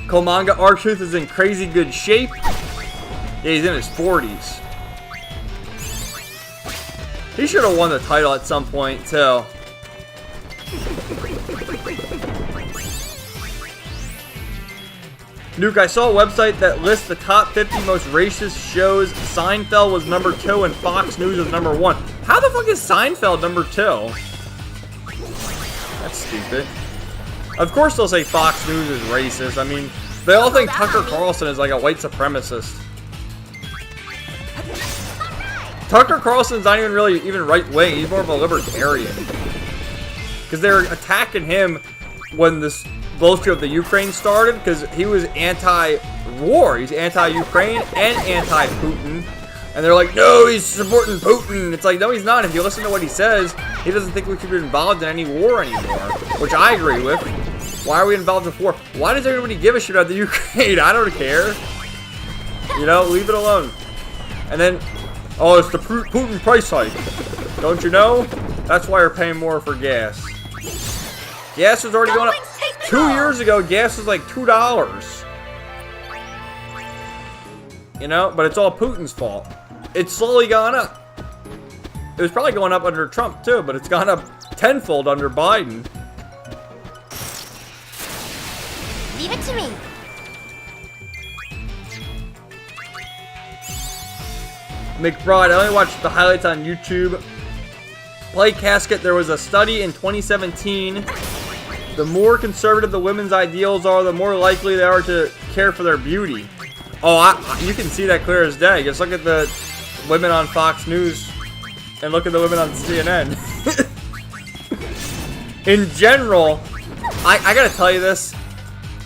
Komanga, R-Truth is in crazy good shape. Yeah, he's in his 40s. He should have won the title at some point too. Nuke, I saw a website that lists the top 50 most racist shows. Seinfeld was number 2 and Fox News was number 1. How the fuck is Seinfeld number 2? That's stupid. Of course they'll say Fox News is racist. I mean, they all think Tucker Carlson is like a white supremacist. Tucker Carlson's not even really right-wing. He's more of a libertarian. Because they were attacking him when this bullshit of the Ukraine started, because he was anti-war. He's anti-Ukraine and anti-Putin. And they're like, no, he's supporting Putin. It's like, no, he's not. If you listen to what he says, he doesn't think we should be involved in any war anymore, which I agree with. Why are we involved in war? Why does everybody give a shit about the Ukraine? I don't care. You know, leave it alone. And then, oh, it's the Putin price hike. Don't you know? That's why we're paying more for gas. Gas was already going up. 2 years ago, gas was like $2. You know, but it's all Putin's fault. It's slowly gone up. It was probably going up under Trump too, but it's gone up tenfold under Biden. Leave it to me. McBride, I only watched the highlights on YouTube. Play Casket, there was a study in 2017. The more conservative the women's ideals are, the more likely they are to care for their beauty. Oh, you can see that clear as day. Just look at the women on Fox News and look at the women on CNN. In general, I gotta tell you this.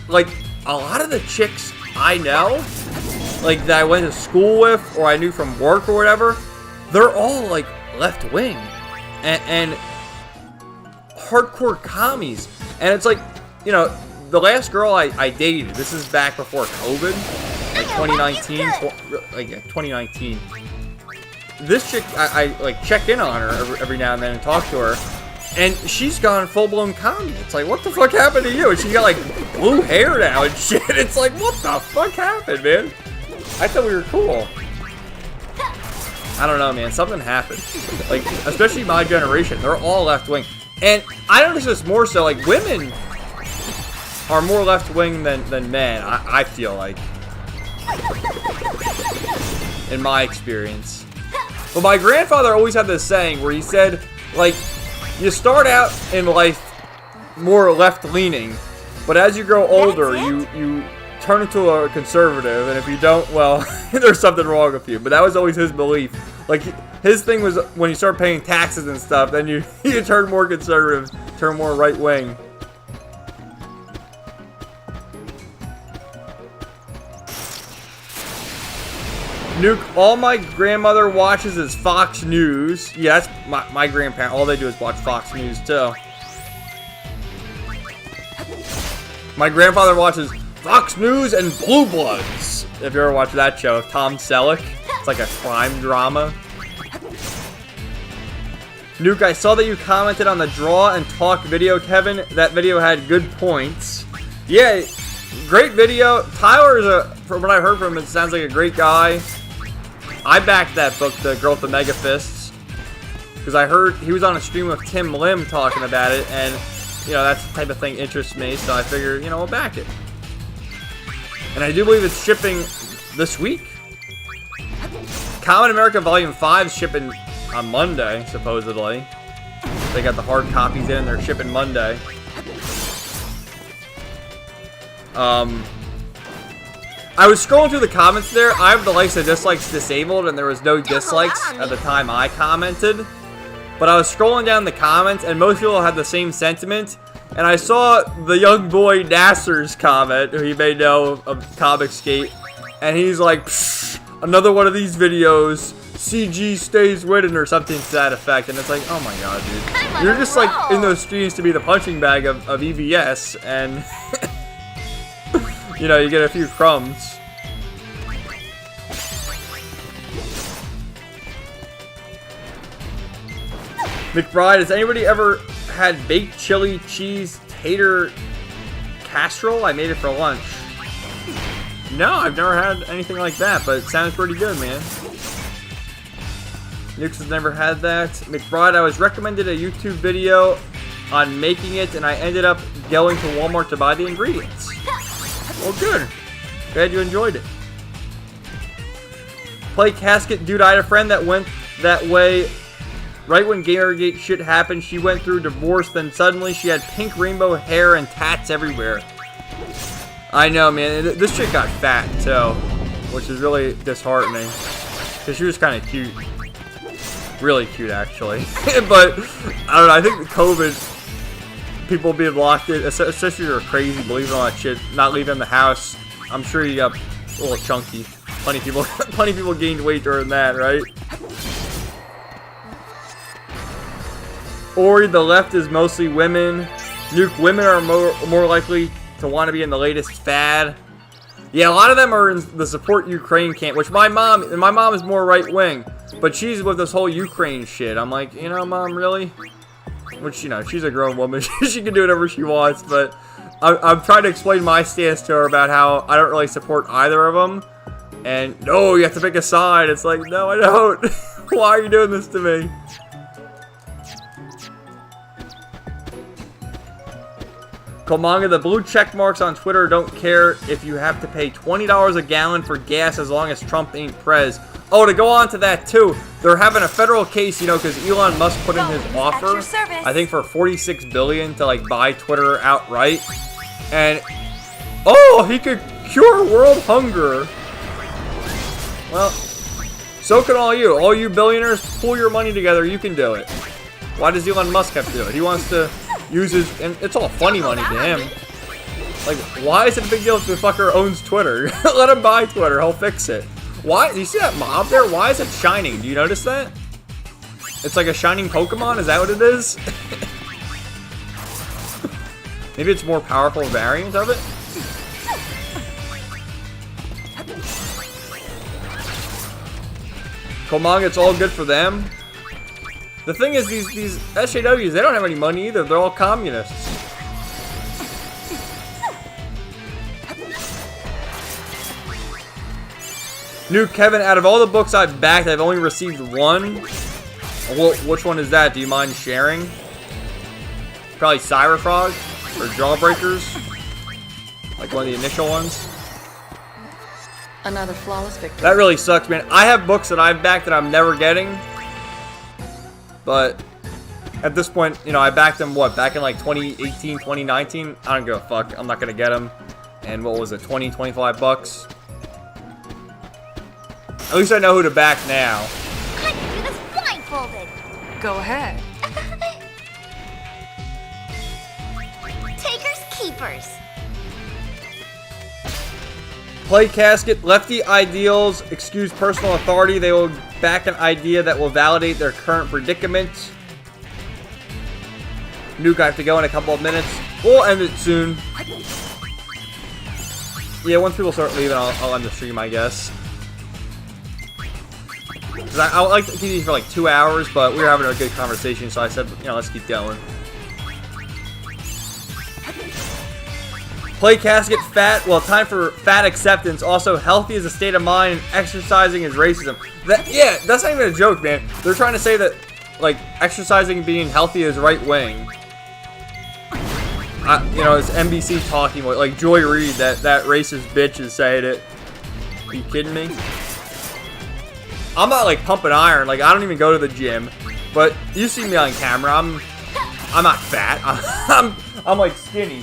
Like, a lot of the chicks I know, like that I went to school with or I knew from work or whatever, they're all like left wing and hardcore commies. And it's like, you know, the last girl I dated, this is back before COVID. Like 2019, like 2019. This chick, I like check in on her every now and then and talk to her, and she's gone full-blown commie. It's like, what the fuck happened to you? And she got like blue hair now and shit. It's like, what the fuck happened, man? I thought we were cool. I don't know, man. Something happened. Like, especially my generation, they're all left-wing, and I notice this more so. Like, women are more left-wing than men. I feel like. In my experience. But my grandfather always had this saying where he said, like, you start out in life more left-leaning, but as you grow older, you turn into a conservative, and if you don't, well, there's something wrong with you. But that was always his belief. Like, his thing was when you start paying taxes and stuff, then you turn more conservative, turn more right-wing. Nuke, all my grandmother watches is Fox News. Yeah, that's my grandparent. All they do is watch Fox News, too. My grandfather watches Fox News and Blue Bloods. If you ever watch that show, Tom Selleck. It's like a crime drama. Nuke, I saw that you commented on the Draw and Talk video, Kevin. That video had good points. Yeah, great video. Tyler from what I heard from him, it sounds like a great guy. I backed that book, The Girl with the Mega Fists, because I heard he was on a stream with Tim Lim talking about it, and, you know, that's the type of thing interests me, so I figured, you know, we'll back it. And I do believe it's shipping this week. Common America Volume 5 is shipping on Monday, supposedly. They got the hard copies in, they're shipping Monday. I was scrolling through the comments there. I have the likes and dislikes disabled, and there was no dislikes at the time I commented. But I was scrolling down the comments, and most people had the same sentiment. And I saw the young boy Nasser's comment, who you may know of Comicsgate, and he's like, psh, another one of these videos, CG stays winning, or something to that effect. And it's like, oh my god, dude. You're just like in those streams to be the punching bag of EVS, and you know, you get a few crumbs. McBride, has anybody ever had baked chili cheese tater casserole? I made it for lunch. No, I've never had anything like that, but it sounds pretty good, man. Nix has never had that. McBride, I was recommended a YouTube video on making it, and I ended up going to Walmart to buy the ingredients. Well, good. Glad you enjoyed it. Play Casket. Dude, I had a friend that went that way right when Gamergate shit happened. She went through divorce, then suddenly she had pink rainbow hair and tats everywhere. I know, man. This chick got fat, too, which is really disheartening, because she was kind of cute. really cute, actually. But, I don't know, I think COVID, people being locked in, especially if you're crazy, believing all that shit, not leaving the house, I'm sure you got a little chunky. Plenty of people gained weight during that, right? Ori, the left is mostly women. Nuke, women are more likely to want to be in the latest fad. Yeah, a lot of them are in the support Ukraine camp, which my mom is more right wing, but she's with this whole Ukraine shit. I'm like, you know, Mom, really? Which, you know, she's a grown woman. She can do whatever she wants, but I'm trying to explain my stance to her about how I don't really support either of them. And, no, you have to pick a side. It's like, no, I don't. Why are you doing this to me? Komanga, the blue check marks on Twitter don't care if you have to pay $20 a gallon for gas as long as Trump ain't prez. Oh, to go on to that too, they're having a federal case, you know, because Elon Musk put in his offer, I think for $46 billion to like buy Twitter outright, and oh, he could cure world hunger. Well, so can all you billionaires. Pull your money together, you can do it. Why does Elon Musk have to do it? He wants to use his, and it's all funny money to him. Like, why is it a big deal if the fucker owns Twitter? Let him buy Twitter, he'll fix it. Why? Do you see that mob there? Why is it shining? Do you notice that? It's like a shining Pokemon? Is that what it is? Maybe it's a more powerful variant of it? Komanga, it's all good for them. The thing is, these SJWs, they don't have any money either. They're all communists. New Kevin, out of all the books I've backed, I've only received one. Well, which one is that? Do you mind sharing? Probably Cyberfrog or Jawbreakers. Like one of the initial ones. Another flawless victory. That really sucks, man. I have books that I've backed that I'm never getting. But at this point, you know, I backed them, what, back in like 2018, 2019? I don't give a fuck. I'm not going to get them. And what was it, 20, 25 bucks? At least I know who to back now. I can do this blindfolded. Go ahead. Takers, keepers. Play casket, lefty ideals, excuse personal authority. They will back an idea that will validate their current predicament. Nuke, I have to go in a couple of minutes. We'll end it soon. Yeah, once people start leaving, I'll end the stream, I guess. Because I would like to keep these for like 2 hours, but we were having a good conversation, so I said, you know, let's keep going. Play casket, fat. Well, time for fat acceptance. Also, healthy is a state of mind, and exercising is racism. Yeah, that's not even a joke, man. They're trying to say that, like, exercising and being healthy is right wing. You know, it's NBC talking. Like Joy Reid, that racist bitch, is saying it. Are you kidding me? I'm not like pumping iron. Like, I don't even go to the gym. But you see me on camera. I'm not fat. I'm like skinny.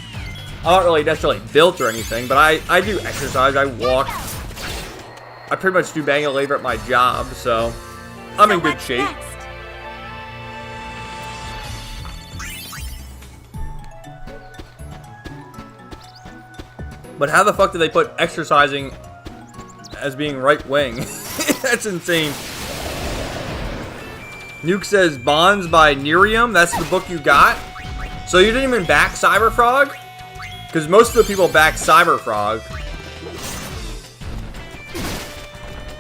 I'm not really necessarily built or anything, but I do exercise, I walk. I pretty much do manual labor at my job, so I'm in good shape. But how the fuck did they put exercising as being right wing? That's insane. Nuke says Bonds by Nerium. That's the book you got? So you didn't even back Cyberfrog? Because most of the people back Cyberfrog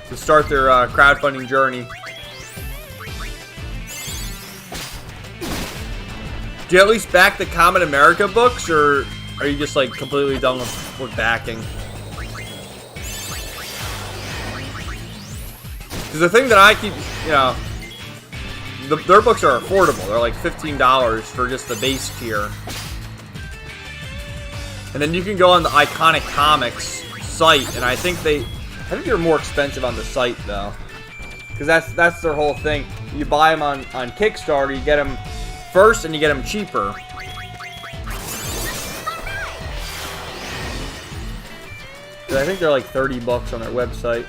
to start their crowdfunding journey. Do you at least back the Common America books, or are you just like completely done with backing? Because the thing that I keep, you know, their books are affordable. They're like $15 for just the base tier. And then you can go on the Iconic Comics site, and I think they're more expensive on the site though, because that's their whole thing. You buy them on Kickstarter, you get them first, and you get them cheaper. I think they're like $30 on their website.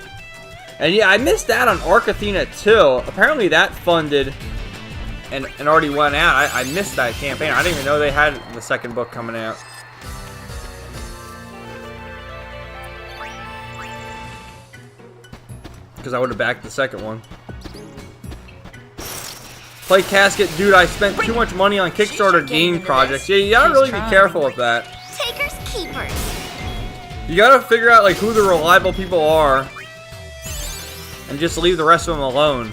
And yeah, I missed that on Arc Athena too. Apparently that funded and already went out. I missed that campaign. I didn't even know they had the second book coming out. Because I would have backed the second one. Play Casket. Dude, I spent too much money on Kickstarter game projects. Yeah, you gotta really be careful with that. Takers, keepers. You gotta figure out like who the reliable people are. And just leave the rest of them alone.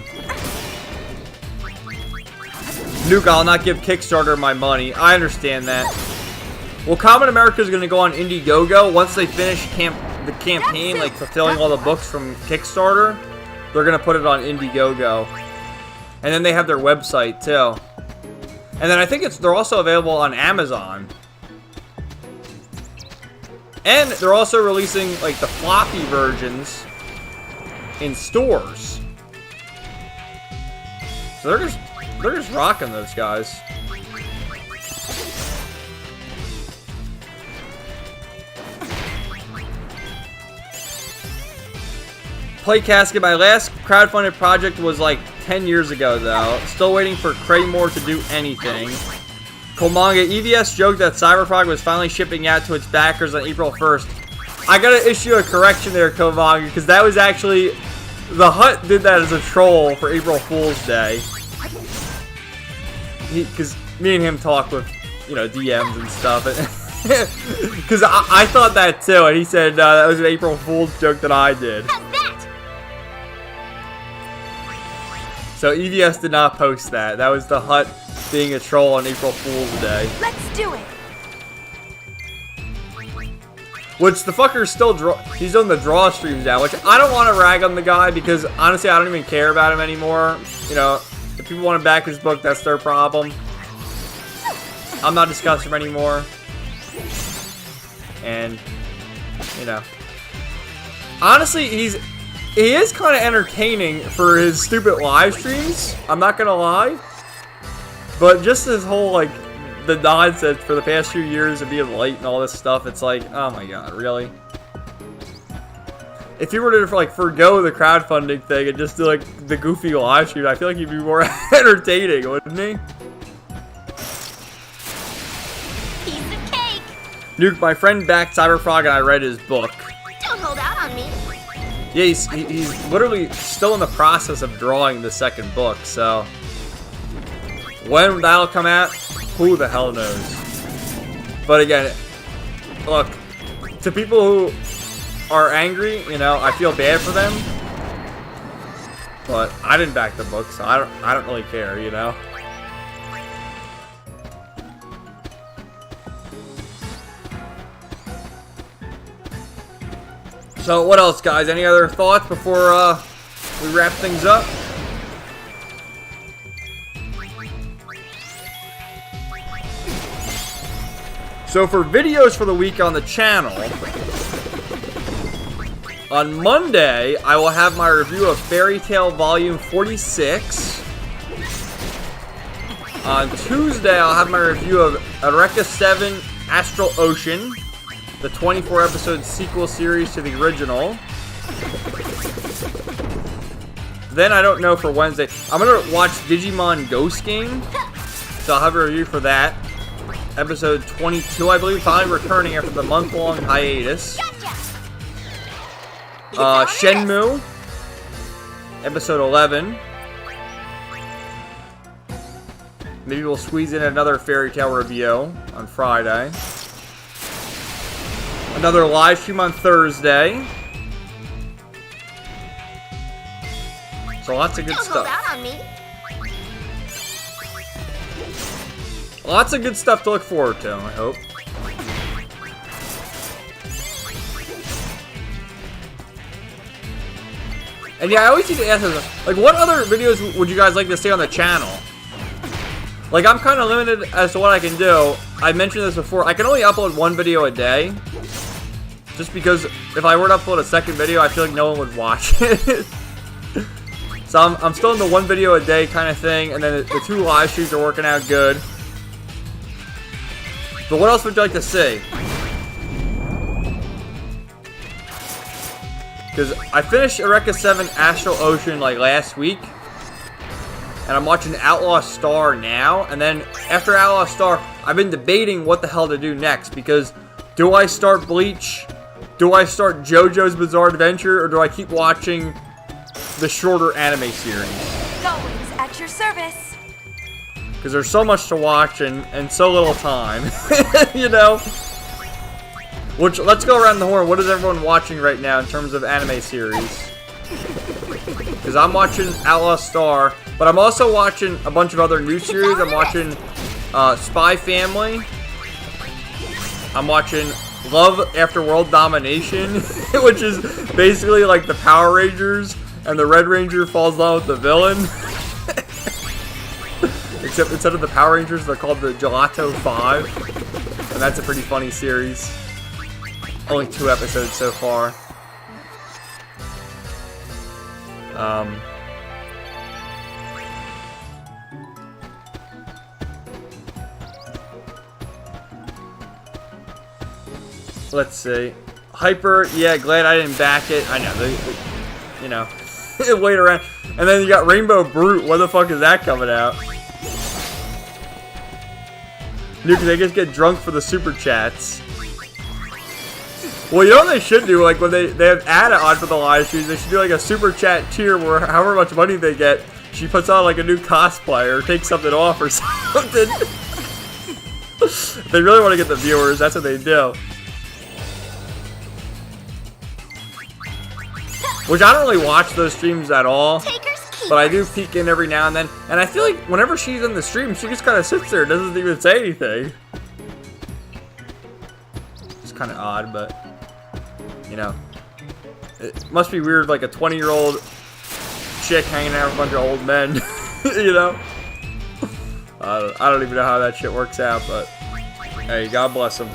Nuke, I'll not give Kickstarter my money. I understand that. Well, Common America is gonna go on Indiegogo once they finish the campaign, like fulfilling all the books from Kickstarter. They're gonna put it on Indiegogo, and then they have their website too. And then I think they're also available on Amazon. And they're also releasing like the floppy versions in stores. So they're just rocking those guys. Play Casket. My last crowdfunded project was like 10 years ago, though. Still waiting for Craymore to do anything. Komanga, EVS joked that Cyberpunk was finally shipping out to its backers on April 1st. I gotta issue a correction there, Komanga, because that was actually... The Hut did that as a troll for April Fool's Day. Because me and him talk with, you know, DMs and stuff. Because I thought that too, and he said that was an April Fool's joke that I did. So EVS did not post that. That was the Hut being a troll on April Fool's Day. Let's do it. Which the fucker's still he's doing the draw streams now, which I don't want to rag on the guy because honestly I don't even care about him anymore. You know, if people want to back his book, that's their problem. I'm not discussing him anymore. And you know, honestly he is kind of entertaining for his stupid live streams. I'm not gonna lie, but just his whole like the nonsense for the past few years of being late and all this stuff, it's like, oh my god, really? If he were to like forgo the crowdfunding thing and just do like the goofy live stream, I feel like he'd be more entertaining, wouldn't he? Piece of cake. Nuke, my friend backed Cyberfrog and I read his book. Don't hold out on me. Yeah, he's literally still in the process of drawing the second book, so when that'll come out, who the hell knows? But again, look, to people who are angry, you know, I feel bad for them. But I didn't back the book, so I don't really care, you know. So what else, guys? Any other thoughts before we wrap things up? So for videos for the week on the channel, on Monday, I will have my review of Fairy Tail Volume 46. On Tuesday, I'll have my review of Eureka 7 Astral Ocean, the 24-episode sequel series to the original. Then I don't know for Wednesday. I'm going to watch Digimon Ghost Game, so I'll have a review for that. Episode 22, I believe, finally returning after the month-long hiatus. Shenmue, episode 11. Maybe we'll squeeze in another Fairy Tail review on Friday. Another live stream on Thursday. So lots of good stuff. Don't hold out on me. Lots of good stuff to look forward to, I hope. And yeah, I always need to ask this, like, what other videos would you guys like to see on the channel? Like, I'm kind of limited as to what I can do. I mentioned this before. I can only upload one video a day. Just because if I were to upload a second video, I feel like no one would watch it. So I'm still in the one video a day kind of thing. And then the two live streams are working out good. But what else would you like to see? Because I finished Eureka 7 Astral Ocean like last week. And I'm watching Outlaw Star now. And then after Outlaw Star, I've been debating what the hell to do next. Because do I start Bleach? Do I start JoJo's Bizarre Adventure? Or do I keep watching the shorter anime series? Always at your service. Because there's so much to watch and so little time. You know? Which, let's go around the horn. What is everyone watching right now in terms of anime series? Because I'm watching Outlaw Star, but I'm also watching a bunch of other new series. I'm watching Spy Family. I'm watching Love After World Domination, which is basically like the Power Rangers, and the Red Ranger falls in love with the villain. Except instead of the Power Rangers, they're called the Gelato 5. And that's a pretty funny series. Only 2 episodes so far. Let's see. Hyper, yeah, glad I didn't back it. I know, you know, wait around. And then you got Rainbow Brute. When the fuck is that coming out? Dude, because they just get drunk for the super chats. Well, you know what they should do? Like, when they have Ada on for the live streams, they should do like a super chat tier where however much money they get, she puts on like a new cosplay or takes something off or something. If they really want to get the viewers, that's what they do. Which I don't really watch those streams at all. But I do peek in every now and then. And I feel like whenever she's in the stream, she just kind of sits there and doesn't even say anything. It's kind of odd, but... You know, it must be weird, like a 20-year-old chick hanging out with a bunch of old men, you know? I don't even know how that shit works out, but hey, God bless them.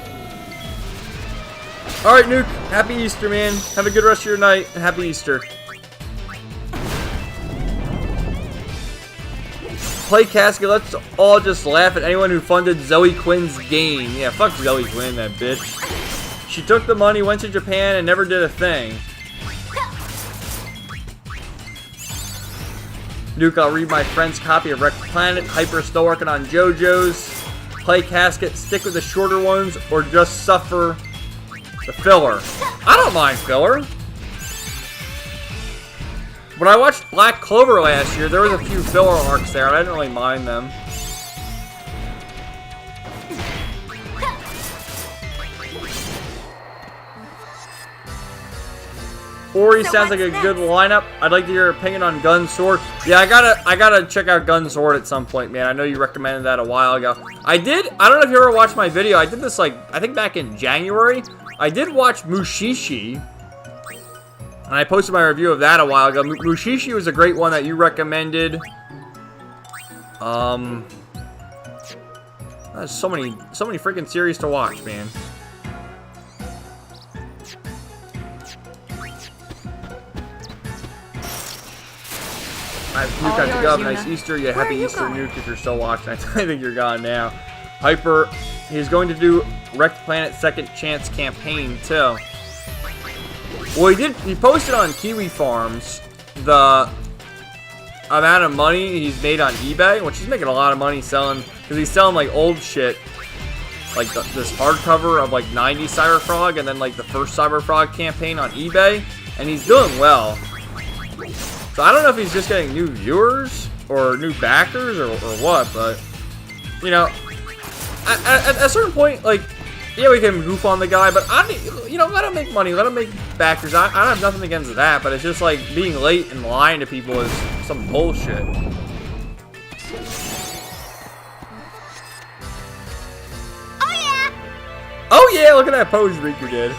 Alright, Nuke, happy Easter, man. Have a good rest of your night, and happy Easter. Play Casket, let's all just laugh at anyone who funded Zoe Quinn's game. Yeah, fuck Zoe Quinn, that bitch. She took the money, went to Japan, and never did a thing. Nuke, I'll read my friend's copy of Wrecked Planet. Hyper still working on JoJo's. Play Casket, stick with the shorter ones, or just suffer the filler. I don't mind filler. When I watched Black Clover last year, there was a few filler arcs there, and I didn't really mind them. Ori sounds like a good lineup. I'd like to hear your opinion on Gun Sword. Yeah, I gotta check out Gun Sword at some point, man. I know you recommended that a while ago. I don't know if you ever watched my video. I did this like, I think back in January. I did watch Mushishi. And I posted my review of that a while ago. Mushishi was a great one that you recommended. There's so many freaking series to watch, man. Nuke got to go. Nice Easter. Yeah, happy Easter, Nuke, if you're still watching. I think you're gone now. Hyper, he's going to do Wrecked Planet Second Chance campaign, too. Well, he posted on Kiwi Farms the amount of money he's made on eBay, which he's making a lot of money selling, because he's selling, like, old shit. Like, this hardcover of, like, 90 Cyberfrog, and then, like, the first Cyberfrog campaign on eBay, and he's doing well. So I don't know if he's just getting new viewers or new backers or what, but, you know, at a certain point, like, yeah, we can goof on the guy, but you know, let him make money, let him make backers. I don't have nothing against that, but it's just like being late and lying to people is some bullshit. Oh yeah! Oh yeah, look at that pose Riku did.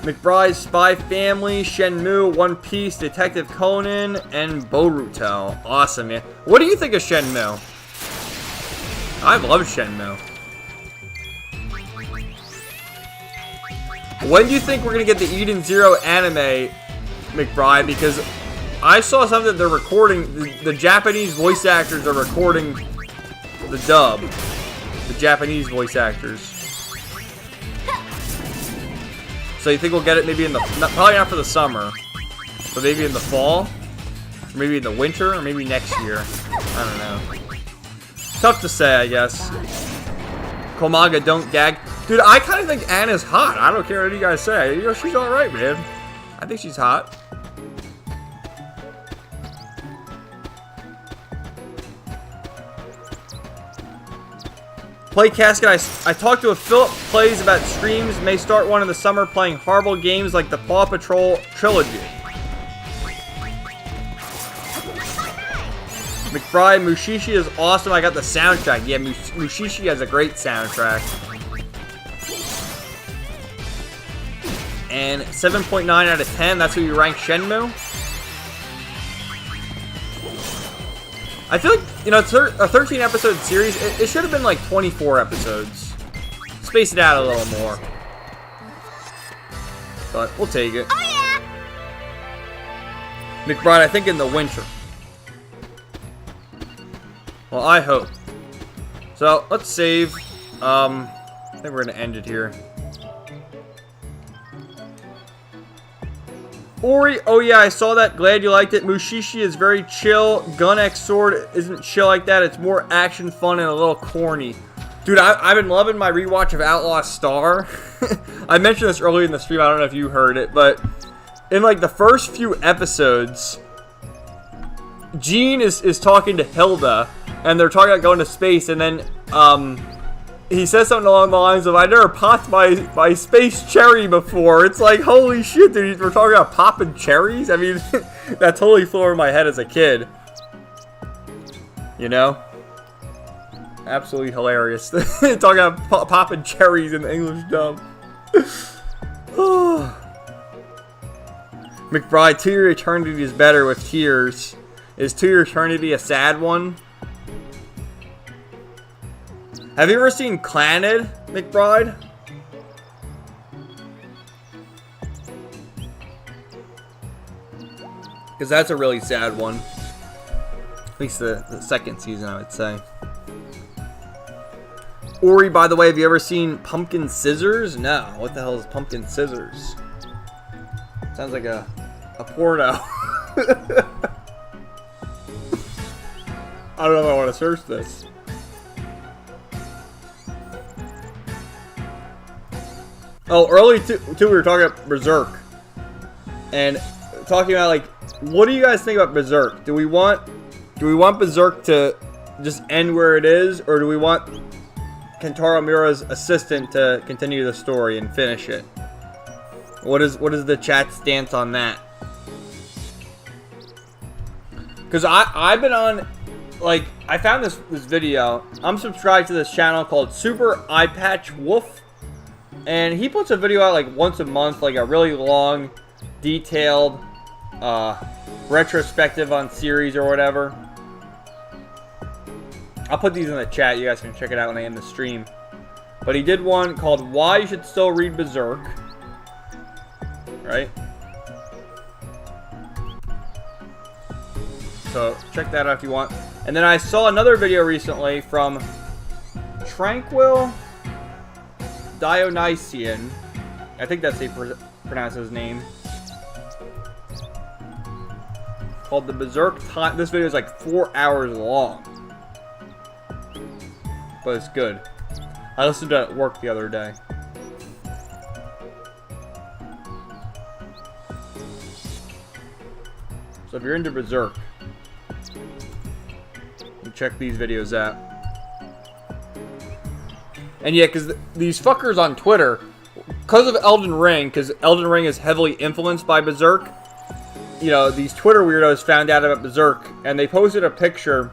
McBride, Spy Family, Shenmue, One Piece, Detective Conan, and Boruto. Awesome, man. What do you think of Shenmue? I love Shenmue. When do you think we're going to get the Eden Zero anime, McBride? Because I saw something that they're recording, the Japanese voice actors are recording the dub. The Japanese voice actors. So you think we'll get it maybe in the, probably not for the summer, but maybe in the fall, or maybe in the winter, or maybe next year. I don't know. Tough to say, I guess. Komaga, don't gag. Dude, I kind of think Anna's hot. I don't care what you guys say. You know, she's alright, man. I think she's hot. Play Casket. I talked to a Philip plays about streams. May start one in the summer playing horrible games like the Paw Patrol trilogy. McBride, Mushishi is awesome. I got the soundtrack. Yeah, Mushishi has a great soundtrack. And 7.9 out of 10. That's who you rank Shenmue. I feel like, you know, it's a 13-episode series. It should have been like 24 episodes. Space it out a little more. But we'll take it. Oh, yeah. McBride, I think in the winter. Well, I hope. So, let's save. I think we're going to end it here. Ori, oh yeah, I saw that. Glad you liked it. Mushishi is very chill. Gun X Sword isn't chill like that. It's more action, fun, and a little corny. Dude, I've been loving my rewatch of Outlaw Star. I mentioned this earlier in the stream. I don't know if you heard it, but in like the first few episodes, Gene is talking to Hilda, and they're talking about going to space, and then he says something along the lines of, I never popped my space cherry before. It's like, holy shit, dude, we're talking about popping cherries? I mean, that totally flew over my head as a kid. You know? Absolutely hilarious. Talking about popping cherries in the English dub. McBride, To Your Eternity is better with tears. Is To Your Eternity a sad one? Have you ever seen Clannad, McBride? Because that's a really sad one. At least the second season, I would say. Ori, by the way, have you ever seen Pumpkin Scissors? No. What the hell is Pumpkin Scissors? Sounds like a porno. I don't know if I want to search this. Oh, early too, we were talking about Berserk. And talking about, like, what do you guys think about Berserk? Do we want Berserk to just end where it is, or do we want Kentaro Miura's assistant to continue the story and finish it? What is the chat stance on that? Because I've been on, like, I found this video. I'm subscribed to this channel called Super Eye Patch Wolf. And he puts a video out like once a month, like a really long, detailed, retrospective on series or whatever. I'll put these in the chat. You guys can check it out when I end the stream. But he did one called Why You Should Still Read Berserk. Right? So check that out if you want. And then I saw another video recently from Tranquil Dionysian. I think that's how you pronounce his name. Called the Berserk Time. This video is like 4 hours long. But it's good. I listened to it at work the other day. So if you're into Berserk, you check these videos out. And yeah, because these fuckers on Twitter, because of Elden Ring, because Elden Ring is heavily influenced by Berserk, you know, these Twitter weirdos found out about Berserk, and they posted a picture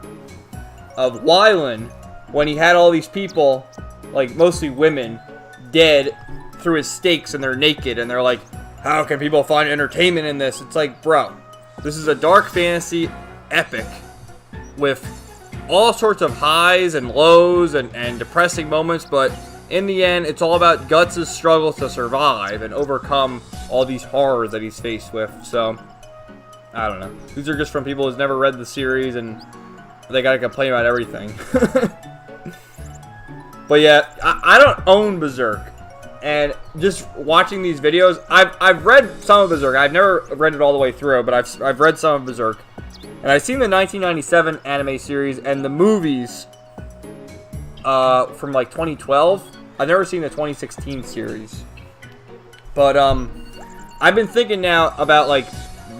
of Wylan when he had all these people, like mostly women, dead through his stakes, and they're naked, and they're like, how can people find entertainment in this? It's like, bro, this is a dark fantasy epic with all sorts of highs and lows and depressing moments, but in the end, it's all about Guts' struggle to survive and overcome all these horrors that he's faced with. So, I don't know. These are just from people who's never read the series, and they gotta complain about everything. But yeah, I don't own Berserk, And just watching these videos, I've read some of Berserk. I've never read it all the way through, but I've read some of Berserk. And I've seen the 1997 anime series and the movies from like 2012. I've never seen the 2016 series. But I've been thinking now about like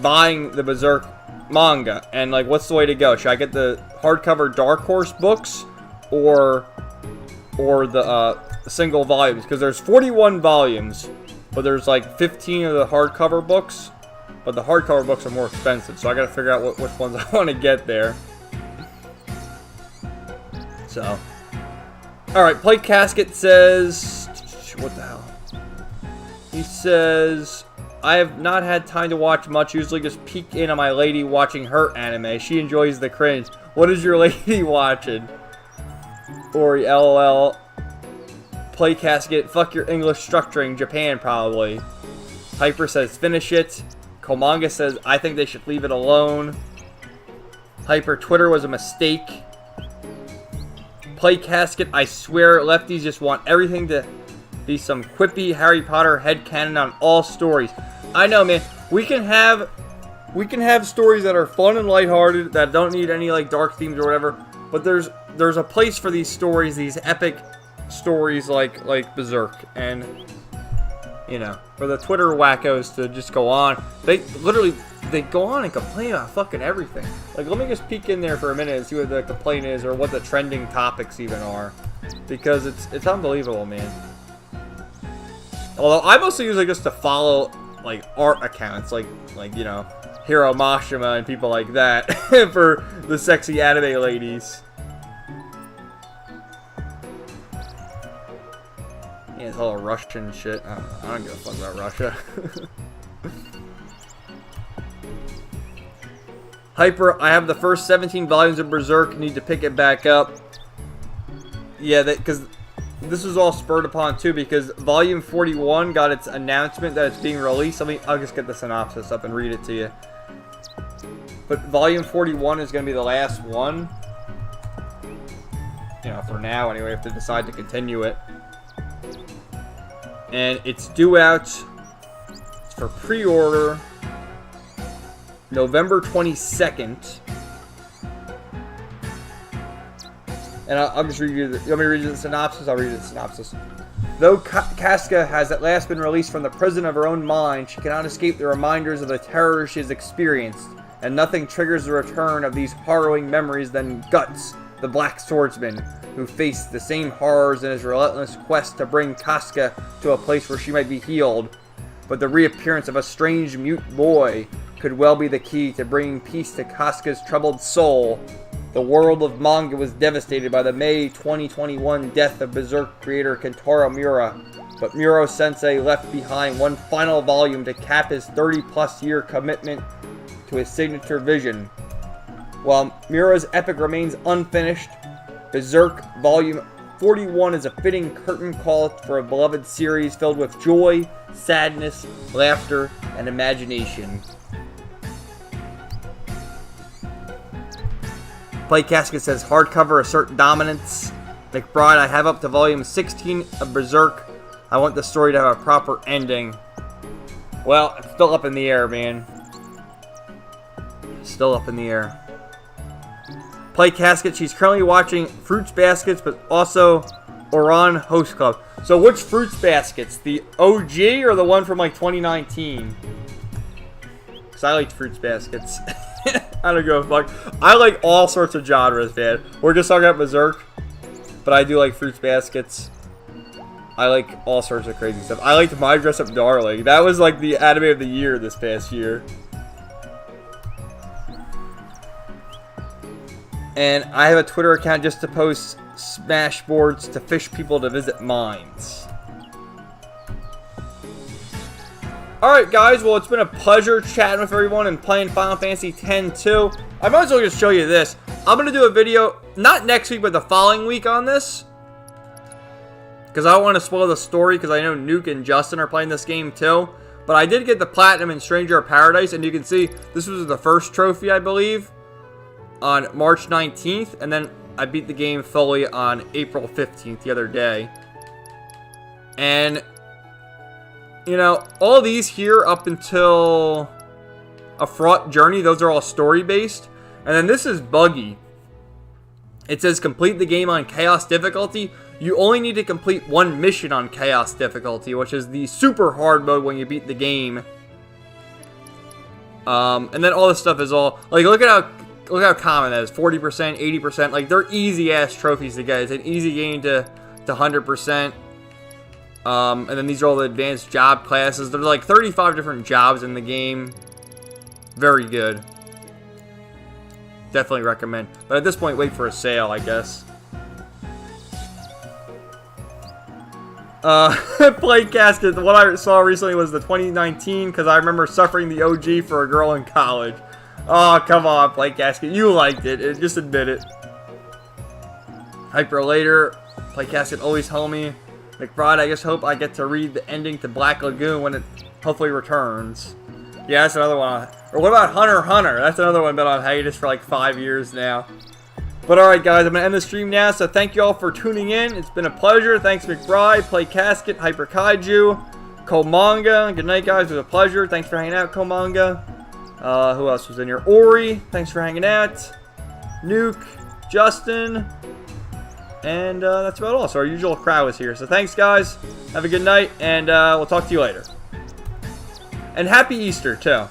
buying the Berserk manga and like what's the way to go? Should I get the hardcover Dark Horse books or the single volumes? Because there's 41 volumes, but there's like 15 of the hardcover books. But the hardcover books are more expensive, so I gotta figure out which ones I want to get there. So, alright, Plate Casket says... What the hell? He says... I have not had time to watch much, usually just peek in on my lady watching her anime. She enjoys the cringe. What is your lady watching? Ori, LOL. Plate Casket, fuck your English structuring, Japan probably. Hyper says finish it. Komanga says, I think they should leave it alone. Hyper, Twitter was a mistake. Play Casket, I swear, lefties just want everything to be some quippy Harry Potter headcanon on all stories. I know, man. We can have stories that are fun and lighthearted, that don't need any, like, dark themes or whatever. But there's a place for these stories, these epic stories like Berserk. And... you know, for the Twitter wackos to just go on. They go on and complain about fucking everything. Like, let me just peek in there for a minute and see what the complaint is or what the trending topics even are. Because it's unbelievable, man. Although, I mostly use it just to follow, like, art accounts. Like you know, Hiro Mashima and people like that. For the sexy anime ladies. Yeah, it's all Russian shit. I don't give a fuck about Russia. Hyper, I have the first 17 volumes of Berserk. Need to pick it back up. Yeah, because this was all spurred upon too. Because Volume 41 got its announcement that it's being released. I'll just get the synopsis up and read it to you. But Volume 41 is going to be the last one. You know, for now anyway, if they decide to continue it. And it's due out for pre-order November 22nd. And I'll just read you the... You want me to read you the synopsis? I'll read you the synopsis. Though Casca has at last been released from the prison of her own mind, she cannot escape the reminders of the terror she has experienced. And nothing triggers the return of these harrowing memories than Guts, the Black Swordsman, who faced the same horrors in his relentless quest to bring Casca to a place where she might be healed. But the reappearance of a strange mute boy could well be the key to bringing peace to Casca's troubled soul. The world of manga was devastated by the May 2021 death of Berserk creator Kentaro Miura, but Muro-sensei left behind one final volume to cap his 30-plus year commitment to his signature vision. While Miura's epic remains unfinished, Berserk Volume 41 is a fitting curtain call for a beloved series filled with joy, sadness, laughter, and imagination. Play Casket says, hardcover assert dominance. McBride, I have up to volume 16 of Berserk. I want the story to have a proper ending. Well, it's still up in the air, man. Still up in the air. Play Casket, she's currently watching Fruits Baskets, but also Oran Host Club. So which Fruits Baskets? The OG or the one from like 2019? Because I liked Fruits Baskets. I don't give a fuck. I like all sorts of genres, man. We're just talking about Berserk, but I do like Fruits Baskets. I like all sorts of crazy stuff. I liked My Dress Up Darling. That was like the anime of the year this past year. And I have a Twitter account just to post smash boards to fish people to visit mines. Alright guys, well it's been a pleasure chatting with everyone and playing Final Fantasy X-2. I might as well just show you this. I'm going to do a video, not next week, but the following week on this. Because I don't want to spoil the story, because I know Nuke and Justin are playing this game too. But I did get the Platinum in Stranger of Paradise, and you can see this was the first trophy, I believe, on March 19th. And then I beat the game fully on April 15th, the other day. And you know, all these here up until A Fraught Journey, those are all story-based. And then this is buggy. It says complete the game on Chaos difficulty. You only need to complete one mission on Chaos difficulty, which is the super hard mode when you beat the game. And then all this stuff is all, like, look how common that is. 40%, 80%, like, they're easy-ass trophies to get. It's an easy game to 100%. And then these are all the advanced job classes. There's like 35 different jobs in the game. Very good. Definitely recommend. But at this point, wait for a sale, I guess. Plate Casket, what I saw recently was the 2019, because I remember suffering the OG for a girl in college. Oh, come on, Plate Casket. You liked it. Just admit it. Hyper later. Plate Casket always homie. McBride, I just hope I get to read the ending to Black Lagoon when it hopefully returns. Yeah, that's another one. Or what about Hunter x Hunter? That's another one been on hiatus for like 5 years now. But alright guys, I'm going to end the stream now, so thank you all for tuning in. It's been a pleasure. Thanks McBride, Play Casket, Hyper Kaiju, Komanga. Good night guys, it was a pleasure. Thanks for hanging out, Komanga. Who else was in here? Ori, thanks for hanging out. Nuke, Justin. And that's about all. So our usual crowd is here. So thanks guys, have a good night, and we'll talk to you later. And happy Easter too.